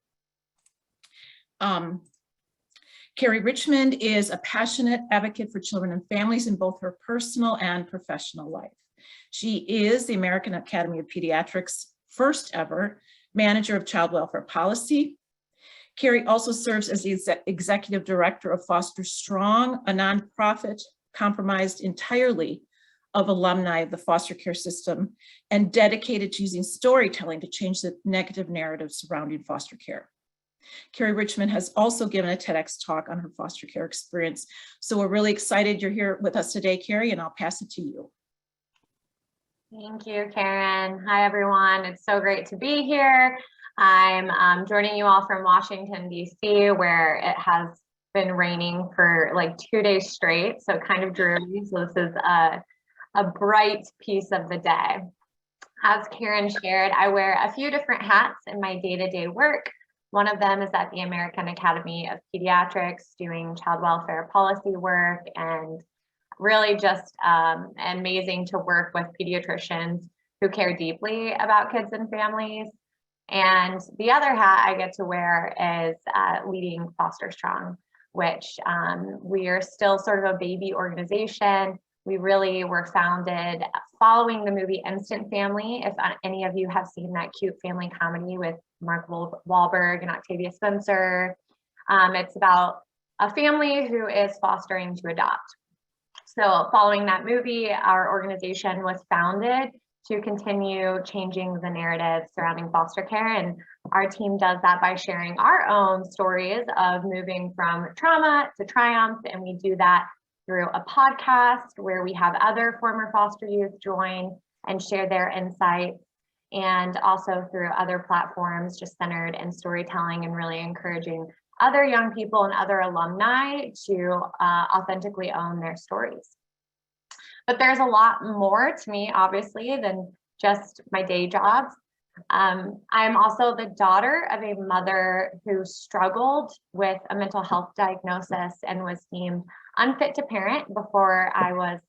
Carrie Richmond is a passionate advocate for children and families in both her personal and professional life. She is the American Academy of Pediatrics' first ever manager of child welfare policy. Carrie also serves as the executive director of Foster Strong, a nonprofit comprised entirely of alumni of the foster care system and dedicated to using storytelling to change the negative narrative surrounding foster care. Carrie Richmond has also given a TEDx talk on her foster care experience. So we're really excited you're here with us today, Carrie, and I'll pass it to you. Thank you, Karen. Hi, everyone. It's so great to be here. I'm joining you all from Washington, D.C., where it has been raining for like 2 days straight, so kind of dreary. So this is a bright piece of the day. As Karen shared, I wear a few different hats in my day-to-day work. One of them is at the American Academy of Pediatrics, doing child welfare policy work, and really just amazing to work with pediatricians who care deeply about kids and families. And the other hat I get to wear is leading Foster Strong, which we are still sort of a baby organization. We really were founded following the movie Instant Family. If any of you have seen that cute family comedy with Mark Wahlberg and Octavia Spencer, it's about a family who is fostering to adopt. So following that movie, our organization was founded to continue changing the narrative surrounding foster care. And Our team does that by sharing our own stories of moving from trauma to triumph, and we do that through a podcast where we have other former foster youth join and share their insights, and also through other platforms just centered in storytelling and really encouraging other young people and other alumni to authentically own their stories. But there's a lot more to me, obviously, than just my day jobs. I'm also the daughter of a mother who struggled with a mental health diagnosis and was deemed unfit to parent before I was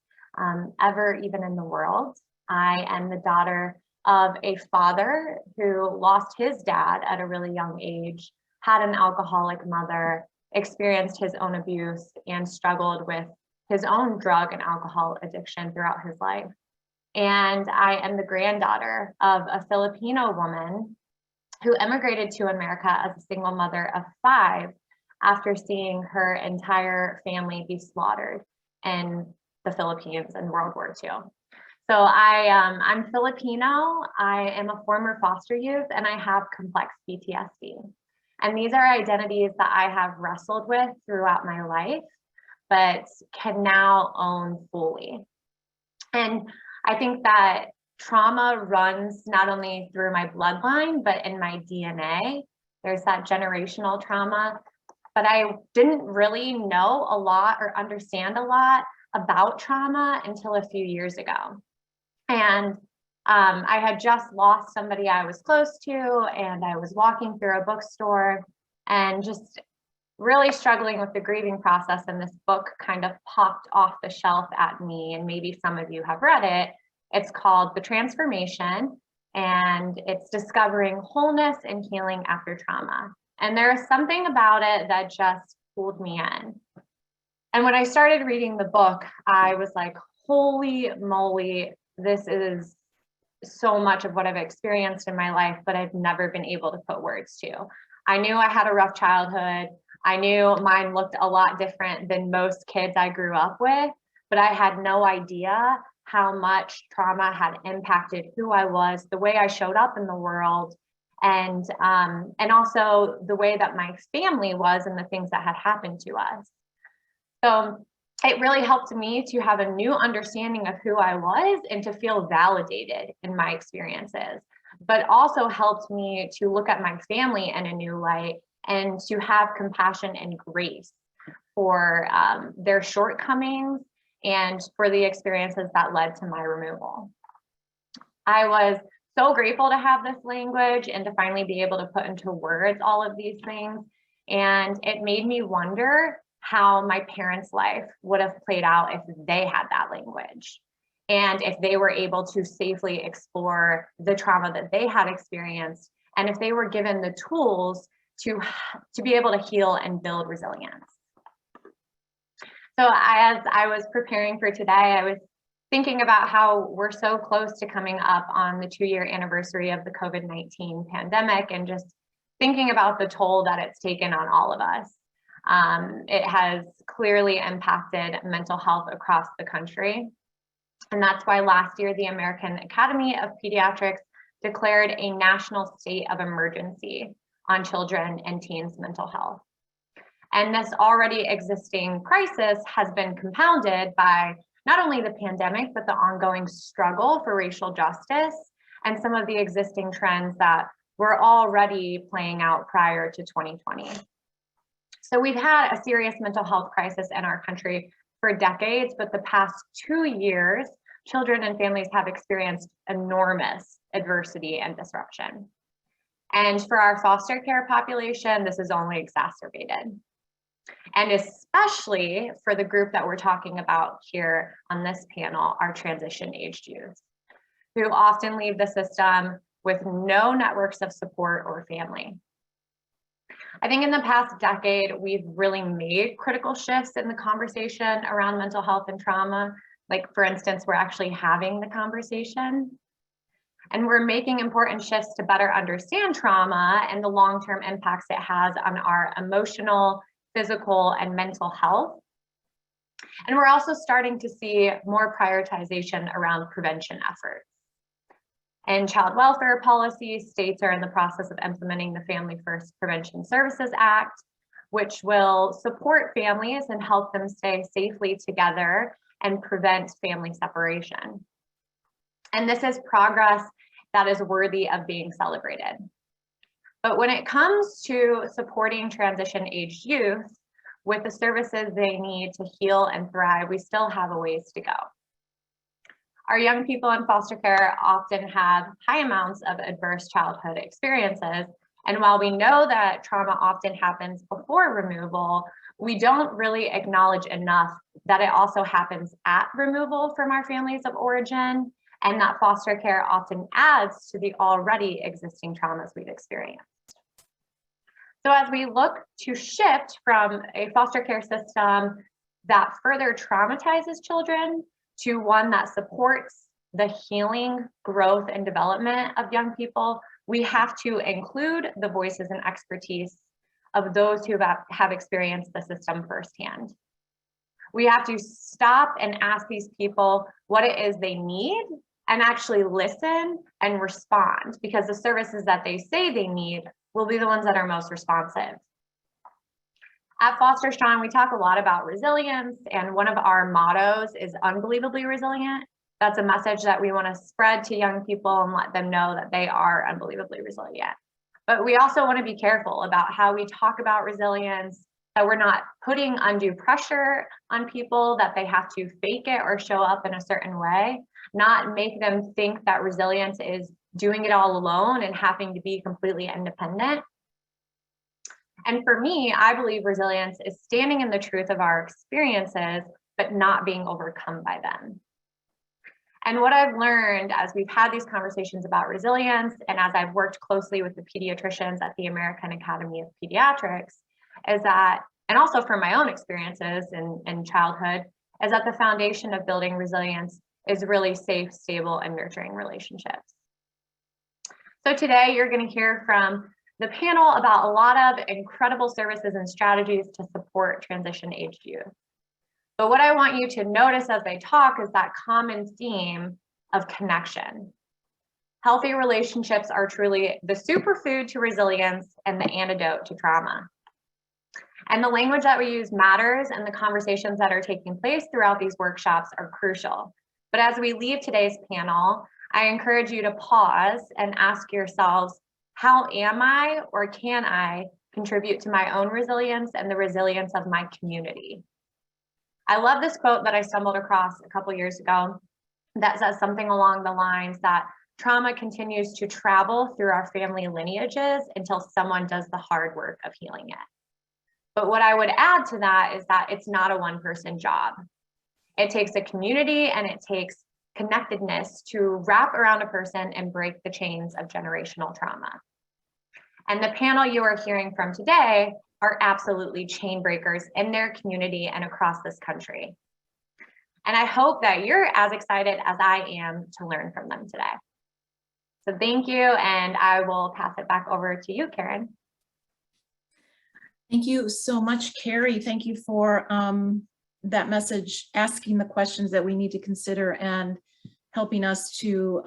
ever even in the world. I am the daughter of a father who lost his dad at a really young age, had an alcoholic mother, experienced his own abuse, and struggled with his own drug and alcohol addiction throughout his life. And I am the granddaughter of a Filipino woman who immigrated to America as a single mother of 5 after seeing her entire family be slaughtered in the Philippines in World War II. So I'm Filipino, I am a former foster youth, and I have complex PTSD. And these are identities that I have wrestled with throughout my life, but can now own fully. And I think that trauma runs not only through my bloodline, but in my DNA. There's that generational trauma, but I didn't really know a lot or understand a lot about trauma until a few years ago. And I had just lost somebody I was close to, and I was walking through a bookstore and just really struggling with the grieving process, and this book kind of popped off the shelf at me, and maybe some of you have read it. It's called The Transformation, and it's discovering wholeness and healing after trauma. And there is something about it that just pulled me in. And when I started reading the book, I was like, holy moly, this is so much of what I've experienced in my life, but I've never been able to put words to. I knew I had a rough childhood. I knew mine looked a lot different than most kids I grew up with, but I had no idea how much trauma had impacted who I was, the way I showed up in the world, and also the way that my family was and the things that had happened to us. So it really helped me to have a new understanding of who I was and to feel validated in my experiences, but also helped me to look at my family in a new light and to have compassion and grace for their shortcomings and for the experiences that led to my removal. I was so grateful to have this language and to finally be able to put into words all of these things. And it made me wonder how my parents' life would have played out if they had that language, and if they were able to safely explore the trauma that they had experienced, and if they were given the tools to be able to heal and build resilience. So as I was preparing for today, I was thinking about how we're so close to coming up on the 2-year anniversary of the COVID-19 pandemic, and just thinking about the toll that it's taken on all of us. It has clearly impacted mental health across the country. And that's why last year, the American Academy of Pediatrics declared a national state of emergency on children and teens' mental health. And this already existing crisis has been compounded by not only the pandemic, but the ongoing struggle for racial justice and some of the existing trends that were already playing out prior to 2020. So we've had a serious mental health crisis in our country for decades, but the past 2 years, children and families have experienced enormous adversity and disruption. And for our foster care population, this is only exacerbated. And especially for the group that we're talking about here on this panel, our transition-aged youth, who often leave the system with no networks of support or family. I think in the past decade, we've really made critical shifts in the conversation around mental health and trauma. Like, for instance, we're actually having the conversation. And we're making important shifts to better understand trauma and the long-term impacts it has on our emotional, physical, and mental health. And we're also starting to see more prioritization around prevention efforts. And child welfare policies, states are in the process of implementing the Family First Prevention Services Act, which will support families and help them stay safely together and prevent family separation. And this is progress that is worthy of being celebrated. But when it comes to supporting transition-aged youth with the services they need to heal and thrive, we still have a ways to go. Our young people in foster care often have high amounts of adverse childhood experiences. And while we know that trauma often happens before removal, we don't really acknowledge enough that it also happens at removal from our families of origin, and that foster care often adds to the already existing traumas we've experienced. So as we look to shift from a foster care system that further traumatizes children to one that supports the healing, growth, and development of young people, we have to include the voices and expertise of those who have experienced the system firsthand. We have to stop and ask these people what it is they need and actually listen and respond, because the services that they say they need will be the ones that are most responsive. At Foster Strong, we talk a lot about resilience, and one of our mottos is unbelievably resilient. That's a message that we want to spread to young people and let them know that they are unbelievably resilient. But we also want to be careful about how we talk about resilience, that we're not putting undue pressure on people, that they have to fake it or show up in a certain way, not make them think that resilience is doing it all alone and having to be completely independent. And for me, I believe resilience is standing in the truth of our experiences, but not being overcome by them. And what I've learned as we've had these conversations about resilience, and as I've worked closely with the pediatricians at the American Academy of Pediatrics, is that, and also from my own experiences in childhood, is that the foundation of building resilience is really safe, stable, and nurturing relationships. So today you're going to hear from the panel about a lot of incredible services and strategies to support transition-aged youth. But what I want you to notice as I talk is that common theme of connection. Healthy relationships are truly the superfood to resilience and the antidote to trauma. And the language that we use matters, and the conversations that are taking place throughout these workshops are crucial. But as we leave today's panel, I encourage you to pause and ask yourselves, how am I, or can I, contribute to my own resilience and the resilience of my community? I love this quote that I stumbled across a couple years ago that says something along the lines that trauma continues to travel through our family lineages until someone does the hard work of healing it. But what I would add to that is that it's not a one-person job. It takes a community, and it takes connectedness to wrap around a person and break the chains of generational trauma. And the panel you are hearing from today are absolutely chain breakers in their community and across this country. And I hope that you're as excited as I am to learn from them today. So thank you, and I will pass it back over to you, Karen. Thank you so much, Carrie. Thank you for that message, asking the questions that we need to consider and helping us to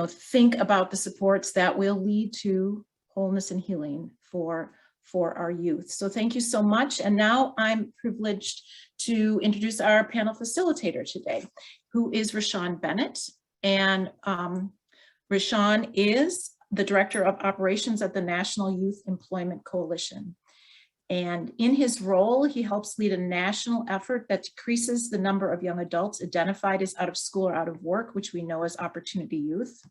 think about the supports that will lead to wholeness and healing for our youth. So thank you so much. And now I'm privileged to introduce our panel facilitator today, who is Rashaun Bennett. And Rashaun is the Director of Operations at the National Youth Employment Coalition. And in his role, he helps lead a national effort that decreases the number of young adults identified as out of school or out of work, which we know as opportunity youth.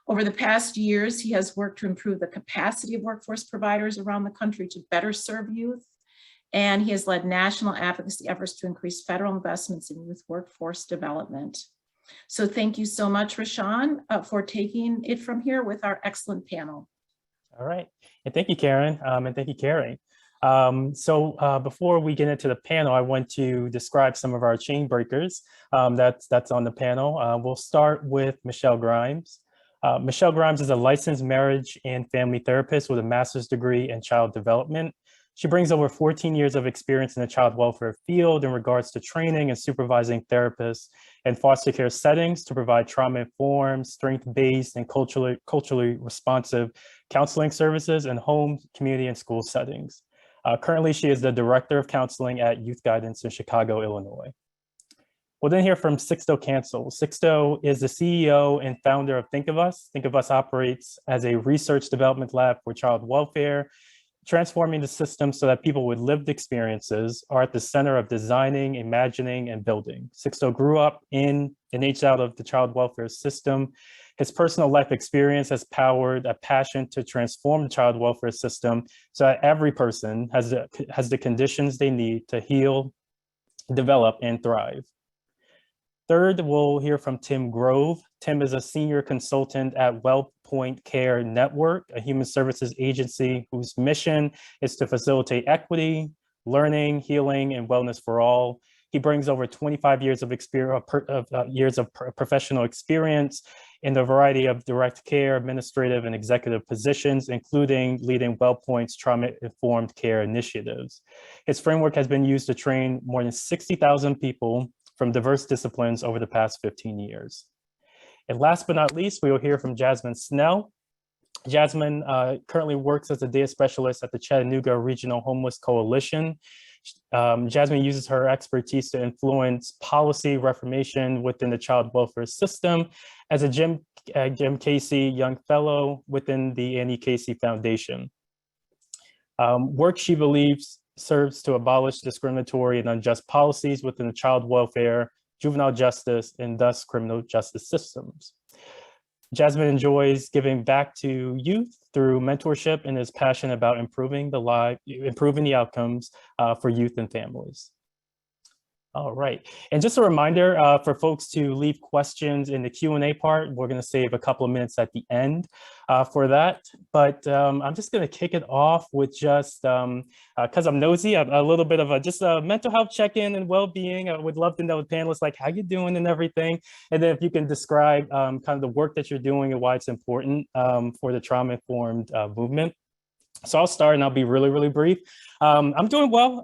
Over the past years, he has worked to improve the capacity of workforce providers around the country to better serve youth. And he has led national advocacy efforts to increase federal investments in youth workforce development. So thank you so much, Rashaun, for taking it from here with our excellent panel. All right. And thank you, Karen, and thank you, Carrie. Before we get into the panel, I want to describe some of our chain breakers that's on the panel. We'll start with Michelle Grimes. Michelle Grimes is a licensed marriage and family therapist with a master's degree in child development. She brings over 14 years of experience in the child welfare field in regards to training and supervising therapists in foster care settings to provide trauma-informed, strength-based, and culturally responsive counseling services in home, community, and school settings. Currently, she is the Director of Counseling at Youth Guidance in Chicago, Illinois. We'll then hear from Sixto Cancel. Sixto is the CEO and founder of Think of Us. Think of Us operates as a research development lab for child welfare, transforming the system so that people with lived experiences are at the center of designing, imagining, and building. Sixto grew up in and aged out of the child welfare system. His personal life experience has powered a passion to transform the child welfare system so that every person has the conditions they need to heal, develop, and thrive. Third, we'll hear from Tim Grove. Tim is a senior consultant at WellPoint Care Network, a human services agency whose mission is to facilitate equity, learning, healing, and wellness for all. He brings over 25 years of professional experience in a variety of direct care, administrative, and executive positions, including leading WellPoint's trauma-informed care initiatives. His framework has been used to train more than 60,000 people from diverse disciplines over the past 15 years. And last but not least, we will hear from Jasmine Snell. Jasmine currently works as a data specialist at the Chattanooga Regional Homeless Coalition. Jasmine uses her expertise to influence policy reformation within the child welfare system as a Jim Casey Young Fellow within the Annie Casey Foundation. Work she believes serves to abolish discriminatory and unjust policies within the child welfare, juvenile justice, and thus criminal justice systems. Jasmine enjoys giving back to youth through mentorship and is passionate about improving the outcomes for youth and families. All right, and just a reminder for folks to leave questions in the Q&A part. We're going to save a couple of minutes at the end for that, but I'm just going to kick it off with just, because I'm nosy, a little bit of a mental health check-in and well-being. I would love to know the panelists, like how you doing and everything, and then if you can describe kind of the work that you're doing and why it's important for the trauma-informed movement. So I'll start and I'll be really, really brief. I'm doing well.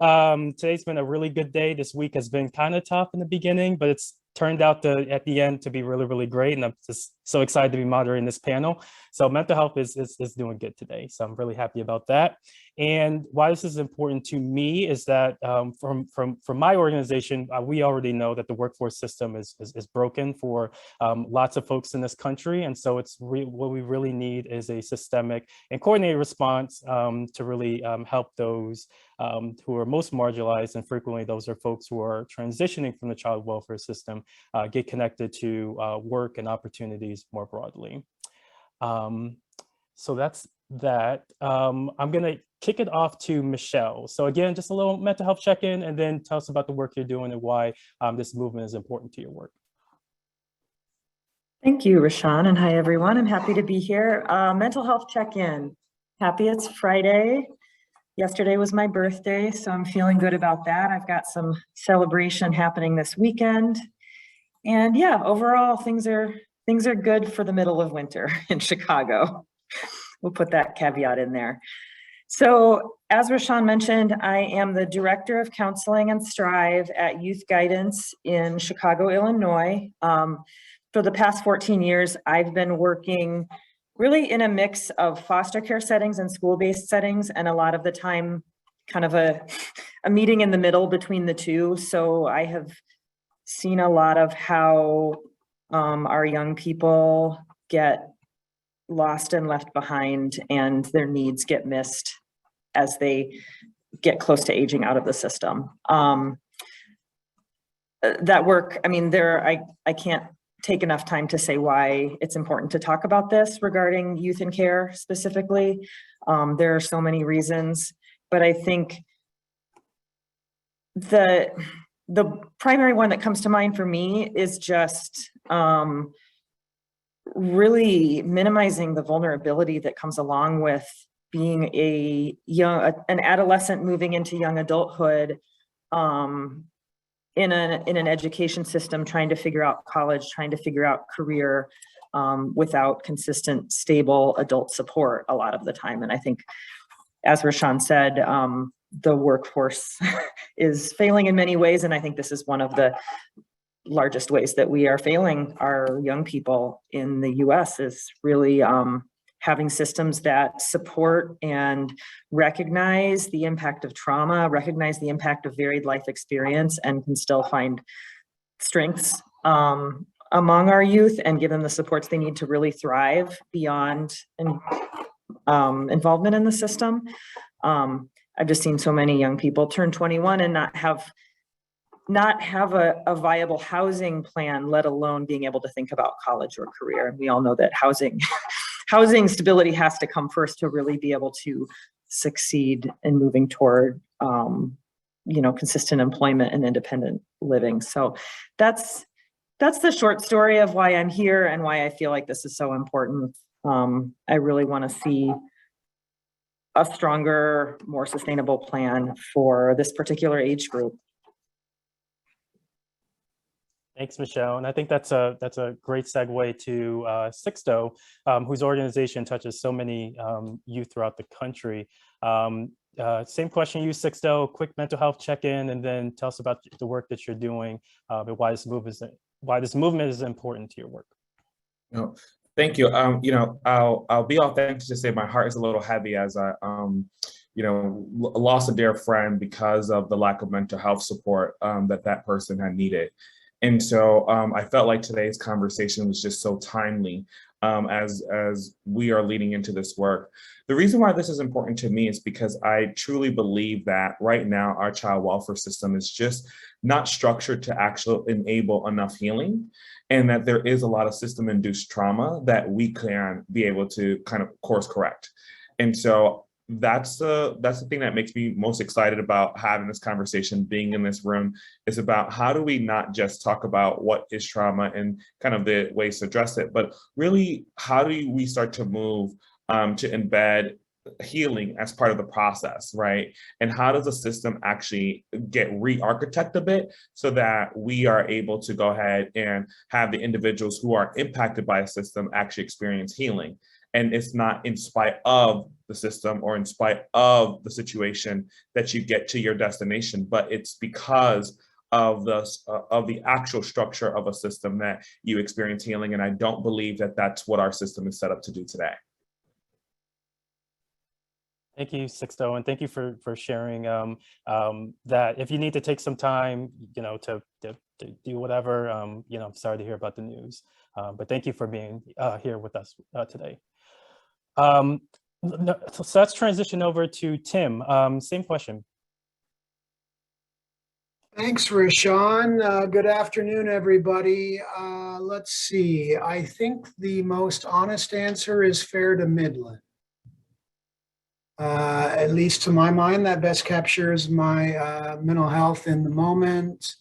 Today's been a really good day. This week has been kind of tough in the beginning, but it's turned out at the end to be really, really great. And I'm just so excited to be moderating this panel. So mental health is doing good today. So I'm really happy about that. And why this is important to me is that from my organization, we already know that the workforce system is broken for lots of folks in this country. And so what we really need is a systemic and coordinated response to really help those who are most marginalized, and frequently those are folks who are transitioning from the child welfare system, get connected to work and opportunities more broadly. So that's that. I'm gonna kick it off to Michelle. So again, just a little mental health check-in, and then tell us about the work you're doing and why this movement is important to your work. Thank you, Rashaun, and hi everyone. I'm happy to be here. Mental health check-in. Happy it's Friday. Yesterday was my birthday, so I'm feeling good about that. I've got some celebration happening this weekend. And yeah, overall things are good for the middle of winter in Chicago. We'll put that caveat in there. So as Rashaun mentioned, I am the Director of Counseling and Strive at Youth Guidance in Chicago, Illinois. For the past 14 years, I've been working really in a mix of foster care settings and school-based settings, and a lot of the time kind of a meeting in the middle between the two. So I have seen a lot of how our young people get lost and left behind, and their needs get missed as they get close to aging out of the system. That work, I mean, I can't take enough time to say why it's important to talk about this regarding youth and care specifically. There are so many reasons, but I think the primary one that comes to mind for me is just really minimizing the vulnerability that comes along with being an adolescent moving into young adulthood, in an education system, trying to figure out college, trying to figure out career, without consistent, stable adult support a lot of the time. And I think, as Rashaun said, the workforce is failing in many ways. And I think this is one of the largest ways that we are failing our young people in the US is really having systems that support and recognize the impact of trauma, recognize the impact of varied life experience, and can still find strengths among our youth and give them the supports they need to really thrive beyond involvement in the system. I've just seen so many young people turn 21 and not have a viable housing plan, let alone being able to think about college or career. And we all know that housing stability has to come first to really be able to succeed in moving toward, consistent employment and independent living. So that's the short story of why I'm here and why I feel like this is so important. I really want to see a stronger, more sustainable plan for this particular age group. Thanks, Michelle. And I think that's a great segue to Sixto, whose organization touches so many youth throughout the country. Same question, you Sixto, quick mental health check-in, and then tell us about the work that you're doing and why this movement is important to your work. No, thank you. I'll be authentic to say my heart is a little heavy as I lost a dear friend because of the lack of mental health support that person had needed. And so I felt like today's conversation was just so timely as we are leading into this work. The reason why this is important to me is because I truly believe that right now our child welfare system is just not structured to actually enable enough healing, and that there is a lot of system-induced trauma that we can be able to kind of course correct. And so that's the thing that makes me most excited about having this conversation, being in this room, is about how do we not just talk about what is trauma and kind of the ways to address it, but really how do we start to move to embed healing as part of the process, right? And how does the system actually get re-architected a bit so that we are able to go ahead and have the individuals who are impacted by a system actually experience healing? And it's not in spite of the system or in spite of the situation that you get to your destination, but it's because of the actual structure of a system that you experience healing. And I don't believe that that's what our system is set up to do today. Thank you, Sixto, and thank you for sharing that. If you need to take some time, to do whatever, I'm sorry to hear about the news, but thank you for being here with us today. So let's transition over to Tim. Same question. Thanks, Rashaun. Good afternoon, everybody. Let's see. I think the most honest answer is fair to Midland. At least to my mind, that best captures my mental health in the moment.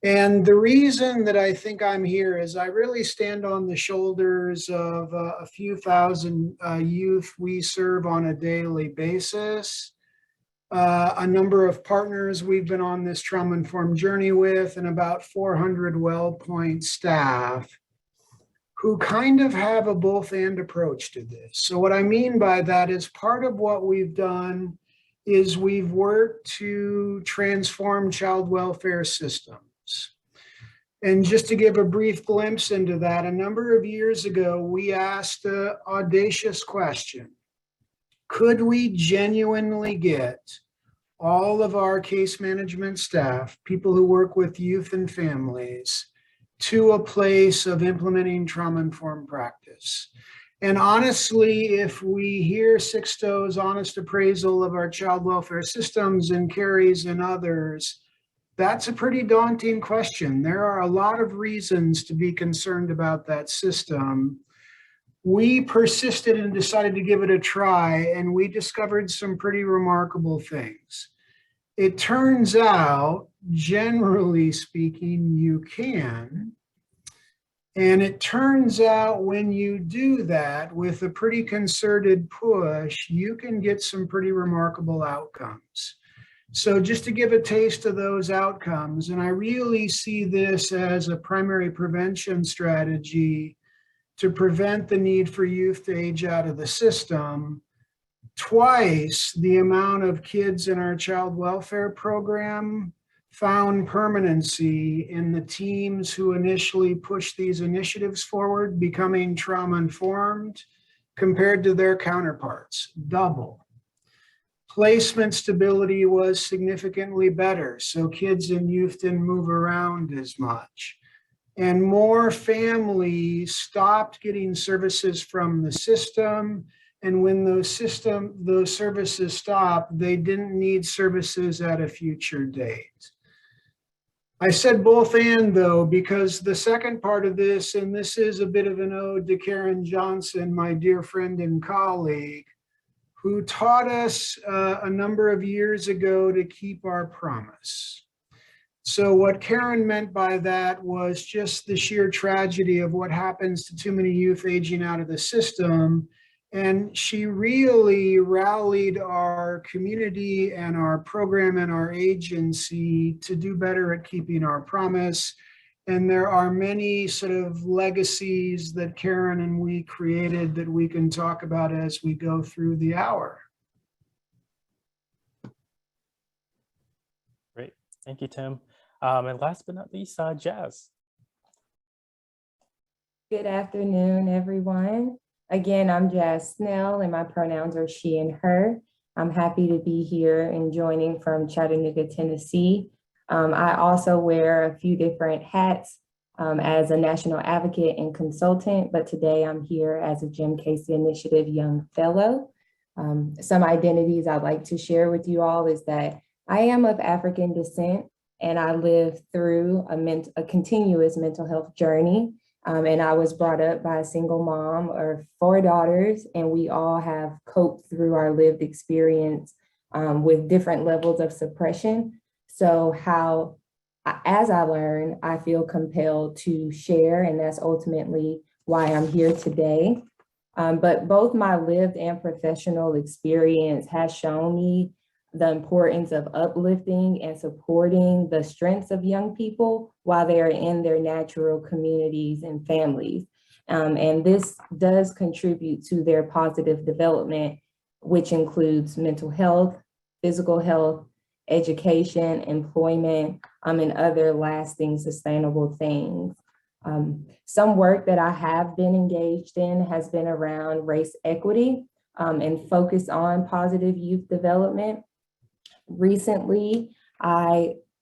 And the reason that I think I'm here is I really stand on the shoulders of a few thousand youth we serve on a daily basis. A number of partners we've been on this trauma-informed journey with, and about 400 WellPoint staff who kind of have a both-and approach to this. So what I mean by that is part of what we've done is we've worked to transform child welfare systems. And just to give a brief glimpse into that, a number of years ago, we asked an audacious question. Could we genuinely get all of our case management staff, people who work with youth and families, to a place of implementing trauma-informed practice? And honestly, if we hear Sixto's honest appraisal of our child welfare systems and Carrie's and others, that's a pretty daunting question. There are a lot of reasons to be concerned about that system. We persisted and decided to give it a try, and we discovered some pretty remarkable things. It turns out, generally speaking, you can. And it turns out when you do that with a pretty concerted push, you can get some pretty remarkable outcomes. So just to give a taste of those outcomes, and I really see this as a primary prevention strategy to prevent the need for youth to age out of the system. Twice the amount of kids in our child welfare program found permanency in the teams who initially pushed these initiatives forward, becoming trauma-informed, compared to their counterparts, double. Placement stability was significantly better, so kids and youth didn't move around as much. And more families stopped getting services from the system, and when those services stopped, they didn't need services at a future date. I said both and though, because the second part of this, and this is a bit of an ode to Karen Johnson, my dear friend and colleague, who taught us a number of years ago to keep our promise. So what Karen meant by that was just the sheer tragedy of what happens to too many youth aging out of the system. And she really rallied our community and our program and our agency to do better at keeping our promise. And there are many sort of legacies that Karen and we created that we can talk about as we go through the hour. Great. Thank you, Tim. And last but not least, Jazz. Good afternoon, everyone. Again, I'm Jazz Snell, and my pronouns are she and her. I'm happy to be here and joining from Chattanooga, Tennessee. I also wear a few different hats as a national advocate and consultant, but today I'm here as a Jim Casey Initiative Young Fellow. Some identities I'd like to share with you all is that I am of African descent, and I lived through a continuous mental health journey. And I was brought up by a single mom of 4 daughters, and we all have coped through our lived experience with different levels of suppression. So as I learn, I feel compelled to share, and that's ultimately why I'm here today. But both my lived and professional experience has shown me the importance of uplifting and supporting the strengths of young people while they are in their natural communities and families. And this does contribute to their positive development, which includes mental health, physical health, education, employment, and other lasting sustainable things. Some work that I have been engaged in has been around race equity and focus on positive youth development. Recently,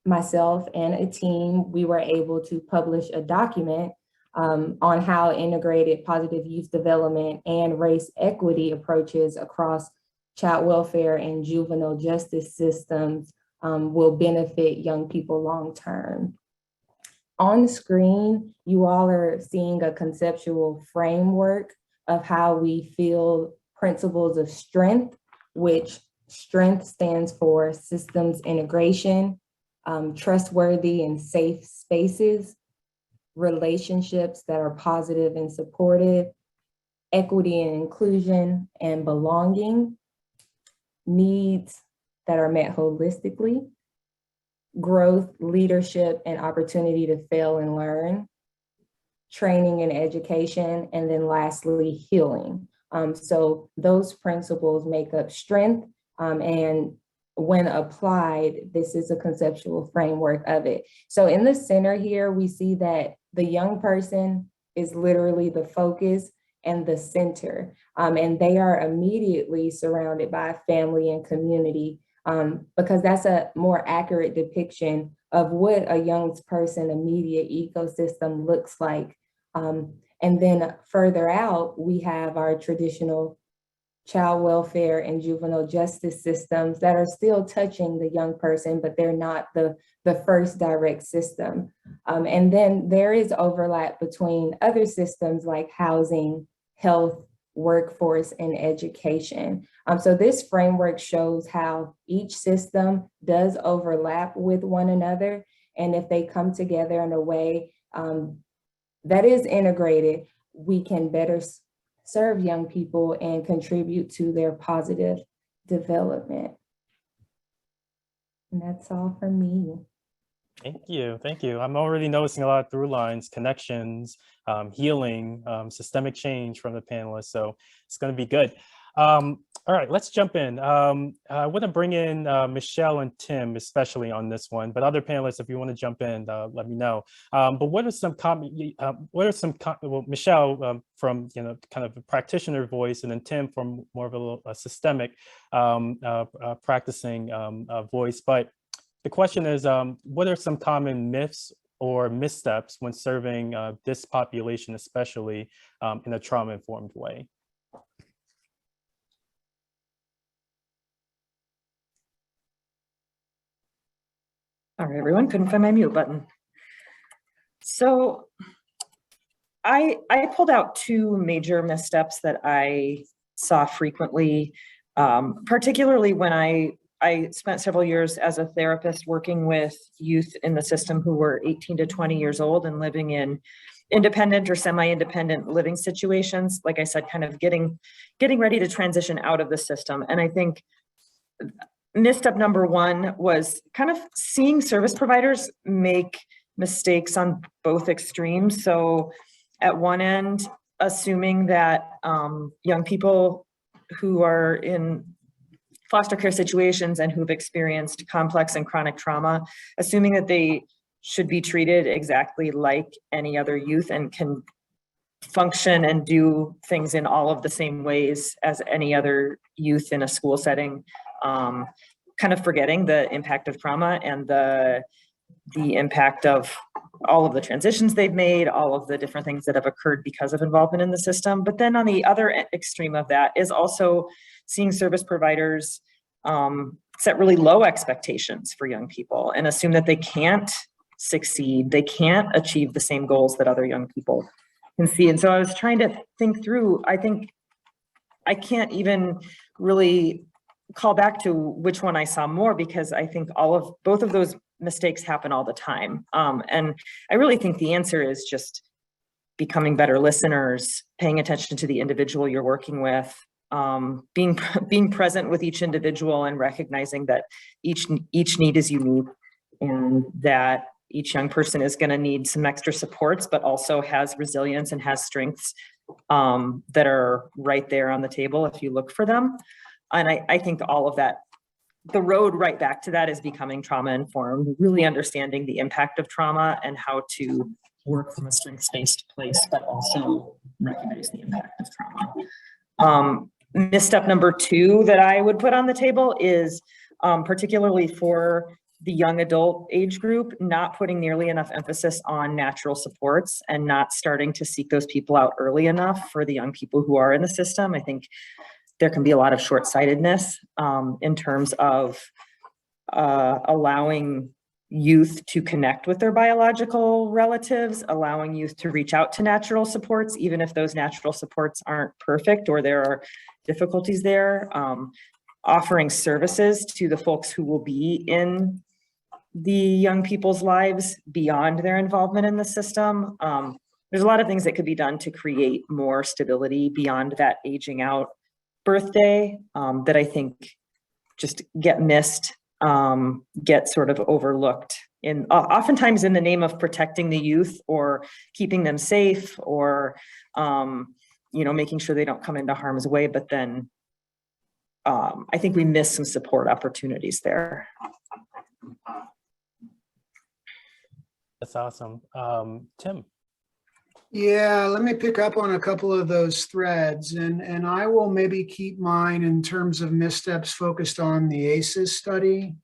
myself and a team, we were able to publish a document on how integrated positive youth development and race equity approaches across child welfare and juvenile justice systems will benefit young people long term. On the screen, you all are seeing a conceptual framework of how we feel principles of strength, which strength stands for systems integration, trustworthy and safe spaces, relationships that are positive and supportive, equity and inclusion and belonging, needs that are met holistically, growth, leadership, and opportunity to fail and learn, training and education, and then lastly, healing. So those principles make up strength, and when applied, this is a conceptual framework of it. So in the center here, we see that the young person is literally the focus and the center, and they are immediately surrounded by family and community, because that's a more accurate depiction of what a young person immediate ecosystem looks like. And then further out, we have our traditional child welfare and juvenile justice systems that are still touching the young person, but they're not the first direct system. And then there is overlap between other systems like housing, health, workforce, and education. So this framework shows how each system does overlap with one another. And if they come together in a way that is integrated, we can better serve young people and contribute to their positive development. And that's all from me. Thank you. Thank you. I'm already noticing a lot of through lines, connections, healing, systemic change from the panelists. So it's going to be good. All right, let's jump in. I want to bring in Michelle and Tim, especially on this one, but other panelists, if you want to jump in, let me know. But what are some well, Michelle from, kind of a practitioner voice, and then Tim from more of a systemic practicing voice. But the question is, what are some common myths or missteps when serving this population, especially in a trauma-informed way? All right, everyone, couldn't find my mute button. So I pulled out two major missteps that I saw frequently, particularly when I spent several years as a therapist working with youth in the system who were 18 to 20 years old and living in independent or semi-independent living situations. Like I said, kind of getting ready to transition out of the system. And I think misstep number one was kind of seeing service providers make mistakes on both extremes. So at one end, assuming that young people who are in foster care situations and who've experienced complex and chronic trauma, assuming that they should be treated exactly like any other youth and can function and do things in all of the same ways as any other youth in a school setting, kind of forgetting the impact of trauma and the impact of all of the transitions they've made, all of the different things that have occurred because of involvement in the system. But then on the other extreme of that is also seeing service providers set really low expectations for young people and assume that they can't succeed, they can't achieve the same goals that other young people can see. And so I was trying to think through, I think I can't even really call back to which one I saw more, because I think both of those mistakes happen all the time. And I really think the answer is just becoming better listeners, paying attention to the individual you're working with, being present with each individual and recognizing that each need is unique and that each young person is going to need some extra supports, but also has resilience and has strengths that are right there on the table if you look for them. And I think all of that, the road right back to that is becoming trauma informed, really understanding the impact of trauma and how to work from a strengths-based place, but also recognize the impact of trauma. Misstep number two that I would put on the table is particularly for the young adult age group, not putting nearly enough emphasis on natural supports and not starting to seek those people out early enough for the young people who are in the system. I think there can be a lot of short-sightedness in terms of allowing youth to connect with their biological relatives, allowing youth to reach out to natural supports, even if those natural supports aren't perfect or there are difficulties there, offering services to the folks who will be in the young people's lives beyond their involvement in the system. There's a lot of things that could be done to create more stability beyond that aging out birthday that I think just get missed, get sort of overlooked oftentimes in the name of protecting the youth or keeping them safe or making sure they don't come into harm's way. But then I think we miss some support opportunities there. That's awesome. Tim. Yeah, let me pick up on a couple of those threads, and I will maybe keep mine in terms of missteps focused on the ACEs study.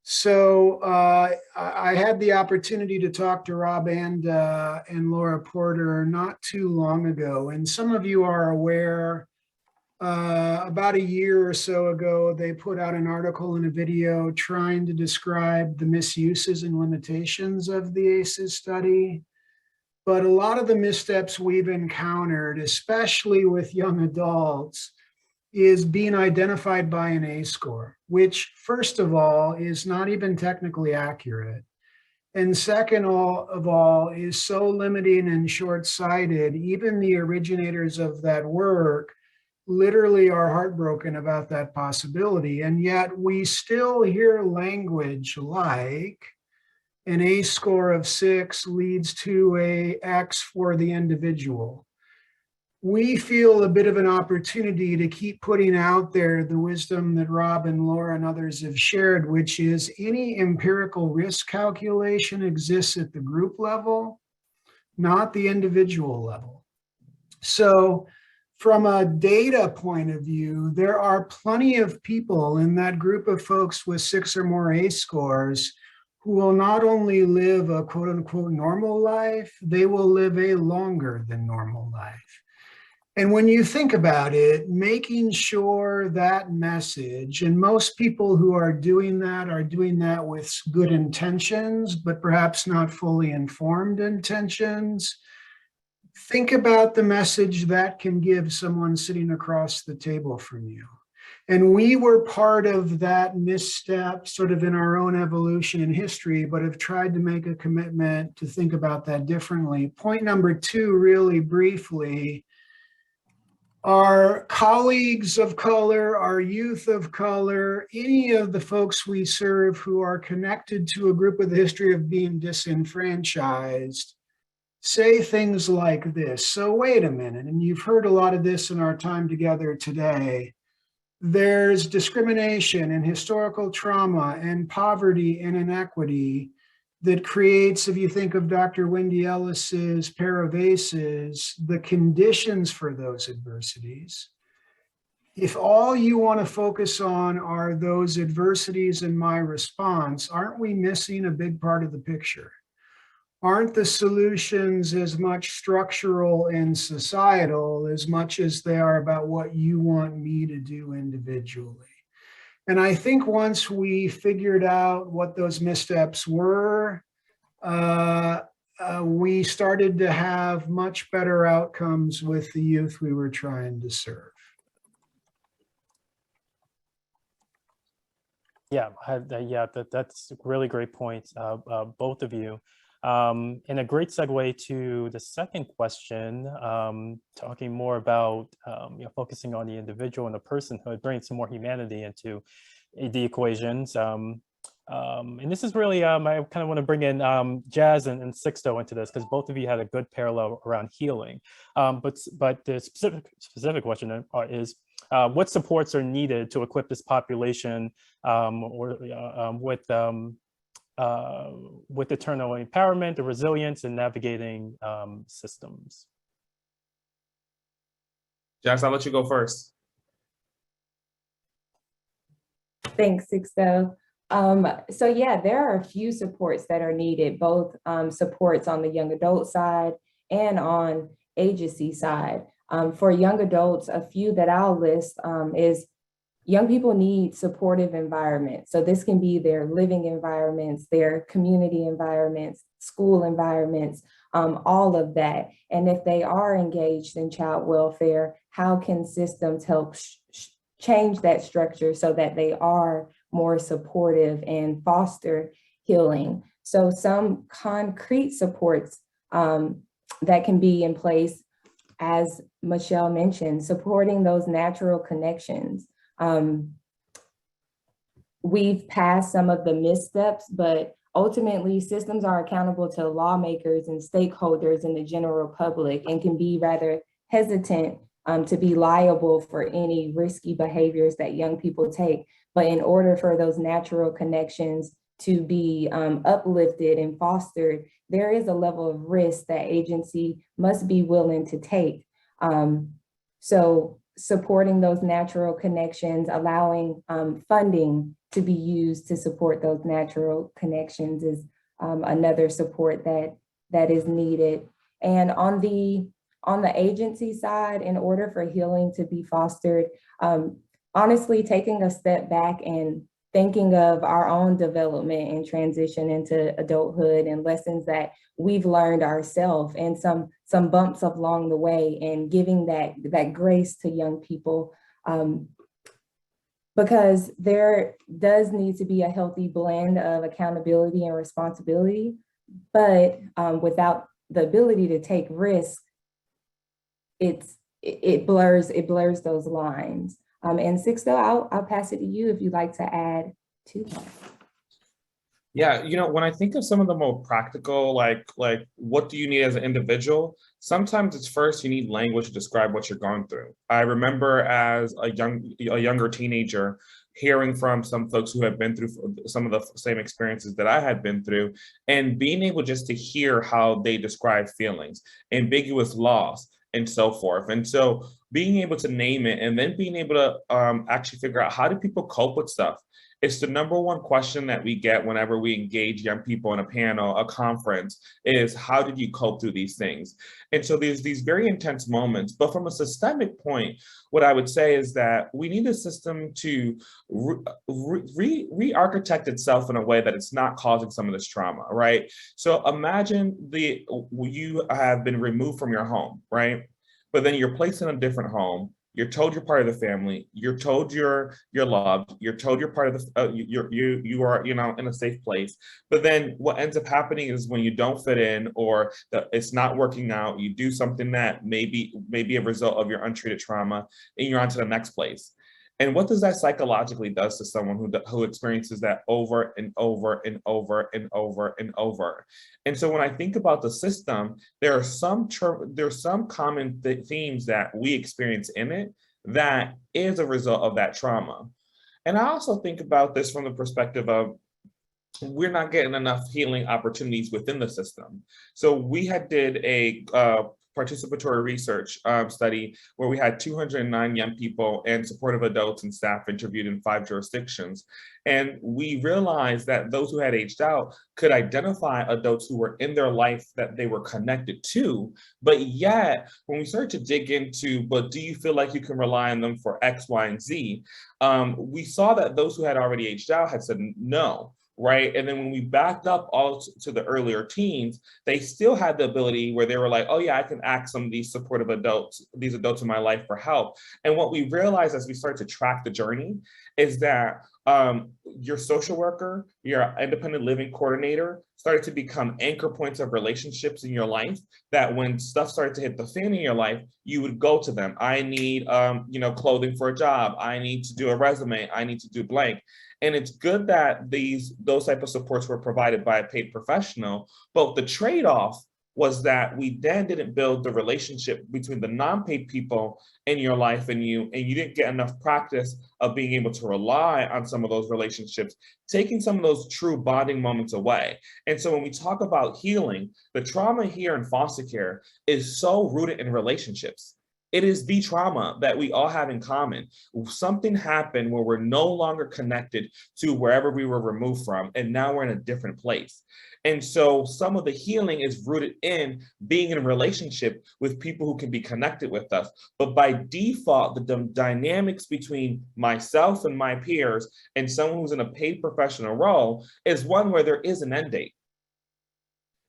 So I had the opportunity to talk to Rob and Laura Porter not too long ago, and some of you are aware about a year or so ago, they put out an article and a video trying to describe the misuses and limitations of the ACEs study. But a lot of the missteps we've encountered, especially with young adults, is being identified by an A score, which first of all is not even technically accurate. And second of all is so limiting and short-sighted, even the originators of that work literally are heartbroken about that possibility. And yet we still hear language like an A score of 6 leads to a X for the individual. we feel a bit of an opportunity to keep putting out there the wisdom that Rob and Laura and others have shared, which is any empirical risk calculation exists at the group level, not the individual level. So from a data point of view, there are plenty of people in that group of folks with 6 or more ACE scores who will not only live a quote unquote normal life, they will live a longer than normal life. And when you think about it, making sure that message, and most people who are doing that with good intentions, but perhaps not fully informed intentions. Think about the message that can give someone sitting across the table from you. And we were part of that misstep sort of in our own evolution and history, but have tried to make a commitment to think about that differently. Point number 2, really briefly, our colleagues of color, our youth of color, any of the folks we serve who are connected to a group with a history of being disenfranchised, say things like this. So wait a minute, and you've heard a lot of this in our time together today. There's discrimination and historical trauma and poverty and inequity that creates, if you think of Dr. Wendy Ellis's pair of ACEs, the conditions for those adversities. If all you want to focus on are those adversities and my response, aren't we missing a big part of the picture? Aren't the solutions as much structural and societal as much as they are about what you want me to do individually? And I think once we figured out what those missteps were, we started to have much better outcomes with the youth we were trying to serve. Yeah, that's a really great point, both of you. And a great segue to the second question, talking more about focusing on the individual and the personhood, bringing some more humanity into the equations. And this is really, I kind of want to bring in Jazz and Sixto into this, because both of you had a good parallel around healing. But the specific question is, what supports are needed to equip this population with eternal empowerment, the resilience, and navigating systems? Jess, I'll let you go first. Thanks, Sixto. So yeah, there are a few supports that are needed, both supports on the young adult side and on agency side. For young adults, a few that I'll list is young people need supportive environments. So this can be their living environments, their community environments, school environments, all of that. And if they are engaged in child welfare, how can systems help change that structure so that they are more supportive and foster healing? So some concrete supports that can be in place, as Michelle mentioned, supporting those natural connections. We've passed some of the missteps, but ultimately systems are accountable to lawmakers and stakeholders in the general public and can be rather hesitant to be liable for any risky behaviors that young people take. But in order for those natural connections to be uplifted and fostered, there is a level of risk that agency must be willing to take. So supporting those natural connections, allowing funding to be used to support those natural connections is another support that is needed. And on the agency side, in order for healing to be fostered, honestly, taking a step back and thinking of our own development and transition into adulthood and lessons that we've learned ourselves and some bumps along the way, and giving that grace to young people, because there does need to be a healthy blend of accountability and responsibility, but without the ability to take risks, it blurs those lines. And Sixto, I'll pass it to you if you'd like to add to that. Yeah, when I think of some of the more practical, like what do you need as an individual? Sometimes it's first you need language to describe what you're going through. I remember as a younger teenager hearing from some folks who have been through some of the same experiences that I had been through, and being able just to hear how they describe feelings, ambiguous loss, and so forth. And so being able to name it and then being able to actually figure out how do people cope with stuff. It's the number one question that we get whenever we engage young people in a panel, a conference, is how did you cope through these things? And so there's these very intense moments. But from a systemic point, what I would say is that we need a system to re-architect itself in a way that it's not causing some of this trauma, right? So imagine you have been removed from your home, right? But then you're placed in a different home. You're told you're part of the family. You're told you're loved. You're told you're part of the you are in a safe place. But then what ends up happening is when you don't fit in or it's not working out, you do something that may be a result of your untreated trauma, and you're on to the next place. And what does that psychologically does to someone who experiences that over and over and over and over and over? And so when I think about the system, there are some common themes that we experience in it that is a result of that trauma. And I also think about this from the perspective of we're not getting enough healing opportunities within the system. So we did a participatory research study where we had 209 young people and supportive adults and staff interviewed in 5 jurisdictions. And we realized that those who had aged out could identify adults who were in their life that they were connected to, but yet when we started to dig into, but do you feel like you can rely on them for X, Y, and Z? We saw that those who had already aged out had said no. Right. And then when we backed up all to the earlier teens, they still had the ability where they were like, oh, yeah, I can ask some of these supportive adults, these adults in my life for help. And what we realized as we started to track the journey is that your social worker, your independent living coordinator started to become anchor points of relationships in your life, that when stuff started to hit the fan in your life, you would go to them. I need, clothing for a job. I need to do a resume. I need to do blank. And it's good that those type of supports were provided by a paid professional, but the trade-off was that we then didn't build the relationship between the non-paid people in your life and you didn't get enough practice of being able to rely on some of those relationships, taking some of those true bonding moments away. And so when we talk about healing, the trauma here in foster care is so rooted in relationships. It is the trauma that we all have in common. Something happened where we're no longer connected to wherever we were removed from, and now we're in a different place. And so some of the healing is rooted in being in a relationship with people who can be connected with us. But by default, the dynamics between myself and my peers and someone who's in a paid professional role is one where there is an end date.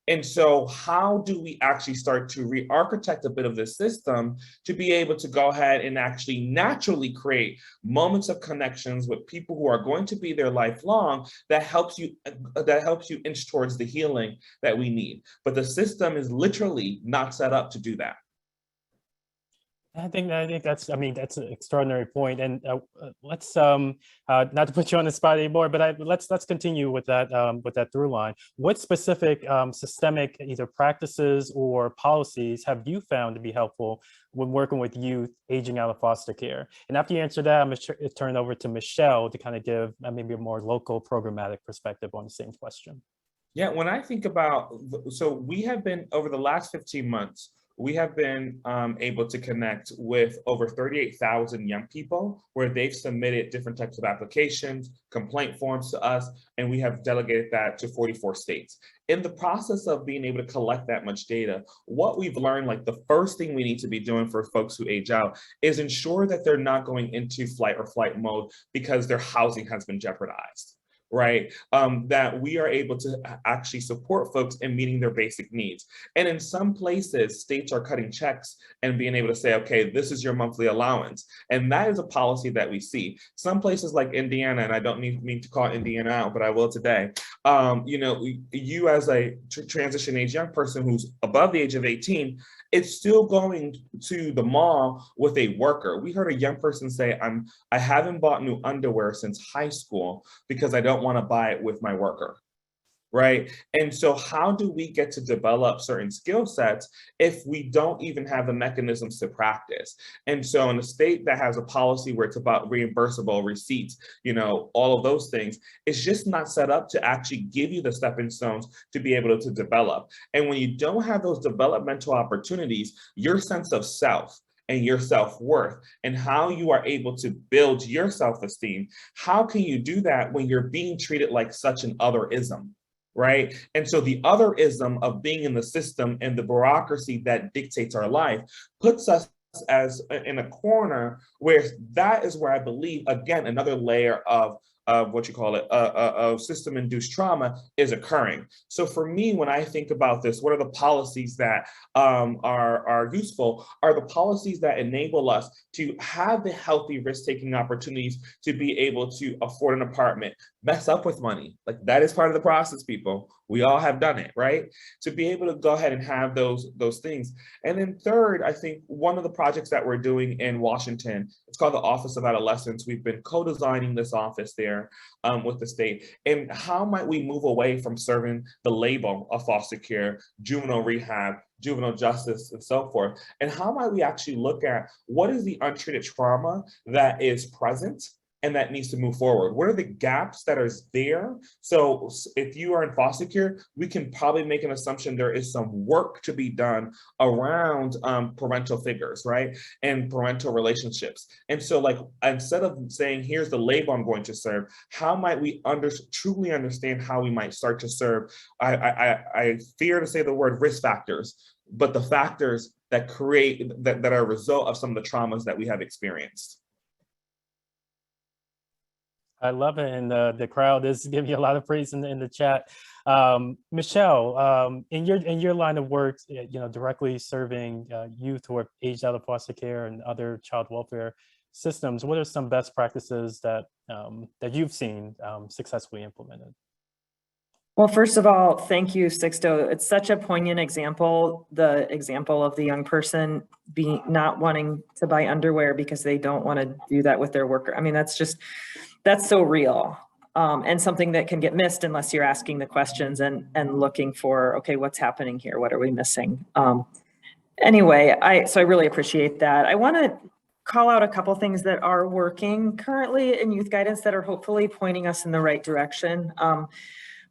And so how do we actually start to re-architect a bit of the system to be able to go ahead and actually naturally create moments of connections with people who are going to be there lifelong that helps you inch towards the healing that we need. But the system is literally not set up to do that. I think that's an extraordinary point. And let's not to put you on the spot anymore, but let's continue with that through line. What specific systemic either practices or policies have you found to be helpful when working with youth aging out of foster care? And after you answer that, I'm going to turn it over to Michelle to kind of give maybe a more local programmatic perspective on the same question. Yeah, when I think about, so we have been over the last 15 months, we have been able to connect with over 38,000 young people where they've submitted different types of applications, complaint forms to us, and we have delegated that to 44 states. In the process of being able to collect that much data, what we've learned, like the first thing we need to be doing for folks who age out is ensure that they're not going into flight or flight mode because their housing has been jeopardized. Right? That we are able to actually support folks in meeting their basic needs. And in some places, states are cutting checks and being able to say, okay, this is your monthly allowance. And that is a policy that we see. Some places like Indiana, and I don't mean to call Indiana out, but I will today, you as a transition age young person who's above the age of 18, it's still going to the mall with a worker. We heard a young person say, I haven't bought new underwear since high school because I don't want to buy it with my worker. right? And so how do we get to develop certain skill sets if we don't even have the mechanisms to practice? And so in a state that has a policy where it's about reimbursable receipts, all of those things, it's just not set up to actually give you the stepping stones to be able to develop. And when you don't have those developmental opportunities, your sense of self and your self-worth and how you are able to build your self-esteem, how can you do that when you're being treated like such an otherism? Right? And so the otherism of being in the system and the bureaucracy that dictates our life puts us as in a corner where that is where I believe, again, another layer of what you call it, of system-induced trauma is occurring. So for me, when I think about this, what are the policies that are useful? Are the policies that enable us to have the healthy risk-taking opportunities to be able to afford an apartment, mess up with money. Like that is part of the process, people. We all have done it, right? To be able to go ahead and have those things. And then third, I think one of the projects that we're doing in Washington, it's called the Office of Adolescence. We've been co-designing this office there with the state. And how might we move away from serving the label of foster care, juvenile rehab, juvenile justice, and so forth? And how might we actually look at what is the untreated trauma that is present and that needs to move forward? What are the gaps that are there? So if you are in foster care, we can probably make an assumption there is some work to be done around parental figures, right? And parental relationships. And so like, instead of saying, here's the label I'm going to serve, how might we truly understand how we might start to serve, I fear to say the word risk factors, but the factors that create, that are a result of some of the traumas that we have experienced. I love it, and the crowd is giving you a lot of praise in the chat. Michelle, in your line of work, directly serving youth who are aged out of foster care and other child welfare systems, what are some best practices that that you've seen successfully implemented? Well, first of all, thank you, Sixto. It's such a poignant example, the example of the young person not wanting to buy underwear because they don't want to do that with their worker. I mean, that's so real, and something that can get missed unless you're asking the questions and looking for, okay, what's happening here? What are we missing? Anyway, so I really appreciate that. I want to call out a couple things that are working currently in youth guidance that are hopefully pointing us in the right direction.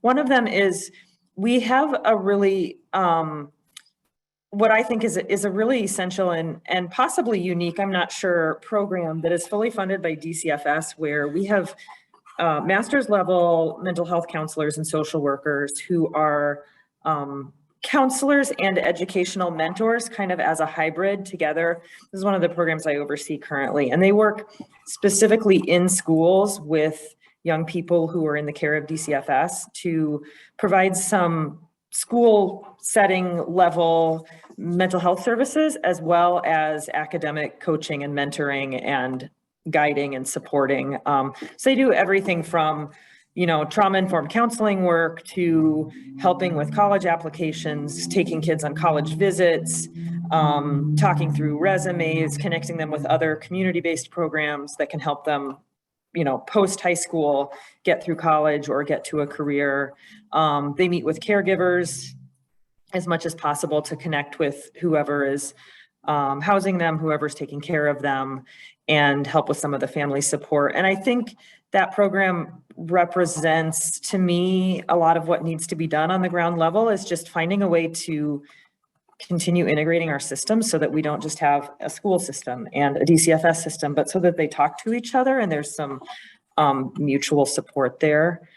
One of them is we have a really, what I think is a really essential and possibly unique, I'm not sure, program that is fully funded by DCFS, where we have master's level mental health counselors and social workers who are counselors and educational mentors kind of as a hybrid together. This is one of the programs I oversee currently, and they work specifically in schools with young people who are in the care of DCFS to provide some school setting level mental health services, as well as academic coaching and mentoring and guiding and supporting. So they do everything from, trauma-informed counseling work to helping with college applications, taking kids on college visits, talking through resumes, connecting them with other community-based programs that can help them post high school, get through college or get to a career. They meet with caregivers as much as possible to connect with whoever is housing them, whoever's taking care of them, and help with some of the family support. And I think that program represents, to me, a lot of what needs to be done on the ground level is just finding a way to continue integrating our systems so that we don't just have a school system and a DCFS system, but so that they talk to each other and there's some mutual support there.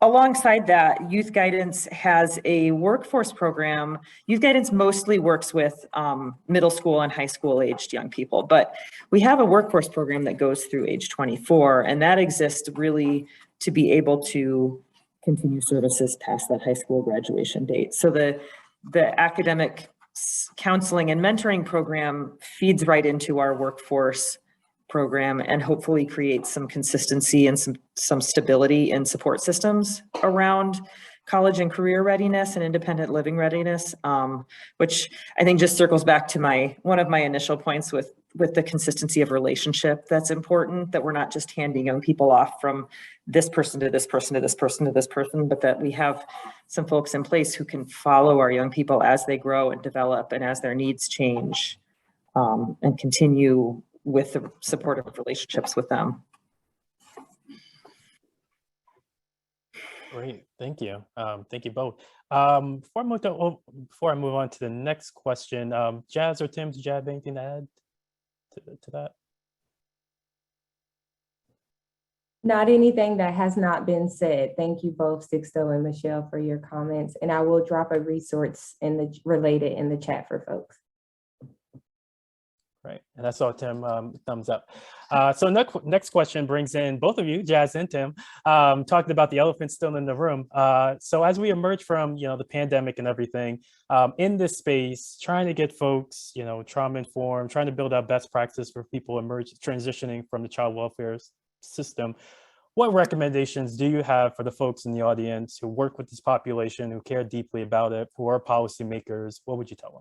Alongside that, youth guidance has a workforce program. Youth guidance mostly works with middle school and high school aged young people, but we have a workforce program that goes through age 24, and that exists really to be able to continue services past that high school graduation date. So the academic counseling and mentoring program feeds right into our workforce program and hopefully creates some consistency and some stability in support systems around college and career readiness and independent living readiness, which I think just circles back to one of my initial points with with the consistency of relationship that's important, that we're not just handing young people off from this person to this person to this person to this person, but that we have some folks in place who can follow our young people as they grow and develop and as their needs change, and continue with the supportive relationships with them. Great, thank you. Thank you both. Before I move on to the next question, Jazz or Tim, did you have anything to add to that? Not anything that has not been said. Thank you both, Sixto and Michelle, for your comments. And I will drop a resource related in the chat for folks. Right, and that's all, Tim, thumbs up. So next question brings in both of you, Jazz and Tim, talking about the elephant still in the room. So as we emerge from, the pandemic and everything, in this space, trying to get folks, trauma informed, trying to build out best practice for people transitioning from the child welfare system. What recommendations do you have for the folks in the audience who work with this population, who care deeply about it, who are policymakers? What would you tell them?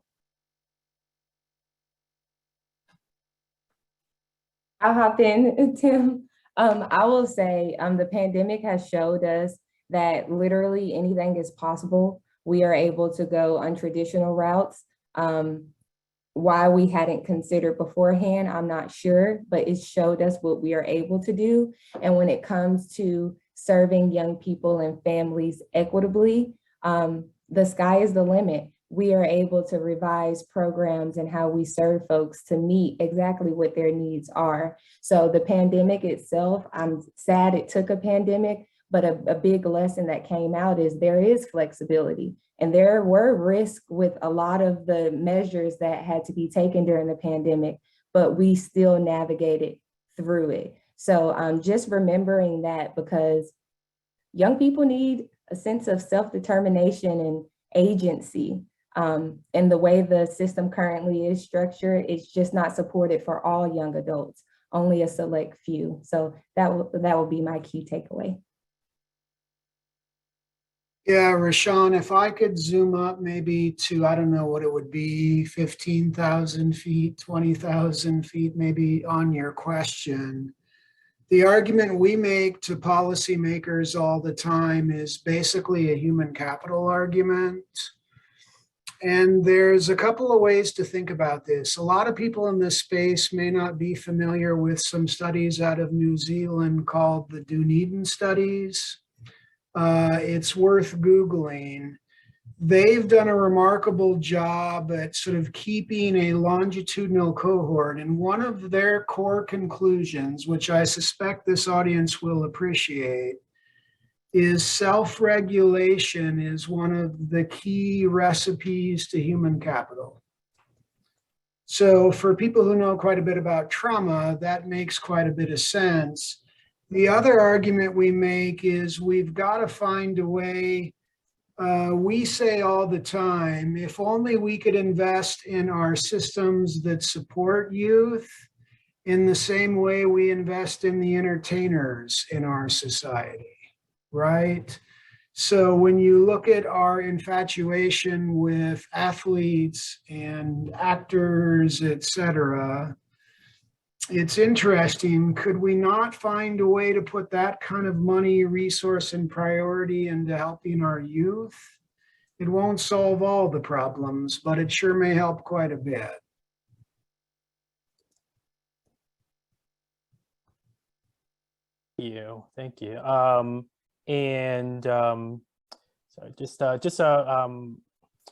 I'll hop in, Tim. I will say the pandemic has showed us that literally anything is possible. We are able to go untraditional routes. Why we hadn't considered beforehand, I'm not sure, but it showed us what we are able to do. And when it comes to serving young people and families equitably, the sky is the limit. We are able to revise programs and how we serve folks to meet exactly what their needs are. So the pandemic itself, I'm sad it took a pandemic, but a big lesson that came out is there is flexibility. And there were risks with a lot of the measures that had to be taken during the pandemic, but we still navigated through it. So just remembering that, because young people need a sense of self-determination and agency. And the way the system currently is structured, it's just not supported for all young adults, only a select few. So that will be my key takeaway. Yeah, Rashaun, if I could zoom up maybe to, I don't know what it would be, 15,000 feet, 20,000 feet, maybe on your question. The argument we make to policymakers all the time is basically a human capital argument. And there's a couple of ways to think about this. A lot of people in this space may not be familiar with some studies out of New Zealand called the Dunedin studies. It's worth Googling. They've done a remarkable job at sort of keeping a longitudinal cohort. And one of their core conclusions, which I suspect this audience will appreciate, is self-regulation is one of the key recipes to human capital. So for people who know quite a bit about trauma, that makes quite a bit of sense. The other argument we make is we've got to find a way, we say all the time, if only we could invest in our systems that support youth in the same way we invest in the entertainers in our society. Right? So when you look at our infatuation with athletes and actors, etc., it's interesting. Could we not find a way to put that kind of money, resource, and priority into helping our youth? It won't solve all the problems, but it sure may help quite a bit. Thank you. Sorry, just a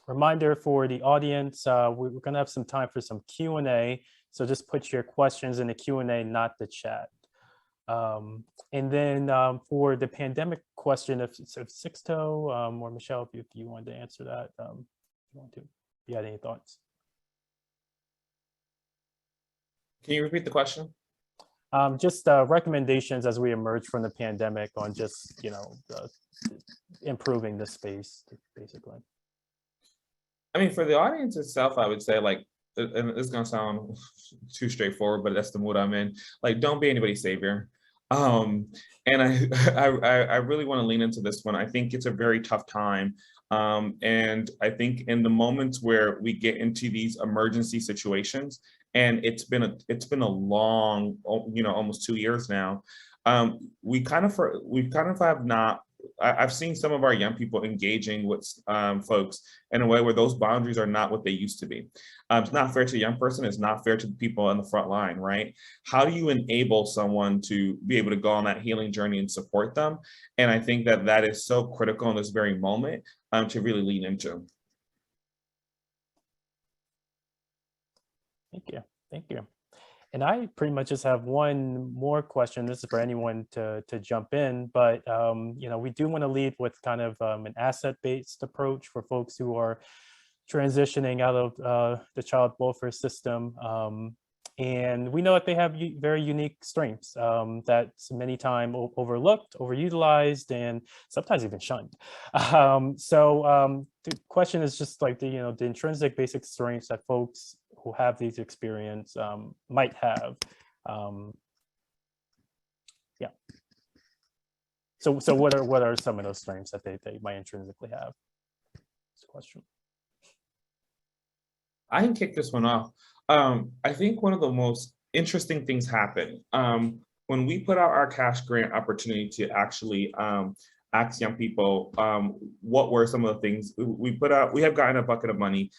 reminder for the audience, we're going to have some time for some Q&A. So just put your questions in the Q&A, not the chat. And then for the pandemic question, if Sixto or Michelle, if you wanted to answer that, if you had any thoughts. Can you repeat the question? Just recommendations as we emerge from the pandemic on just, improving the space, basically. I mean, for the audience itself, I would say, like, and this is gonna sound too straightforward, but that's the mood I'm in. Like, don't be anybody's savior. And I really want to lean into this one. I think it's a very tough time. And I think in the moments where we get into these emergency situations, And it's been a long, almost 2 years now. We've kind of have not. I've seen some of our young people engaging with folks in a way where those boundaries are not what they used to be. It's not fair to a young person. It's not fair to the people on the front line, right? How do you enable someone to be able to go on that healing journey and support them? And I think that that is so critical in this very moment to really lean into. Thank you. Thank you. And I pretty much just have one more question. This is for anyone to jump in, but we do want to lead with kind of an asset-based approach for folks who are transitioning out of the child welfare system. And we know that they have very unique strengths that's many times overlooked, overutilized, and sometimes even shunned. So the question is just like the intrinsic basic strengths that folks who have these experience might have. Yeah. So what are some of those strengths that they might intrinsically have? That's the question. I can kick this one off. I think one of the most interesting things happened when we put out our cash grant opportunity to actually ask young people what were some of the things we put out. We have gotten a bucket of money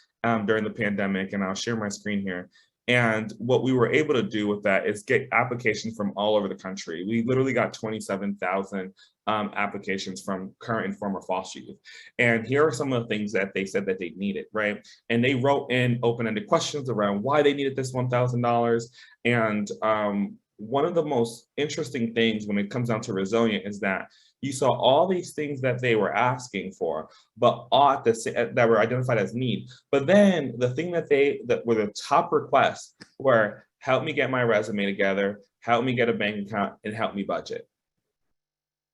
during the pandemic, and I'll share my screen here. And what we were able to do with that is get applications from all over the country. We literally got 27,000 applications from current and former foster youth. And here are some of the things that they said that they needed, right? And they wrote in open-ended questions around why they needed this $1,000. And one of the most interesting things when it comes down to resilient is that you saw all these things that they were asking for, but that were identified as need. But then the thing that were the top requests were, help me get my resume together, help me get a bank account, and help me budget.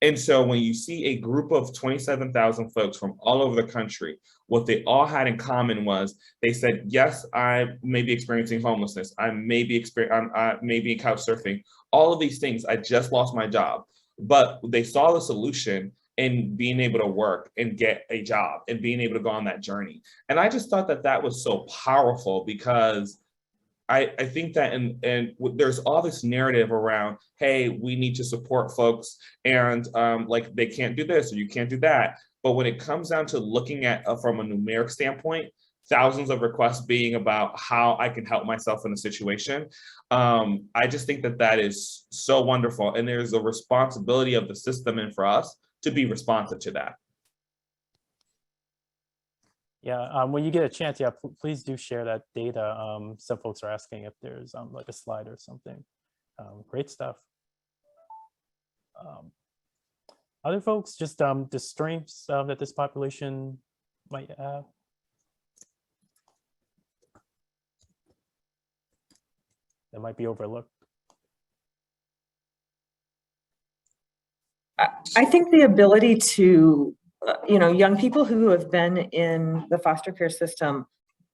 And so when you see a group of 27,000 folks from all over the country, what they all had in common was they said, yes, I may be experiencing homelessness. I may be couch surfing, all of these things. I just lost my job. But they saw the solution in being able to work and get a job and being able to go on that journey. And I just thought that that was so powerful because I think that and there's all this narrative around, hey, we need to support folks and like they can't do this or you can't do that. But when it comes down to looking at from a numeric standpoint, thousands of requests being about how I can help myself in a situation. I just think that that is so wonderful. And there's a responsibility of the system and for us to be responsive to that. Yeah, when you get a chance, yeah, please do share that data. Some folks are asking if there's like a slide or something. Great stuff. Other folks, just the strengths that this population might have. That might be overlooked. I think the ability to, young people who have been in the foster care system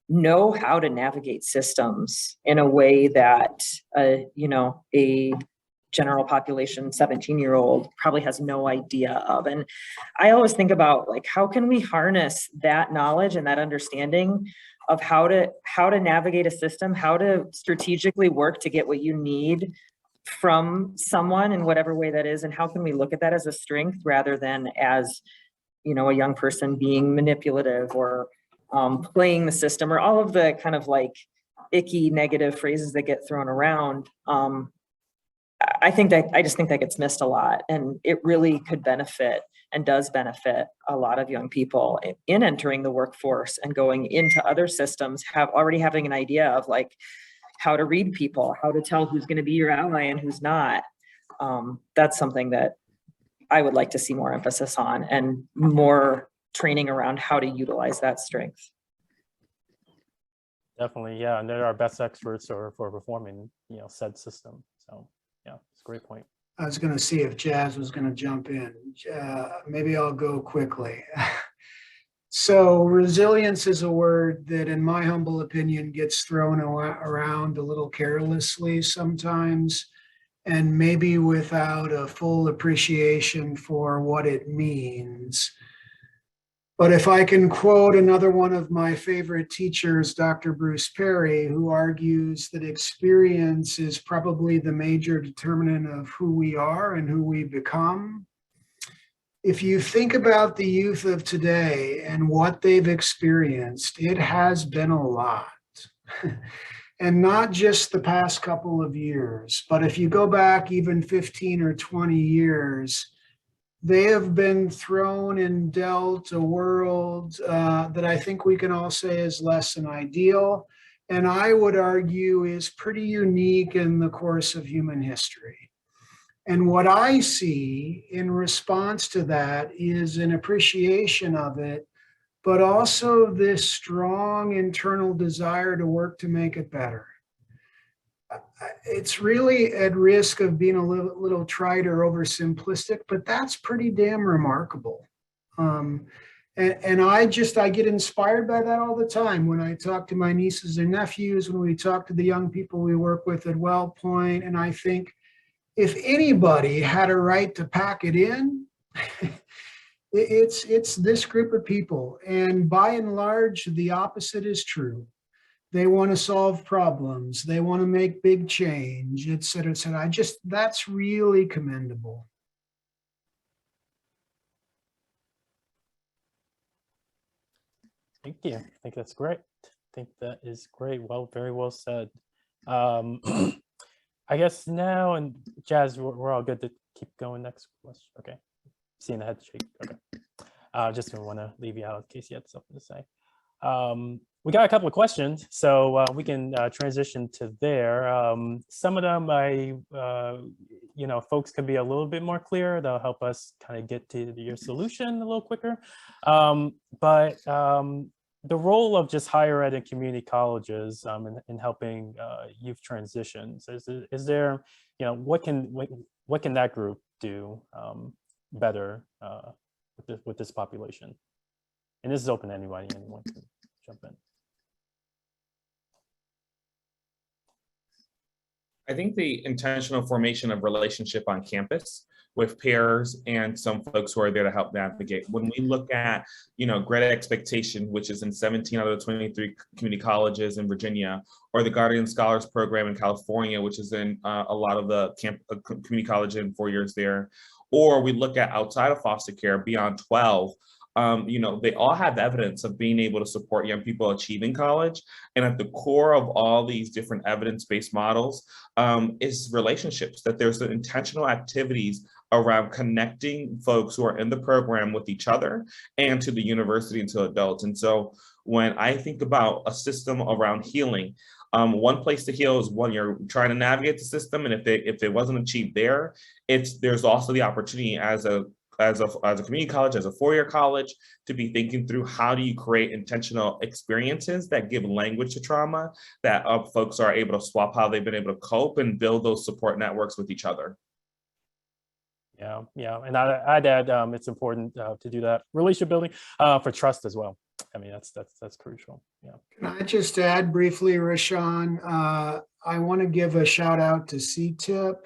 know how to navigate systems in a way that, a general population 17-year-old probably has no idea of. And I always think about like, how can we harness that knowledge and that understanding of how to navigate a system, how to strategically work to get what you need from someone in whatever way that is, and how can we look at that as a strength rather than as, a young person being manipulative or playing the system or all of the kind of like icky negative phrases that get thrown around. I just think that gets missed a lot, and it really could benefit and does benefit a lot of young people in entering the workforce and going into other systems, already having an idea of like how to read people, how to tell who's going to be your ally and who's not. That's something that I would like to see more emphasis on and more training around how to utilize that strength. Definitely, yeah, and they're our best experts for performing, said system. So yeah, it's a great point. I was going to see if Jazz was going to jump in. Maybe I'll go quickly. So resilience is a word that, in my humble opinion, gets thrown around a little carelessly sometimes, and maybe without a full appreciation for what it means. But if I can quote another one of my favorite teachers, Dr. Bruce Perry, who argues that experience is probably the major determinant of who we are and who we become. If you think about the youth of today and what they've experienced, it has been a lot. And not just the past couple of years, but if you go back even 15 or 20 years, they have been thrown and dealt a world that I think we can all say is less than ideal. And I would argue is pretty unique in the course of human history. And what I see in response to that is an appreciation of it, but also this strong internal desire to work to make it better. It's really at risk of being a little trite or oversimplistic, but that's pretty damn remarkable. And I get inspired by that all the time when I talk to my nieces and nephews, when we talk to the young people we work with at Walt Point, and I think if anybody had a right to pack it in, it's this group of people. And by and large, the opposite is true. They want to solve problems. They want to make big change, et cetera, et cetera. That's really commendable. Thank you. I think that's great. I think that is great. Well, very well said. I guess now, and Jazz, we're all good to keep going. Next question. Okay. Seeing the head shake. Okay. Just didn't want to leave you out in case you had something to say. We got a couple of questions, so we can transition to there. Some of them, folks can be a little bit more clear. They'll help us kind of get to your solution a little quicker. But the role of just higher ed and community colleges in helping youth transitions, is there, what can that group do better with this population? And this is open to anybody. Anyone can jump in. I think the intentional formation of relationship on campus with peers and some folks who are there to help navigate. When we look at, Great Expectation, which is in 17 out of the 23 community colleges in Virginia, or the Guardian Scholars Program in California, which is in a lot of the community college in 4 years there, or we look at outside of foster care, Beyond 12, they all have evidence of being able to support young people achieving college. And at the core of all these different evidence-based models is relationships, that there's the intentional activities around connecting folks who are in the program with each other and to the university and to adults. And so when I think about a system around healing, one place to heal is when you're trying to navigate the system. And if it wasn't achieved there, there's also the opportunity as a community college, as a four-year college, to be thinking through how do you create intentional experiences that give language to trauma, that folks are able to swap how they've been able to cope and build those support networks with each other. Yeah, and I'd add it's important to do that relationship building for trust as well. I mean, that's crucial. Yeah. Can I just add briefly, Rashaun? I want to give a shout out to CTIP.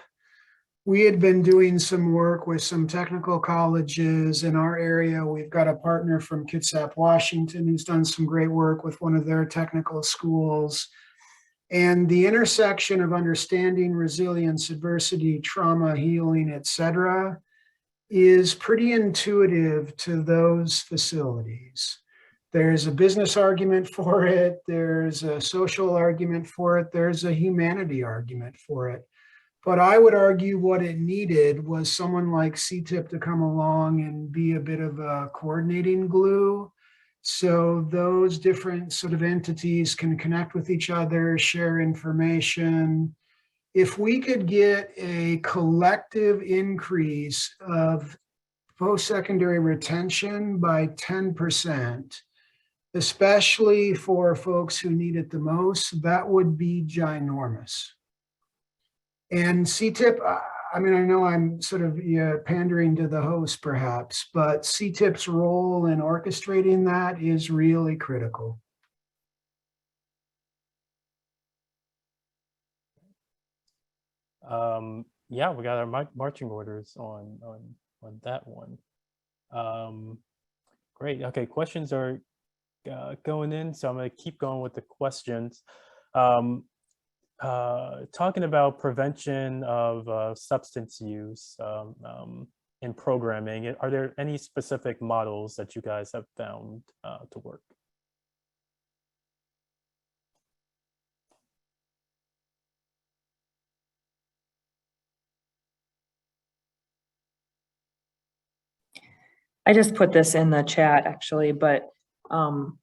We had been doing some work with some technical colleges in our area. We've got a partner from Kitsap, Washington, who's done some great work with one of their technical schools. And the intersection of understanding resilience, adversity, trauma, healing, et cetera, is pretty intuitive to those facilities. There's a business argument for it. There's a social argument for it. There's a humanity argument for it. But I would argue what it needed was someone like CTIP to come along and be a bit of a coordinating glue. So those different sort of entities can connect with each other, share information. If we could get a collective increase of post-secondary retention by 10%, especially for folks who need it the most, that would be ginormous. And CTIP, I mean, I know I'm sort of pandering to the host perhaps, but CTIP's role in orchestrating that is really critical. Yeah, we got our marching orders on that one. Great. Okay, questions are going in, so I'm going to keep going with the questions. Talking about prevention of substance use in programming, are there any specific models that you guys have found to work? I just put this in the chat actually, but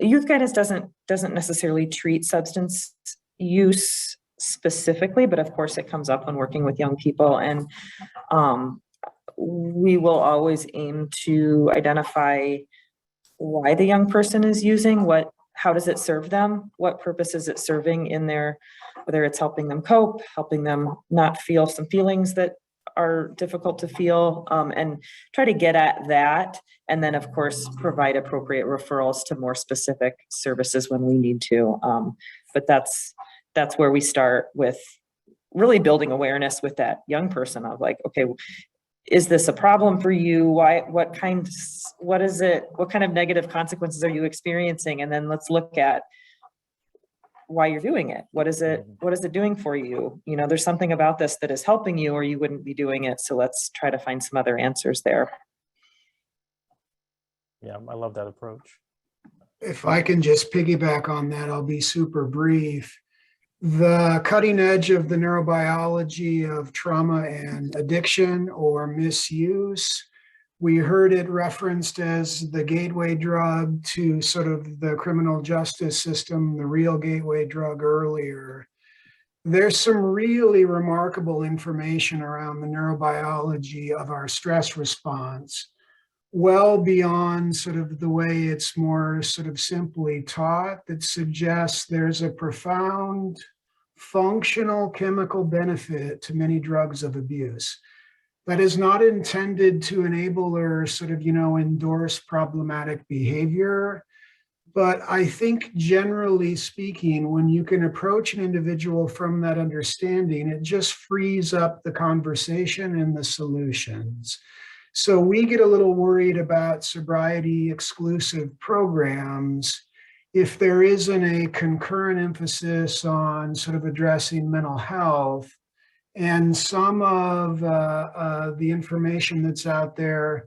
youth guidance doesn't necessarily treat substance use specifically, but of course it comes up when working with young people, and we will always aim to identify why the young person is using, how does it serve them, what purpose is it serving in their, whether it's helping them cope, helping them not feel some feelings that are difficult to feel, and try to get at that. And then of course, provide appropriate referrals to more specific services when we need to. But that's where we start with really building awareness with that young person of like, okay, is this a problem for you? What kind of negative consequences are you experiencing? And then let's look at why you're doing it. What is it doing for you? You know, there's something about this that is helping you or you wouldn't be doing it. So let's try to find some other answers there. Yeah, I love that approach. If I can just piggyback on that, I'll be super brief. The cutting edge of the neurobiology of trauma and addiction or misuse, we heard it referenced as the gateway drug to sort of the criminal justice system, the real gateway drug earlier. There's some really remarkable information around the neurobiology of our stress response, well beyond sort of the way it's more sort of simply taught, that suggests there's a profound functional chemical benefit to many drugs of abuse that is not intended to enable or sort of, endorse problematic behavior. But I think generally speaking, when you can approach an individual from that understanding, it just frees up the conversation and the solutions. So we get a little worried about sobriety exclusive programs if there isn't a concurrent emphasis on sort of addressing mental health. And some of the information that's out there,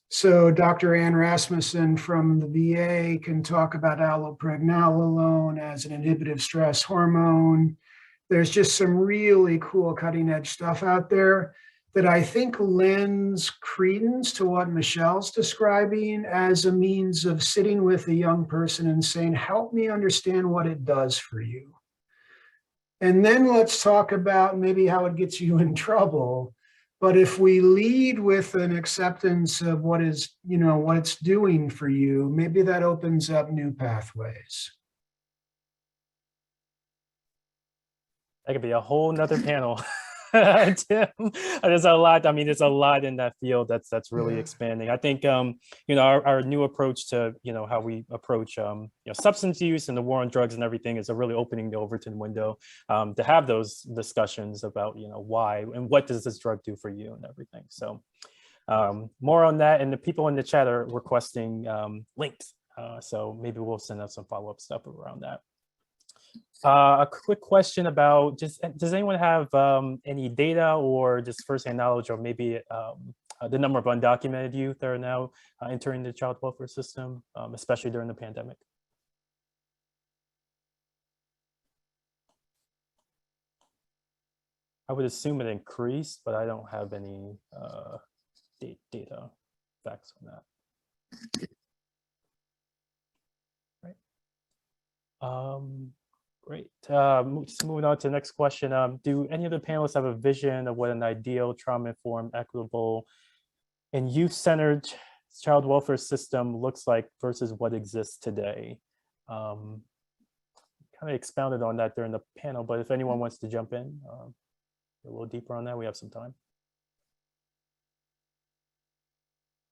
so Dr. Ann Rasmussen from the VA can talk about allopregnanolone as an inhibitive stress hormone. There's just some really cool cutting edge stuff out there that I think lends credence to what Michelle's describing as a means of sitting with a young person and saying, help me understand what it does for you. And then let's talk about maybe how it gets you in trouble. But if we lead with an acceptance of what is, what it's doing for you, maybe that opens up new pathways. That could be a whole nother panel. Tim, there's a lot. I mean, there's a lot in that field that's really expanding. I think our new approach to how we approach substance use and the war on drugs and everything is really opening the Overton window to have those discussions about why and what does this drug do for you and everything. So more on that, and the people in the chat are requesting links. So maybe we'll send out some follow-up stuff around that. A quick question about does anyone have any data or just firsthand knowledge, or maybe the number of undocumented youth that are now entering the child welfare system, especially during the pandemic? I would assume it increased, but I don't have any data facts on that. Right. Great. Just moving on to the next question. Do any of the panelists have a vision of what an ideal trauma-informed, equitable, and youth-centered child welfare system looks like versus what exists today? Kind of expounded on that during the panel, but if anyone wants to jump in a little deeper on that, we have some time.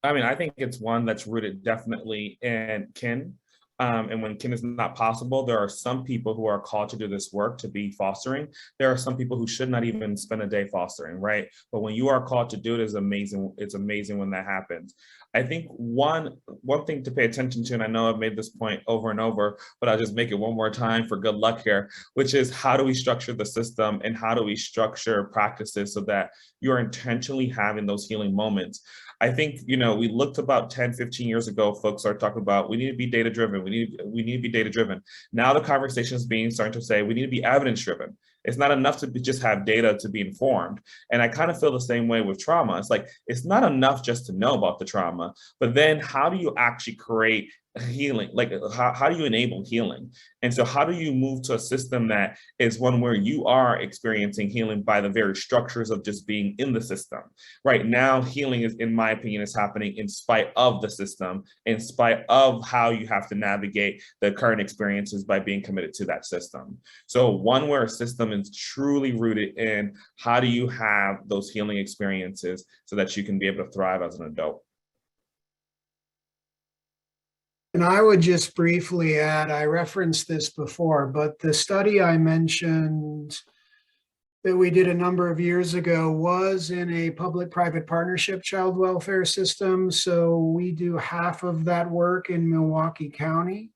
I mean, I think it's one that's rooted definitely in kin. And when kin is not possible, there are some people who are called to do this work, to be fostering. There are some people who should not even spend a day fostering, right? But when you are called to do it, is amazing. It's amazing when that happens. I think one thing to pay attention to, and I know I've made this point over and over, but I'll just make it one more time for good luck here, which is how do we structure the system and how do we structure practices so that you're intentionally having those healing moments. I think, you know, we looked about 10, 15 years ago, folks are talking about, we need to be data driven. We need to be data driven. Now the conversation is starting to say, we need to be evidence driven. It's not enough to just have data to be informed. And I kind of feel the same way with trauma. It's like, it's not enough just to know about the trauma, but then how do you actually create healing? Like, how do you enable healing? And so how do you move to a system that is one where you are experiencing healing by the very structures of just being in the system? Right now, healing is, in my opinion, is happening in spite of the system, in spite of how you have to navigate the current experiences by being committed to that system. So one where a system is truly rooted in how do you have those healing experiences so that you can be able to thrive as an adult. And I would just briefly add, I referenced this before, but the study I mentioned that we did a number of years ago was in a public-private partnership child welfare system. So we do half of that work in Milwaukee County.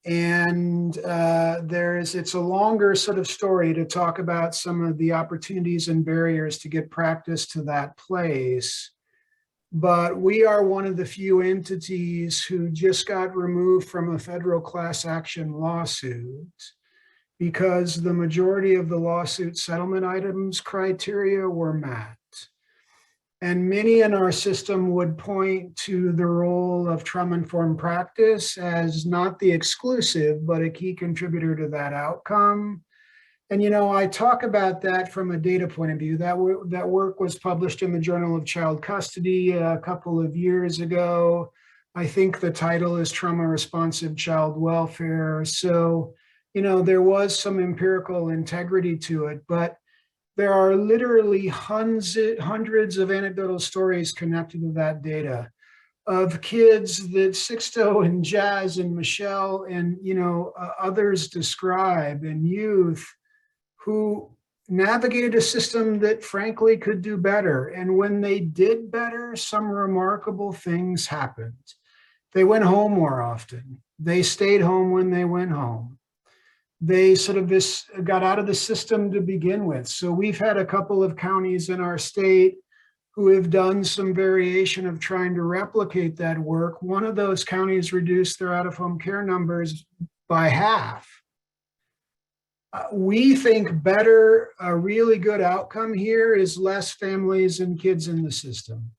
And it's a longer sort of story to talk about some of the opportunities and barriers to get practice to that place. But we are one of the few entities who just got removed from a federal class action lawsuit because the majority of the lawsuit settlement items criteria were met. And many in our system would point to the role of trauma-informed practice as not the exclusive, but a key contributor to that outcome. And, you know, I talk about that from a data point of view. That work was published in the Journal of Child Custody a couple of years ago. I think the title is Trauma Responsive Child Welfare. So, you know, there was some empirical integrity to it, but there are literally hundreds of anecdotal stories connected to that data of kids that Sixto and Jazz and Michelle and, you know, others describe, and youth who navigated a system that frankly could do better. And when they did better, some remarkable things happened. They went home more often. They stayed home when they went home. They sort of got out of the system to begin with. So we've had a couple of counties in our state who have done some variation of trying to replicate that work. One of those counties reduced their out-of-home care numbers by half. We think a really good outcome here is less families and kids in the system.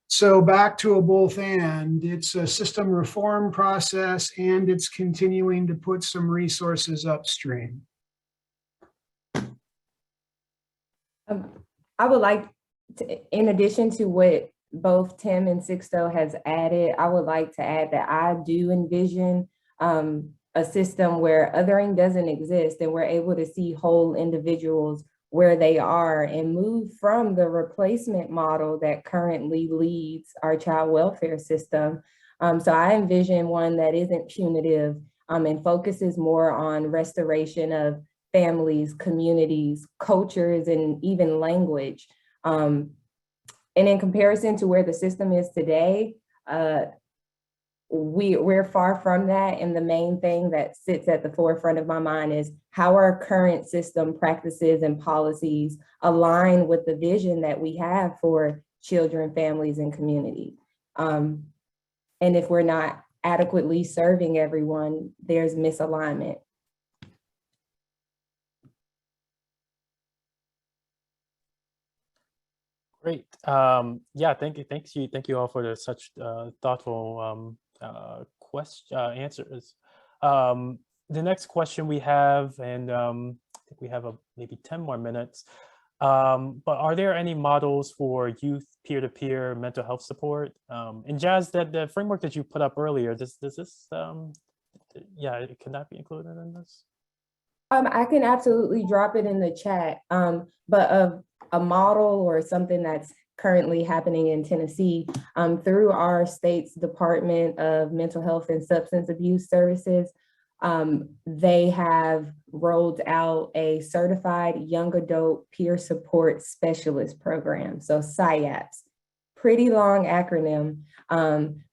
So back to a both and, it's a system reform process and it's continuing to put some resources upstream. I would like to, in addition to what both Tim and Sixto has added, I would like to add that I do envision a system where othering doesn't exist and we're able to see whole individuals where they are and move from the replacement model that currently leads our child welfare system. So I envision one that isn't punitive and focuses more on restoration of families, communities, cultures, and even language. And in comparison to where the system is today, we're far from that. And the main thing that sits at the forefront of my mind is how our current system practices and policies align with the vision that we have for children, families, and community. And if we're not adequately serving everyone, there's misalignment. Great. Yeah, thank you all for such thoughtful answers. The next question we have, and I think we have maybe 10 more minutes, but are there any models for youth peer-to-peer mental health support? And Jazz, the framework that you put up earlier, does this, yeah, can that be included in this? I can absolutely drop it in the chat, but a model or something that's currently happening in Tennessee. Through our state's Department of Mental Health and Substance Abuse Services, they have rolled out a certified young adult peer support specialist program. So SIAPS, pretty long acronym,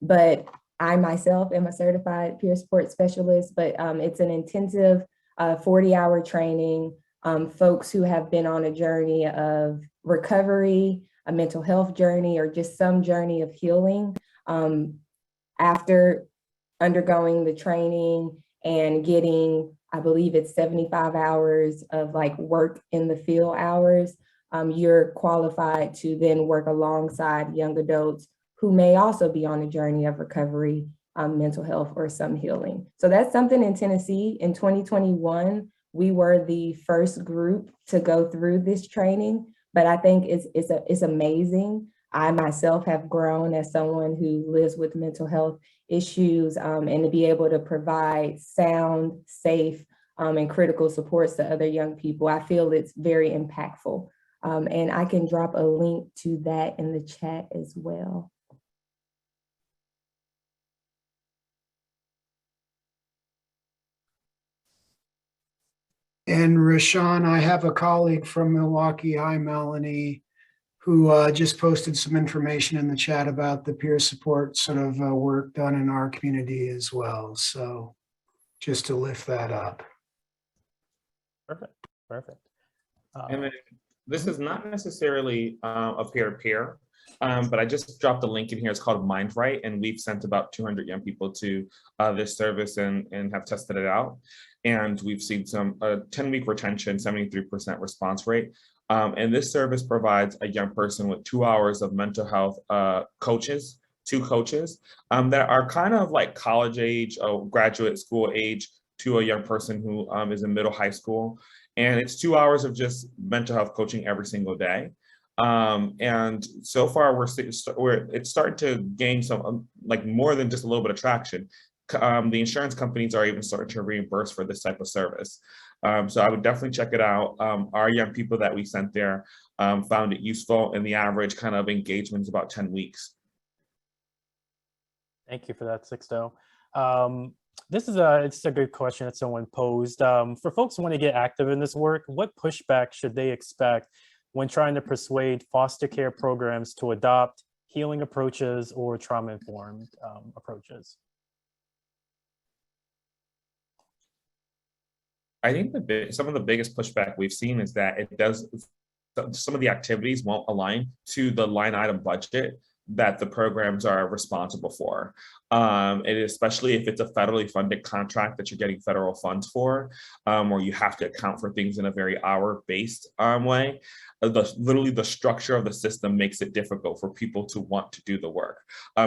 but I myself am a certified peer support specialist, but it's an intensive 40-hour training. Folks who have been on a journey of recovery, a mental health journey, or just some journey of healing after undergoing the training and getting, I believe it's 75 hours of like work in the field hours, you're qualified to then work alongside young adults who may also be on a journey of recovery, mental health, or some healing. So that's something in Tennessee. In 2021, we were the first group to go through this training, but I think it's amazing. I myself have grown as someone who lives with mental health issues, and to be able to provide sound, safe, and critical supports to other young people, I feel it's very impactful. And I can drop a link to that in the chat as well. And Rashaun, I have a colleague from Milwaukee, hi Melanie, who just posted some information in the chat about the peer support sort of work done in our community as well. So just to lift that up. Perfect, perfect. And then this is not necessarily a peer-to-peer, but I just dropped a link in here. It's called MindRight, and we've sent about 200 young people to this service and have tested it out. And we've seen some 10-week retention, 73% response rate. And this service provides a young person with 2 hours of mental health coaches, two coaches that are kind of like college age or graduate school age to a young person who is in middle high school. And it's 2 hours of just mental health coaching every single day. And so far it's starting to gain some like more than just a little bit of traction. The insurance companies are even starting to reimburse for this type of service. So I would definitely check it out. Our young people that we sent there found it useful, and the average kind of engagement is about 10 weeks. Thank you for that, Sixto. It's a good question that someone posed. For folks who want to get active in this work, what pushback should they expect when trying to persuade foster care programs to adopt healing approaches or trauma-informed approaches? I think some of the biggest pushback we've seen is that some of the activities won't align to the line item budget that the programs are responsible for. And especially if it's a federally funded contract that you're getting federal funds for, or you have to account for things in a very hour-based way. Literally the structure of the system makes it difficult for people to want to do the work.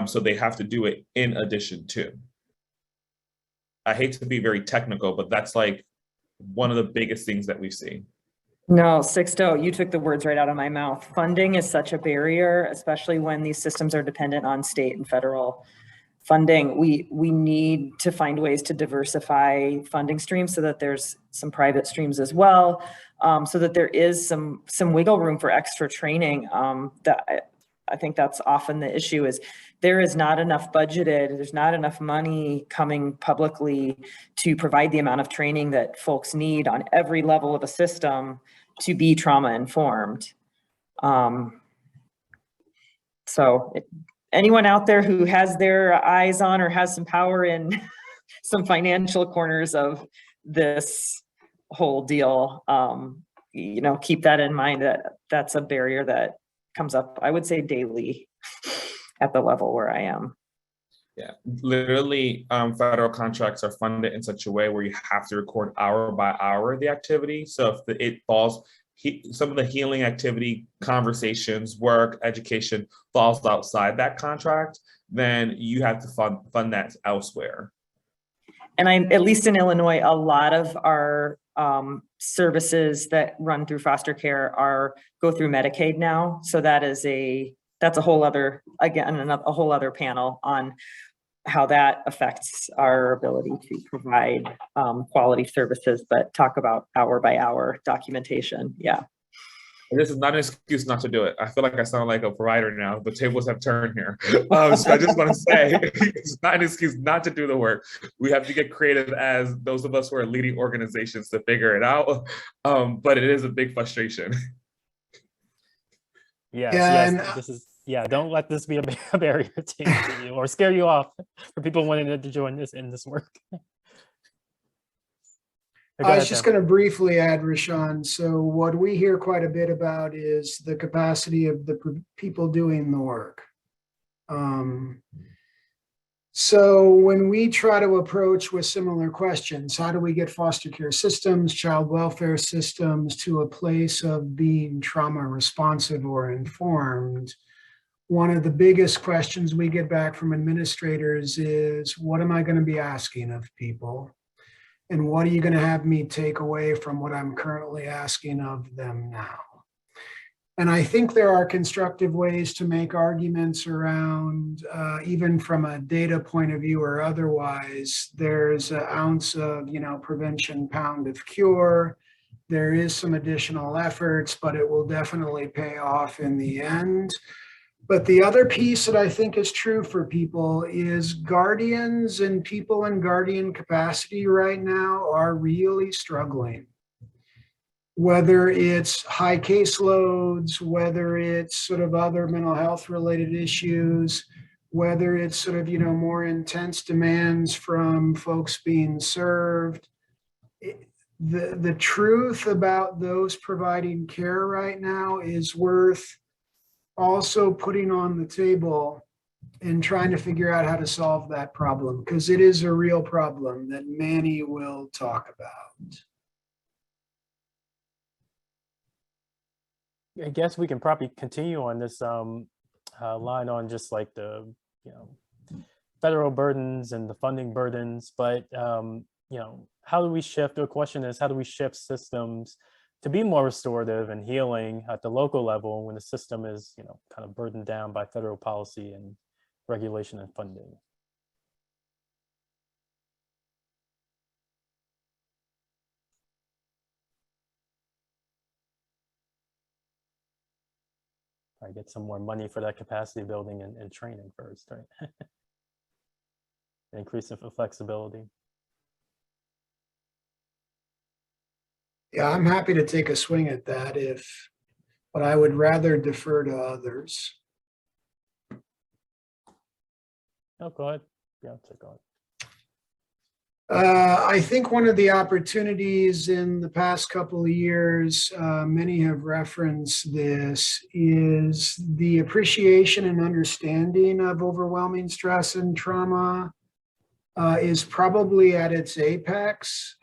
So they have to do it in addition to. I hate to be very technical, but that's like one of the biggest things that we see. No, Sixto, you took the words right out of my mouth. Funding is such a barrier, especially when these systems are dependent on state and federal funding. We need to find ways to diversify funding streams so that there's some private streams as well, so that there is some wiggle room for extra training. I think that's often the issue is there is not enough budgeted, there's not enough money coming publicly to provide the amount of training that folks need on every level of a system to be trauma informed. So anyone out there who has their eyes on or has some power in some financial corners of this whole deal, keep that in mind, that that's a barrier that comes up, I would say, daily at the level where I am. Yeah, literally federal contracts are funded in such a way where you have to record hour by hour the activity. So if it falls, some of the healing activity, conversations, work, education falls outside that contract, then you have to fund that elsewhere. And at least in Illinois, a lot of our services that run through foster care go through Medicaid now. So that's a whole other, again, a whole other panel on how that affects our ability to provide quality services, but talk about hour by hour documentation. Yeah. This is not an excuse not to do it. I feel like I sound like a provider now. The tables have turned here. So I just want to say it's not an excuse not to do the work. We have to get creative as those of us who are leading organizations to figure it out. But it is a big frustration. Yes, Yeah, yes, this is, yeah, don't let this be a barrier to you or scare you off for people wanting to join this in this work. I was just going to briefly add, Rashaun. So what we hear quite a bit about is the capacity of the people doing the work. So when we try to approach with similar questions, how do we get foster care systems, child welfare systems to a place of being trauma responsive or informed? One of the biggest questions we get back from administrators is, what am I going to be asking of people? And what are you going to have me take away from what I'm currently asking of them now? And I think there are constructive ways to make arguments around, even from a data point of view or otherwise. There's an ounce of, prevention, pound of cure. There is some additional efforts, but it will definitely pay off in the end. But the other piece that I think is true for people is guardians and people in guardian capacity right now are really struggling. Whether it's high caseloads, whether it's sort of other mental health related issues, whether it's sort of, more intense demands from folks being served. The truth about those providing care right now is worth also putting on the table and trying to figure out how to solve that problem, because it is a real problem that many will talk about. I guess we can probably continue on this line on just like the, federal burdens and the funding burdens, but, how do we shift? The question is, how do we shift systems to be more restorative and healing at the local level when the system is, kind of burdened down by federal policy and regulation and funding? I get some more money for that capacity building and training first, right? Increase the flexibility. Yeah, I'm happy to take a swing at that but I would rather defer to others. Oh, go ahead. Yeah, go ahead. I think one of the opportunities in the past couple of years, many have referenced this, is the appreciation and understanding of overwhelming stress and trauma is probably at its apex.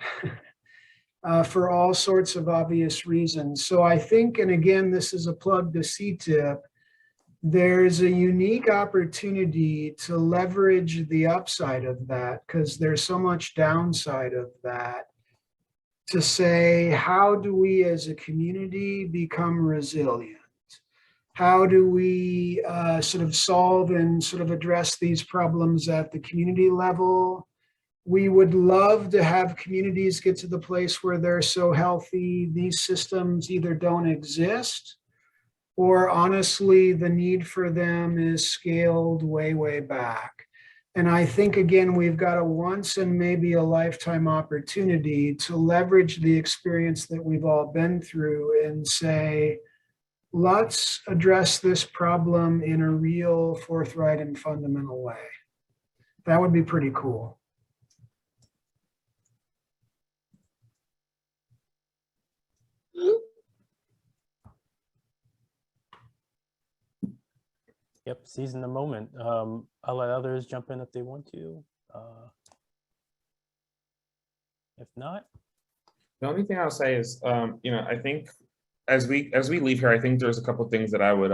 For all sorts of obvious reasons. So I think, and again, this is a plug to CTIP, there's a unique opportunity to leverage the upside of that, because there's so much downside of that, to say, how do we as a community become resilient? How do we sort of solve and sort of address these problems at the community level? We would love to have communities get to the place where they're so healthy, these systems either don't exist, or honestly, the need for them is scaled way, way back. And I think, again, we've got a once and maybe a lifetime opportunity to leverage the experience that we've all been through and say, let's address this problem in a real, forthright, and fundamental way. That would be pretty cool. Yep, seizing the moment. I'll let others jump in if they want to. If not. The only thing I'll say is, I think as we leave here, I think there's a couple of things that I would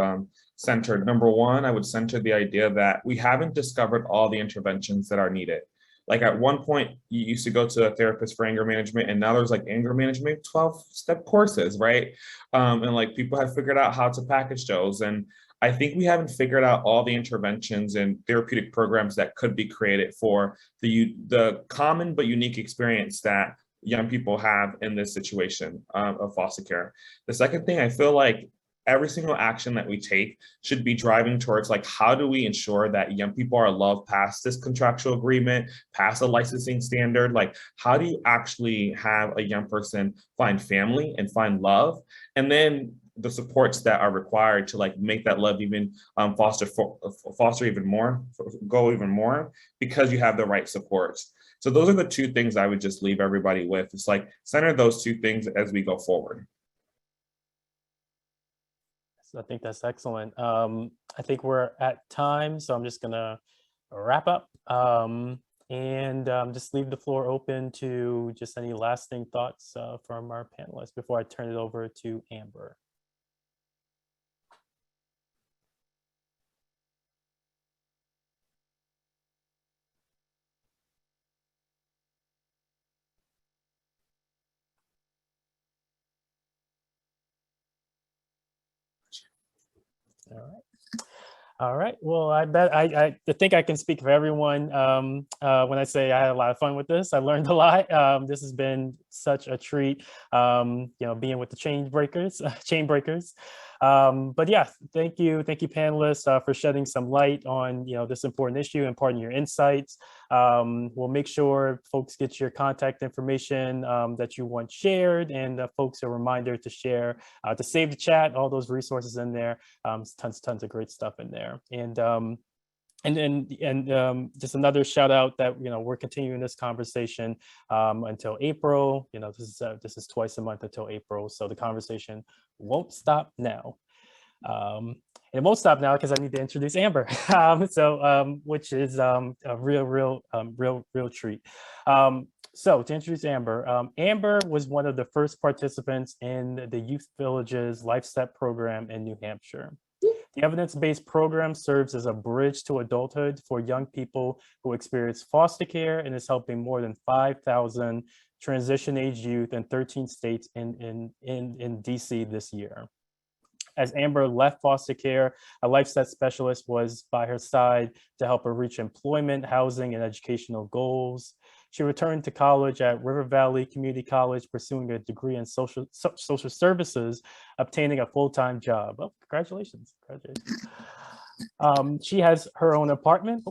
center. Number one, I would center the idea that we haven't discovered all the interventions that are needed. Like at one point, you used to go to a therapist for anger management, and now there's like anger management 12-step courses, right? And like people have figured out how to package those. And I think we haven't figured out all the interventions and therapeutic programs that could be created for the common but unique experience that young people have in this situation of foster care. The second thing, I feel like every single action that we take should be driving towards like, how do we ensure that young people are loved past this contractual agreement, past a licensing standard? Like, how do you actually have a young person find family and find love? And then the supports that are required to like make that love even foster even more, go even more, because you have the right supports. So those are the two things I would just leave everybody with. It's like center those two things as we go forward. I think that's excellent. I think we're at time, so I'm just gonna wrap up and just leave the floor open to just any lasting thoughts from our panelists before I turn it over to Amber. All right. All right. Well, I think I can speak for everyone when I say I had a lot of fun with this. I learned a lot. This has been such a treat, being with the chain breakers. But yeah, thank you panelists for shedding some light on this important issue and imparting your insights. We'll make sure folks get your contact information that you want shared, and folks a reminder to share, to save the chat, all those resources in there. Tons of great stuff in there. And just another shout out that we're continuing this conversation until April. This is twice a month until April, so the conversation won't stop now. It won't stop now because I need to introduce Amber, which is a real treat. So to introduce Amber, Amber was one of the first participants in the Youth Villages Life Step program in New Hampshire. The evidence-based program serves as a bridge to adulthood for young people who experience foster care and is helping more than 5,000 transition-age youth in 13 states in DC this year. As Amber left foster care, a Life Step specialist was by her side to help her reach employment, housing, and educational goals. She returned to college at River Valley Community College, pursuing a degree in social services, obtaining a full-time job. Oh, congratulations. She has her own apartment.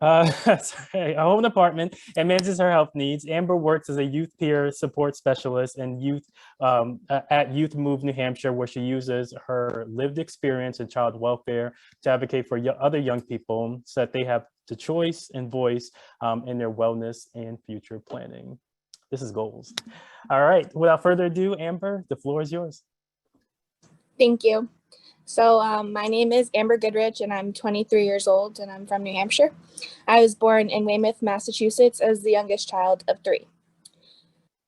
A own apartment and manages her health needs. Amber works as a youth peer support specialist and at Youth Move New Hampshire, where she uses her lived experience in child welfare to advocate for other young people so that they have the choice and voice in their wellness and future planning. This is goals. All right, without further ado, Amber, the floor is yours. Thank you. So my name is Amber Goodrich and I'm 23 years old and I'm from New Hampshire. I was born in Weymouth, Massachusetts as the youngest child of 3.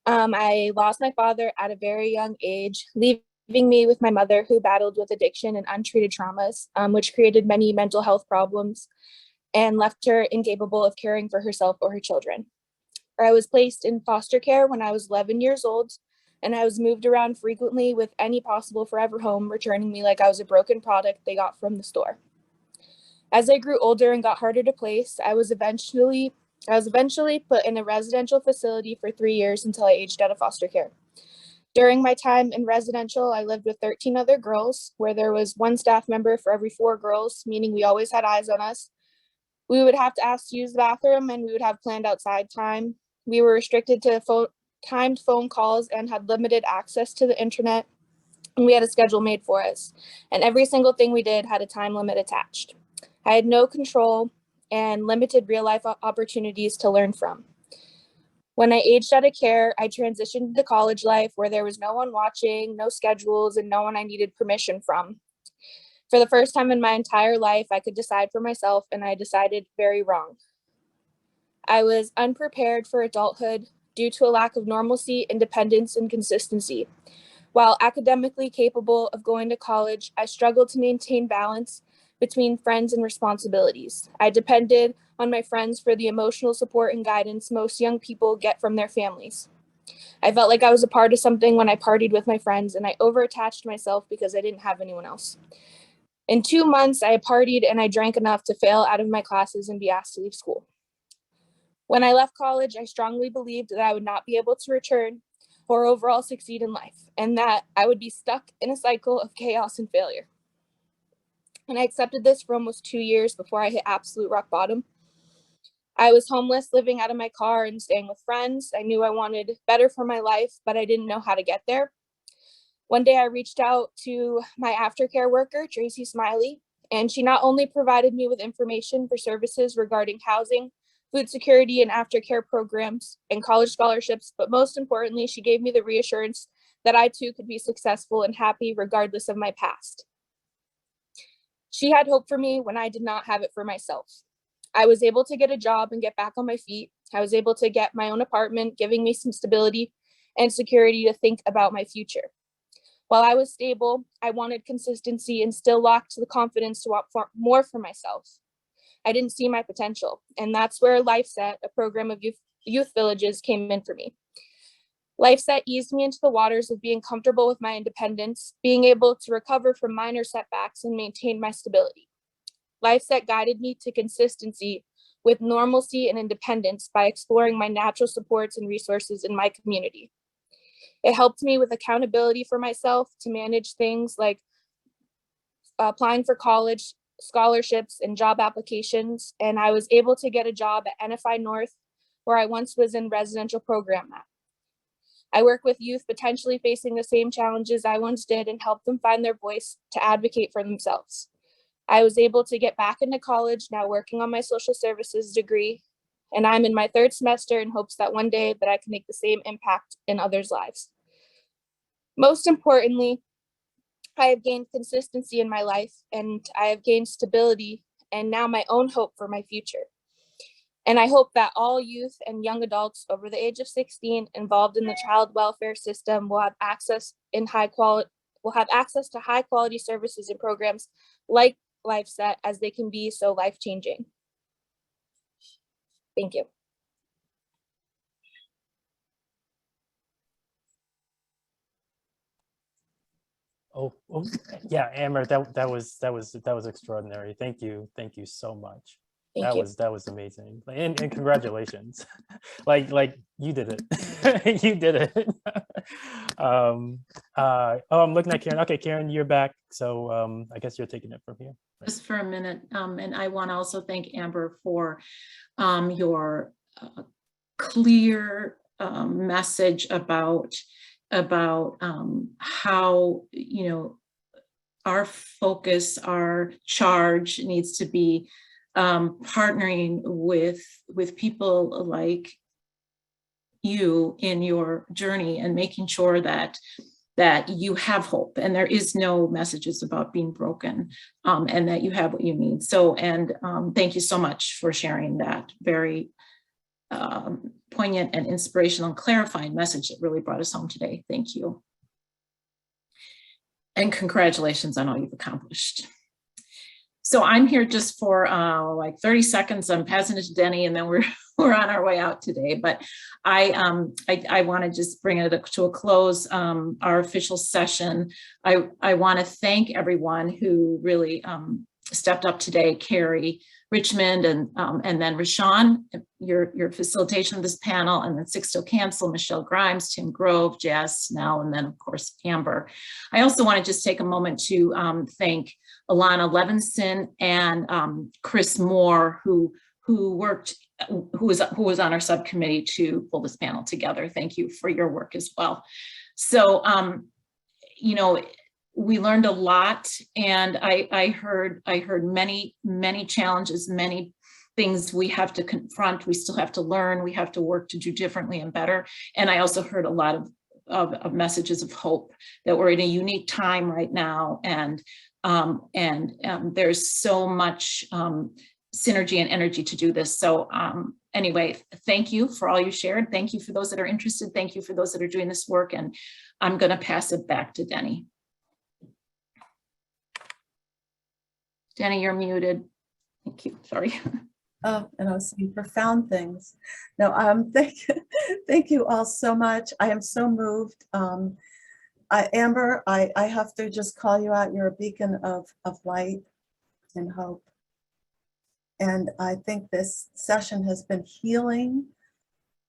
I lost my father at a very young age, leaving me with my mother who battled with addiction and untreated traumas, which created many mental health problems and left her incapable of caring for herself or her children. I was placed in foster care when I was 11 years old, and I was moved around frequently with any possible forever home returning me like I was a broken product they got from the store. As I grew older and got harder to place, I was eventually put in a residential facility for 3 years until I aged out of foster care. During my time in residential, I lived with 13 other girls, where there was 1 staff member for every 4 girls, meaning we always had eyes on us. We would have to ask to use the bathroom and we would have planned outside time. We were restricted to timed phone calls and had limited access to the internet. And we had a schedule made for us. And every single thing we did had a time limit attached. I had no control and limited real life opportunities to learn from. When I aged out of care, I transitioned into college life where there was no one watching, no schedules, and no one I needed permission from. For the first time in my entire life, I could decide for myself, and I decided very wrong. I was unprepared for adulthood due to a lack of normalcy, independence, and consistency. While academically capable of going to college, I struggled to maintain balance between friends and responsibilities. I depended on my friends for the emotional support and guidance most young people get from their families. I felt like I was a part of something when I partied with my friends, and I overattached myself because I didn't have anyone else. In 2 months, I partied and I drank enough to fail out of my classes and be asked to leave school. When I left college, I strongly believed that I would not be able to return or overall succeed in life, and that I would be stuck in a cycle of chaos and failure. And I accepted this for almost 2 years before I hit absolute rock bottom. I was homeless, living out of my car and staying with friends. I knew I wanted better for my life, but I didn't know how to get there. One day I reached out to my aftercare worker, Tracy Smiley, and she not only provided me with information for services regarding housing, food security, and aftercare programs and college scholarships, but most importantly, she gave me the reassurance that I too could be successful and happy regardless of my past. She had hope for me when I did not have it for myself. I was able to get a job and get back on my feet. I was able to get my own apartment, giving me some stability and security to think about my future. While I was stable, I wanted consistency and still lacked the confidence to want more for myself. I didn't see my potential, and that's where LifeSet, a program of youth villages, came in for me. LifeSet eased me into the waters of being comfortable with my independence, being able to recover from minor setbacks and maintain my stability. LifeSet guided me to consistency with normalcy and independence by exploring my natural supports and resources in my community. It helped me with accountability for myself to manage things like applying for college scholarships and job applications, and I was able to get a job at NFI North, where I once was in residential program at. I work with youth potentially facing the same challenges I once did and help them find their voice to advocate for themselves. I was able to get back into college, now working on my social services degree, and I'm in my 3rd semester in hopes that one day that I can make the same impact in others' lives. Most importantly, I have gained consistency in my life, and I have gained stability and now my own hope for my future. And I hope that all youth and young adults over the age of 16 involved in the child welfare system will have access to high quality services and programs like LifeSet, as they can be so life-changing. Thank you. Oh, yeah, Amber, that was extraordinary. Thank you so much. Thank you. That was amazing, and congratulations. like you did it. You did it. Oh, I'm looking at Karen. Okay, Karen, you're back. So I guess you're taking it from here. Just for a minute, and I want to also thank Amber for your clear message about how, you know, our focus, our charge needs to be partnering with people like you in your journey and making sure that you have hope and there is no messages about being broken, and that you have what you need. So, and thank you so much for sharing that very poignant and inspirational and clarifying message that really brought us home today. Thank you. And congratulations on all you've accomplished. So I'm here just for like 30 seconds. I'm passing it to Denny, and then we're on our way out today. But I want to just bring it to a close, our official session. I want to thank everyone who really stepped up today, Carrie, Richmond, and then Rashaun, your facilitation of this panel, and then Sixto Cancel, Michelle Grimes, Tim Grove, Jazz Snell, and then of course Amber. I also want to just take a moment to thank Alana Levinson and Chris Moore, who was on our subcommittee to pull this panel together. Thank you for your work as well. So, you know, we learned a lot, and I heard many challenges, many things we have to confront. We still have to learn. We have to work to do differently and better. And I also heard a lot of messages of hope that we're in a unique time right now, and there's so much synergy and energy to do this. So anyway, thank you for all you shared. Thank you for those that are interested. Thank you for those that are doing this work. And I'm going to pass it back to Denny. Denny, you're muted. Thank you. Sorry. Oh, and I was saying profound things. No, thank you all so much. I am so moved. Amber, I have to just call you out. You're a beacon of light and hope. And I think this session has been healing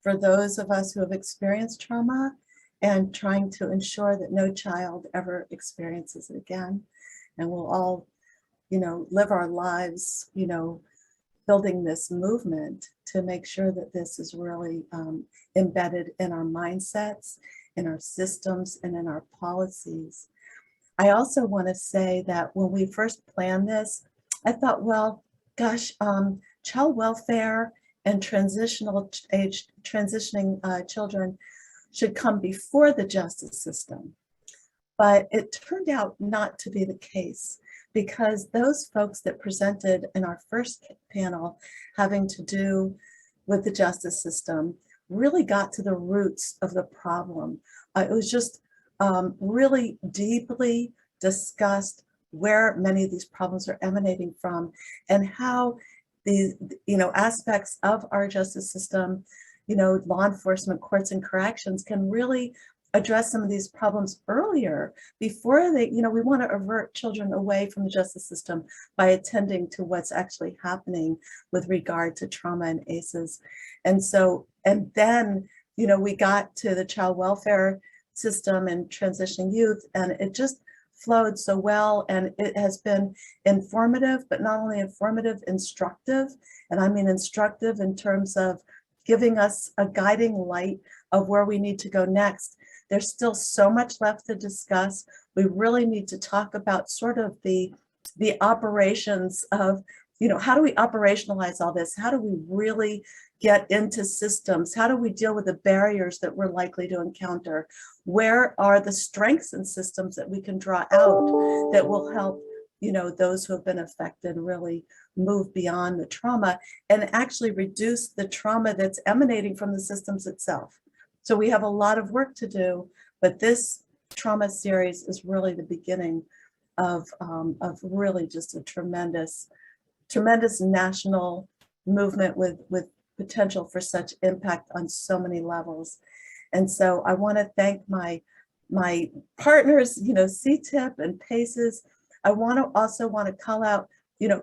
for those of us who have experienced trauma and trying to ensure that no child ever experiences it again. And we'll all, live our lives, building this movement to make sure that this is really embedded in our mindsets, in our systems, and in our policies. I also want to say that when we first planned this, I thought, well, gosh, child welfare and transitioning children should come before the justice system. But it turned out not to be the case, because those folks that presented in our first panel having to do with the justice system really got to the roots of the problem. It was just really deeply discussed where many of these problems are emanating from, and how these aspects of our justice system, law enforcement, courts, and corrections can really address some of these problems earlier before they, we want to avert children away from the justice system by attending to what's actually happening with regard to trauma and ACEs. And then, we got to the child welfare system and transitioning youth, and it just flowed so well. And it has been informative, but not only informative, instructive. And I mean instructive in terms of giving us a guiding light of where we need to go next. There's still so much left to discuss. We really need to talk about sort of the operations of, how do we operationalize all this? How do we really get into systems? How do we deal with the barriers that we're likely to encounter? Where are the strengths in systems that we can draw out that will help, those who have been affected really move beyond the trauma and actually reduce the trauma that's emanating from the systems itself? So we have a lot of work to do, but this trauma series is really the beginning of really just a tremendous national movement with potential for such impact on so many levels. And so I want to thank my partners, CTIP and PACES. I also want to call out,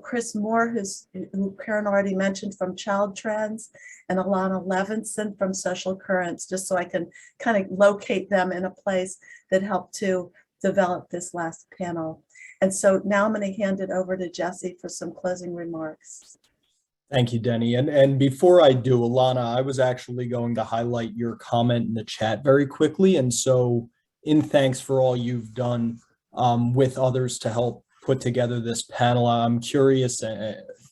Chris Moore, who Karen already mentioned, from Child Trends, and Alana Levinson from Social Currents, just so I can kind of locate them in a place that helped to develop this last panel. And so now I'm going to hand it over to Jesse for some closing remarks. Thank you, Denny. And before I do, Alana, I was actually going to highlight your comment in the chat very quickly. And so in thanks for all you've done with others to help put together this panel, I'm curious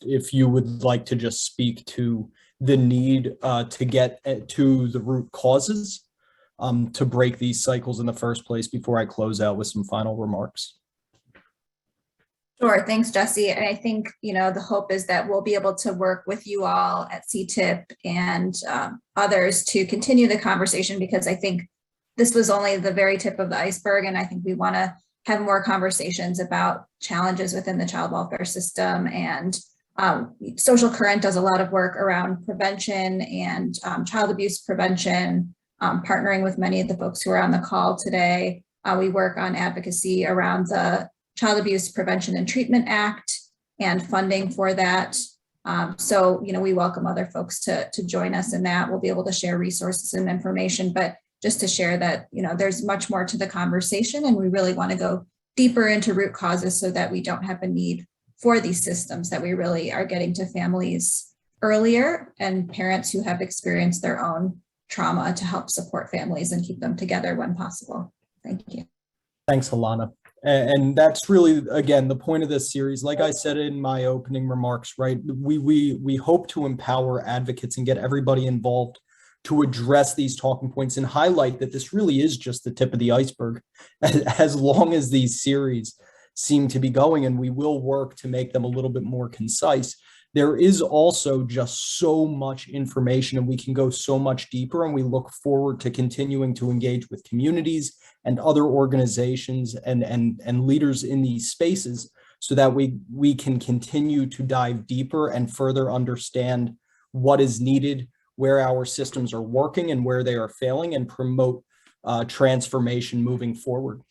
if you would like to just speak to the need to get to the root causes to break these cycles in the first place before I close out with some final remarks. Sure. Thanks, Jesse. And I think, the hope is that we'll be able to work with you all at CTIP and others to continue the conversation, because I think this was only the very tip of the iceberg. And I think we want to have more conversations about challenges within the child welfare system. And Social Current does a lot of work around prevention and child abuse prevention, partnering with many of the folks who are on the call today. We work on advocacy around the Child Abuse Prevention and Treatment Act and funding for that. So, we welcome other folks to join us in that. We'll be able to share resources and information, but just to share that, there's much more to the conversation, and we really want to go deeper into root causes so that we don't have a need for these systems, that we really are getting to families earlier and parents who have experienced their own trauma to help support families and keep them together when possible. Thank you. Thanks, Alana. And that's really, again, the point of this series. Like I said in my opening remarks, right? We hope to empower advocates and get everybody involved to address these talking points and highlight that this really is just the tip of the iceberg, as long as these series seem to be going, and we will work to make them a little bit more concise. There is also just so much information, and we can go so much deeper, and we look forward to continuing to engage with communities and other organizations and leaders in these spaces so that we can continue to dive deeper and further understand what is needed, where our systems are working and where they are failing, and promote transformation moving forward.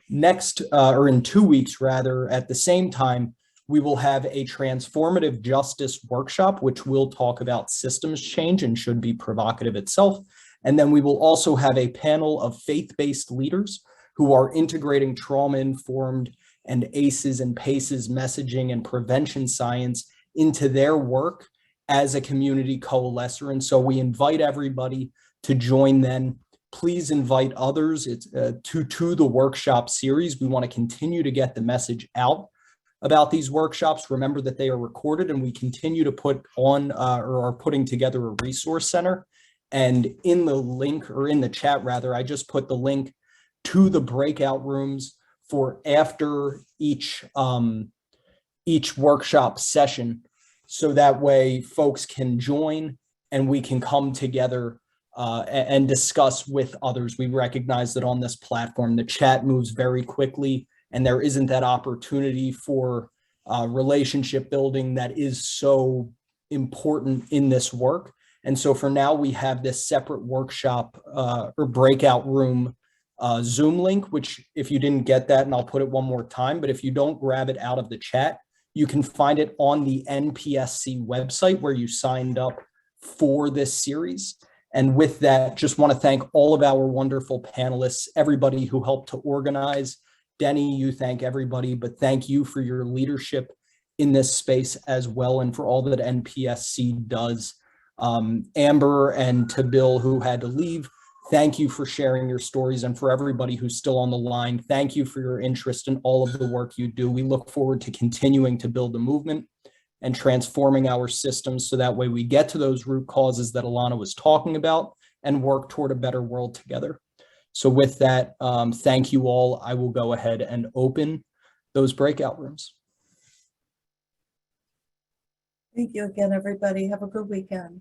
Next, or in 2 weeks rather, at the same time, We will have a transformative justice workshop, which will talk about systems change and should be provocative itself. And then we will also have a panel of faith-based leaders who are integrating trauma-informed and ACEs and PACEs messaging and prevention science into their work as a community coalescer. And so we invite everybody to join then. Please invite others to the workshop series. We want to continue to get the message out about these workshops. Remember that they are recorded, and we continue to put on or are putting together a resource center. And in the link, or in the chat rather, I just put the link to the breakout rooms for after each workshop session. So that way folks can join and we can come together and discuss with others. We recognize that on this platform, the chat moves very quickly and there isn't that opportunity for relationship building that is so important in this work. And so for now, we have this separate workshop or breakout room Zoom link, which if you didn't get that, and I'll put it one more time, but if you don't grab it out of the chat, you can find it on the NPSC website where you signed up for this series. And with that, just want to thank all of our wonderful panelists, everybody who helped to organize. Denny, you thank everybody, but thank you for your leadership in this space as well, and for all that NPSC does. Amber, and to Bill, who had to leave, thank you for sharing your stories, and for everybody who's still on the line, thank you for your interest in all of the work you do. We look forward to continuing to build the movement and transforming our systems so that way we get to those root causes that Alana was talking about and work toward a better world together. So with that, thank you all. I will go ahead and open those breakout rooms. Thank you again, everybody. Have a good weekend.